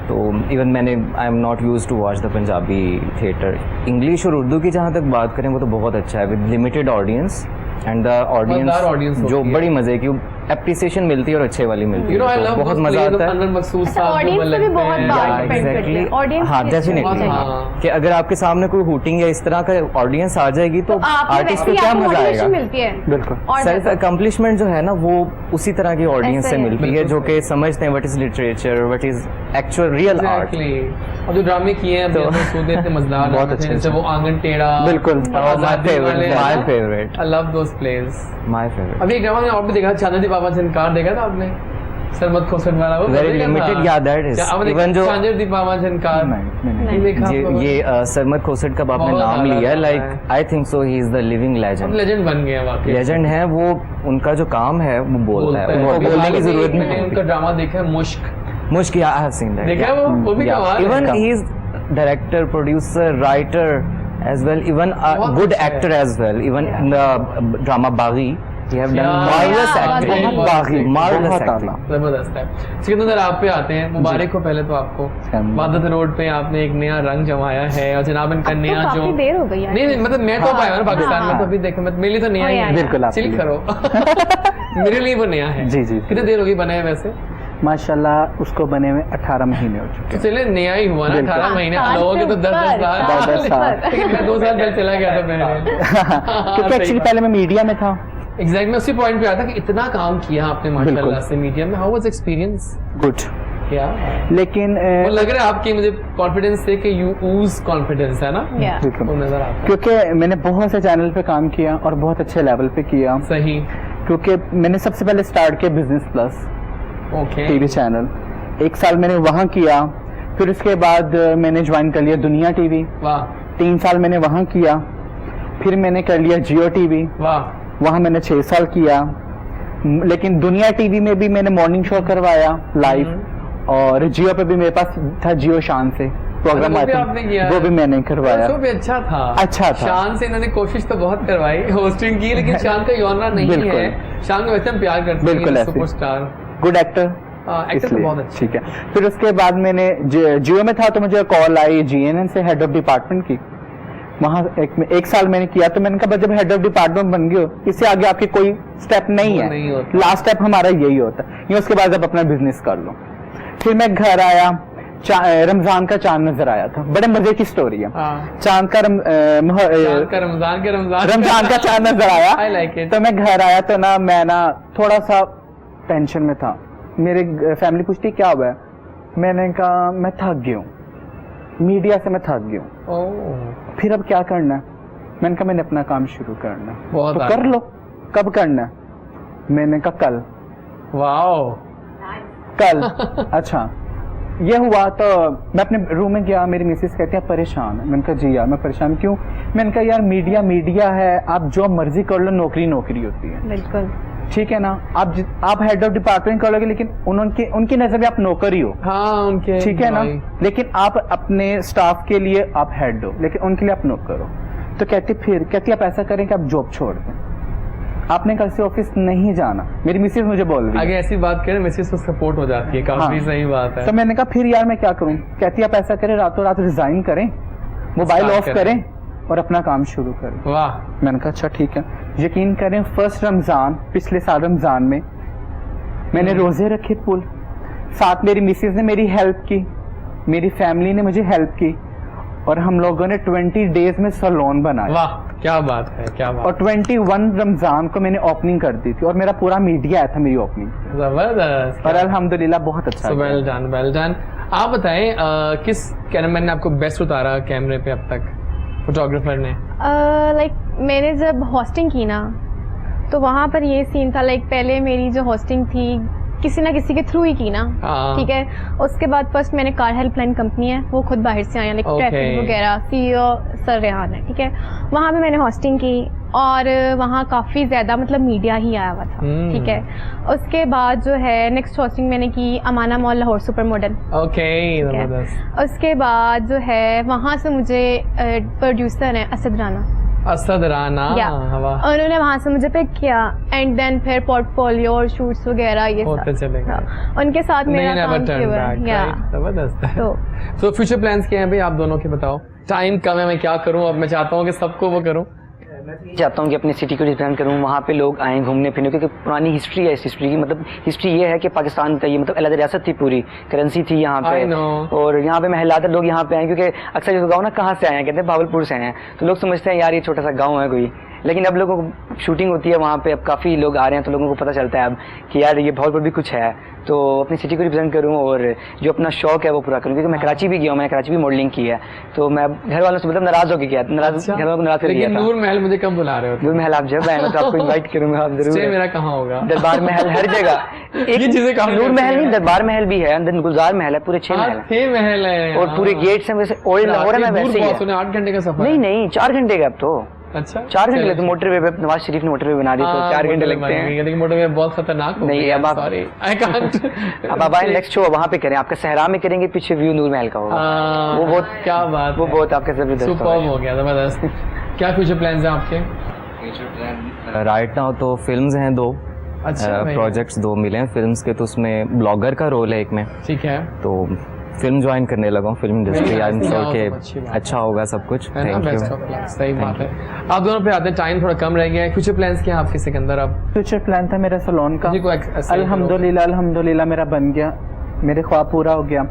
तो even I am not use to watch the Punjabi theatre. English और उर्दू की जहाँ तक बात करें वो तो बहुत अच्छा है, with limited audience and the audience जो बड़ी मजे की एप्रिसिएशन मिलती है और अच्छे वाली मिलती है, तो बहुत मजा आता है। हाँ डेफिनेटली, कि अगर आपके सामने कोई हुटिंग या इस तरह का ऑडियंस आ जाएगी तो आर्टिस्ट को क्या मजा आएगा। बिल्कुल सेल्फ अकम्पलिशमेंट जो है ना वो उसी तरह की ऑडियंस से मिलती है, जो कि समझते हैं what is literature, what is actual real art. और जो ड्रामे किए हैं तो मजेदार, बहुत अच्छे जैसे वो आंगन टेढ़ा, बिल्कुल my favourite, I love those place, my favourite. अभी एक ड्रामा में और भी देखा, चांदनी बाबा झनकार देखा था आपने? सरमत खोसट वाला, वो वेरी लिमिटेड, या दैट इज इवन जो चांदनी बाबा झनकार नहीं देखा। ये सरमत खोसट का आपने नाम लिया है, like I think so he is the living legend, legend बन गया वाकई, लेजेंड है वो। उनका जो काम है वो बोलता है, उनको बोलने की जरूरत नहीं। उनका ड्रामा देखा है मुश्क, या आई हैव सीन दैट, देखा वो भी कमाल है। Even he is director, producer, writer as well, even a good actor as well, even in the drama Baghi he have done marvelous acting, marvelous acting, जबरदस्त है। सिकंदर आप पे आते हैं, मुबारक हो पहले तो आपको, वादत रोड पे आपने एक नया रंग जमाया है, और जनाब इनका नया जो काफी देर हो गई है। नहीं मतलब मैं तो आया ना पाकिस्तान में, तो अभी देखो मेरे लिए तो नया ही है, बिल्कुल चिल करो मेरे लिए वो नया है। जी जी, कितनी देर हो गई बने वैसे? माशाल्लाह उसको बने में 18 महीने हो चुके हैं। चले नया ही हुआ ना, 18 महीने, लोगों के तो 10 साल, लेकिन मैं 2 साल पहले चला गया था पहले क्योंकि एक्चुअली पहले मैं मीडिया में था। एग्जैक्ट, मैं उसी पॉइंट पे आया था कि इतना काम किया आपने माशाल्लाह से मीडिया में, हाउ वाज एक्सपीरियंस? गुड। क्या लेकिन वो लग रहा है आपकी मुझे कॉन्फिडेंस से कि यू ऊज कॉन्फिडेंस है ना, बिल्कुल नजर आता है, क्योंकि मैंने बहुत से चैनल पे काम किया और बहुत अच्छे लेवल पे किया। सही, क्योंकि मैंने सबसे पहले स्टार्ट किया बिजनेस प्लस टीवी चैनल, 1 साल मैंने वहाँ किया, फिर उसके बाद मैंने ज्वाइन कर लिया दुनिया टीवी, 3 साल मैंने वहाँ किया, फिर मैंने कर लिया जियो टीवी, वहाँ मैंने 6 साल किया। लेकिन दुनिया टीवी में भी मैंने मॉर्निंग शो करवाया लाइव, और जियो पे भी मेरे पास था जियो शान से प्रोग्राम आता, वो भी मैंने करवाया, वो भी अच्छा था। शान से इन्होंने कोशिश तो बहुत करवाई, होस्टिंग की, लेकिन शान का यौना नहीं है, शान को वैसे हम प्यार करते हैं, सुपरस्टार, गुड एक्टर, एक्टर बहुत अच्छा। ठीक है, फिर उसके बाद मैंने जियो में था तो मुझे कॉल आई GNN से, हेड ऑफ डिपार्टमेंट की, वहाँ 1 साल मैंने किया। तो मैंने कहा जब हेड ऑफ डिपार्टमेंट बन गए इससे आगे आपके कोई स्टेप नहीं है, लास्ट स्टेप हमारा यही होता है, ये उसके बाद आप अपना बिजनेस कर लो। फिर मैं घर आया, रमजान का चांद नजर आया था, बड़े मजे की स्टोरी है। चांद का रमजान का चांद नजर आया, तो मैं घर आया तो ना मैं ना थोड़ा सा टेंशन में था। मेरे फैमिली पूछती क्या हुआ है, मैंने कहा मैं थक गया हूँ, मीडिया से मैं थक गया हूँ, फिर अब क्या करना है? मैंने कहा मैंने अपना काम शुरू करना है, तो कर लो, कब करना है? मैंने कहा कल। वाओ, कल अच्छा, ये हुआ तो मैं अपने रूम में गया, मेरी मिसेस कहती है परेशान है। मैंने कहा जी यार मैं परेशान क्यों? मैंने कहा यार मीडिया है, आप जो मर्जी कर लो, नौकरी होती है। बिल्कुल ठीक है ना, आप हेड ऑफ डिपार्टमेंट कर लोगे, लेकिन उनकी नजर में आप नौकर ही हो। हाँ उनके, ठीक है ना, लेकिन आप अपने स्टाफ के लिए आप हेड हो, लेकिन उनके लिए आप नौकर हो। तो कहती आप ऐसा करें कि आप जॉब छोड़ दें, आपने कल से ऑफिस नहीं जाना। मेरी मिसेस मुझे बोल रही है। आगे ऐसी बात करें, मिसेस को सपोर्ट हो जाती है, काफी सही बात है। तो मैंने कहा फिर यार मैं क्या करूं? कहती आप ऐसा करें, रातों रात रिजाइन करें, मोबाइल ऑफ करें और अपना काम शुरू करें। वाह। मैंने कहा अच्छा ठीक है। यकीन करें, फर्स्ट रमजान, पिछले साल रमजान में मैंने रोजे रखे फुल, साथ मेरी मिसेस ने मेरी हेल्प की, मेरी फैमिली ने मुझे हेल्प की, और हम लोगों ने 20 डेज में सैलून बनाया। वाह क्या बात है, क्या बात। और 21 रमजान को मैंने ओपनिंग कर दी थी, और मेरा पूरा मीडिया आया था मेरी ओपनिंग। जबरदस्त। और अल्हम्दुलिल्लाह बहुत अच्छा। Well done, well done. आप बताएं किस कैमरामैन ने आपको बेस्ट उतारा कैमरे पे अब तक, फोटोग्राफर ने? लाइक मैंने जब होस्टिंग की ना, तो वहाँ पर ये सीन था, लाइक पहले मेरी जो होस्टिंग थी किसी ना किसी के थ्रू ही की ना, ठीक है। उसके बाद फर्स्ट मैंने कार हेल्पलाइन कंपनी है, वो खुद बाहर से आया, लाइक ट्रैफिक वगैरह, सीईओ सर रेहान है, ठीक है। वहाँ पे मैंने होस्टिंग की, और वहाँ काफ़ी ज़्यादा मतलब मीडिया ही आया हुआ था, ठीक है। उसके बाद जो है नेक्स्ट होस्टिंग मैंने की Amana mall Lahore super modern, okay. उसके बाद जो है वहाँ से मुझे प्रोड्यूसर है असद राना, उन्होंने वहाँ से मुझे पिक किया, एंड देन फिर पोर्टफोलियो और शूट्स वगैरह ये सब उनके साथ मेरा काम किया। तो फ्यूचर प्लान्स क्या हैं भाई आप दोनों के, बताओ। टाइम कम है, मैं क्या करूं अब? मैं चाहता हूं कि सबको वो करूं, चाहता हूँ कि अपनी सिटी को रिप्रेजेंट करूँ, वहाँ पे लोग आएँ घूमने फिरने, क्योंकि पुरानी हिस्ट्री है इस हिस्ट्री की। मतलब हिस्ट्री ये है कि पाकिस्तान का ये मतलब अलग रियासत थी, पूरी करेंसी थी यहाँ पे, और यहाँ पे महलाते लोग यहाँ पे आए, क्योंकि अक्सर जो गाँव ना कहाँ से आए हैं, कहते हैं भावलपुर से आए हैं, तो लोग समझते हैं यार ये छोटा सा गाँव है कोई, लेकिन अब लोगों को शूटिंग होती है वहाँ पे, अब काफ़ी लोग आ रहे हैं, तो लोगों को पता चलता है अब कि यार ये भावलपुर भी कुछ है। तो अपनी सिटी को रिप्रेजेंट करूँ और जो अपना शौक है वो पूरा करूँ, क्योंकि मैं कराची भी गया हूँ, मैंने कराची भी मॉडलिंग की है, तो मैं घर वालों से मतलब नाराज होकर गया, घर वालों को नाराज कर दिया था। नूर महल मुझे कब बुला रहे हो? नूर महल आप जब आए तो आपको इनवाइट करूँगा, आप जरूर। मेरा कहाँ होगा? दरबार महल हर जगह, एक चीजें नूर महल नहीं, दरबार महल भी है, अंदर गुलजार महल है, पूरे 6 महल है, और पूरे गेट्स हैं। वैसे ओल्ड लाहौर है ना, वैसे ही है। 8 घंटे का सफर? नहीं 4 घंटे का अब तो। अच्छा 4 घंटे लगते, मोटरवे पे नवाज शरीफ ने मोटरवे बना दी तो 4 घंटे लगते हैं, लेकिन मोटरवे बहुत खतरनाक हो नहीं। अब आप अब आप आए नेक्स्ट शो वहाँ पे करें, आपका सहरा में करेंगे, पीछे व्यू नूर महल का होगा, वो बहुत क्या बात, वो बहुत आपका जबरदस्त सुपर्ब हो गया, जबरदस्त। क्या फ्यूचर प्लान्स हैं आपके? राइट नाउ तो फिल्म्स हैं 2, प्रोजेक्ट्स 2 मिले हैं फिल्म्स के, तो उसमें ब्लॉगर का रोल है एक में, ठीक है। तो फिल्म ज्वाइन करने लगा हूँ, film industry. I am sure कि अच्छा होगा सब कुछ। Thank you. सही बात है। आप दोनों पे आते हैं, टाइम थोड़ा कम रह गया है। फ्यूचर प्लान्स क्या हैं आपके सिकंदर? अब फ्यूचर प्लान था मेरा सैलून का, अल्हम्दुलिल्लाह मेरा बन गया, मेरे ख्वाब पूरा हो गया,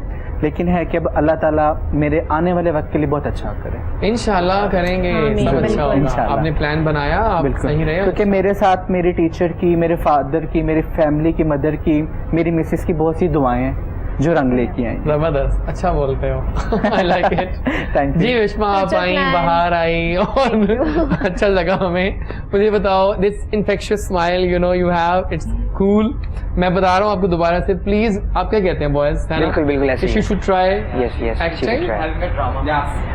लेकिन है कि अब अल्लाह ताला मेरे आने वाले वक्त के लिए बहुत अच्छा करे। इंशाल्लाह करेंगे, सब अच्छा होगा। आपने प्लान बनाया, आप सही रहे, क्योंकि मेरे साथ मेरी टीचर की, मेरे फादर की, मेरी फैमिली की, मदर की, मेरी मिसेस की बहुत सी दुआएं हैं जो रंग लेके आई। जबरदस्त, अच्छा बोलते हो। I like it। Thank you ji. Vishma आप आई, बाहर आई, और अच्छा लगा हमें। मुझे बताओ, this infectious smile you know you have, it's cool. मैं बता रहा हूँ आपको दोबारा से, प्लीज आप क्या कहते हैं बॉयज? बिल्कुल बिल्कुल ऐसे you should try. Yes yes acting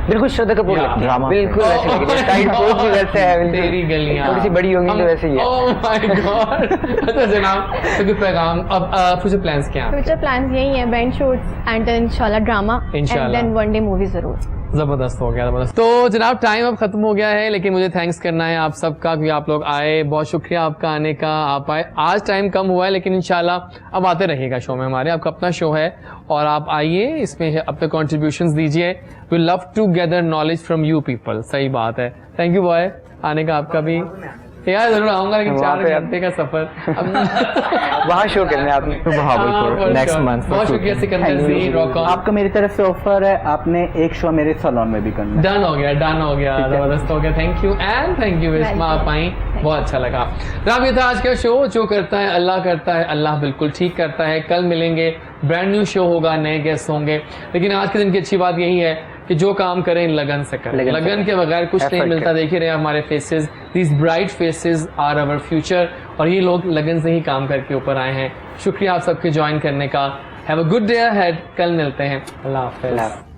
बिल्कुल श्रद्धा कपूर लगती है, बिल्कुल वैसे लग रही है, टाइट पोज भी वैसे है, तेरी गलियां थोड़ी सी बड़ी होंगी तो वैसे ही है। ओह माय गॉड। अच्छा जनाब, तो कुछ पैगाम। अब फ्यूचर प्लान्स क्या हैं? फ्यूचर प्लान्स यही है, बैंड शूट्स एंड देन इंशाल्लाह drama, and then one day movie जरूर। जबरदस्त हो गया, जबरदस्त। तो जनाब टाइम अब खत्म हो गया है, लेकिन मुझे थैंक्स करना है आप सबका, क्योंकि आप लोग आए, बहुत शुक्रिया आपका आने का। आप आए, आज टाइम कम हुआ है, लेकिन इंशाल्लाह अब आते रहिएगा शो में हमारे। आपका अपना शो है और आप आइए, इसमें अपने कॉन्ट्रीब्यूशंस दीजिए। We love to gather knowledge from you people. सही बात है। थैंक यू बॉय, आने का आपका भी यार जरूर आऊंगा, लेकिन 4 घंटे का सफर वहाँ शो करना है आपने भावलपुर नेक्स्ट मंथ। बहुत शुक्रिया सिकंदर जी, रॉक ऑन। आपका मेरी तरफ से ऑफर है, आपने एक शो मेरे सैलून में भी करना है। डन हो गया, डन हो गया, जबरदस्त हो गया। Thank you and thank you Vishma, आप आई, बहुत अच्छा लगा। जनाब ये था आज का शो। जो करता है अल्लाह करता है, अल्लाह बिल्कुल ठीक करता है। कल मिलेंगे, ब्रांड न्यू शो होगा, नए गेस्ट होंगे, लेकिन आज के दिन की अच्छी बात यही है कि जो काम करें लगन से करें, लगन के बगैर कुछ नहीं मिलता। देखिए रहे हमारे faces, these bright faces are our future, और ये लोग लगन से ही काम करके ऊपर आए हैं। शुक्रिया आप सबके ज्वाइन करने का। Have a good day ahead, कल मिलते हैं, अल्लाह हाफिज़।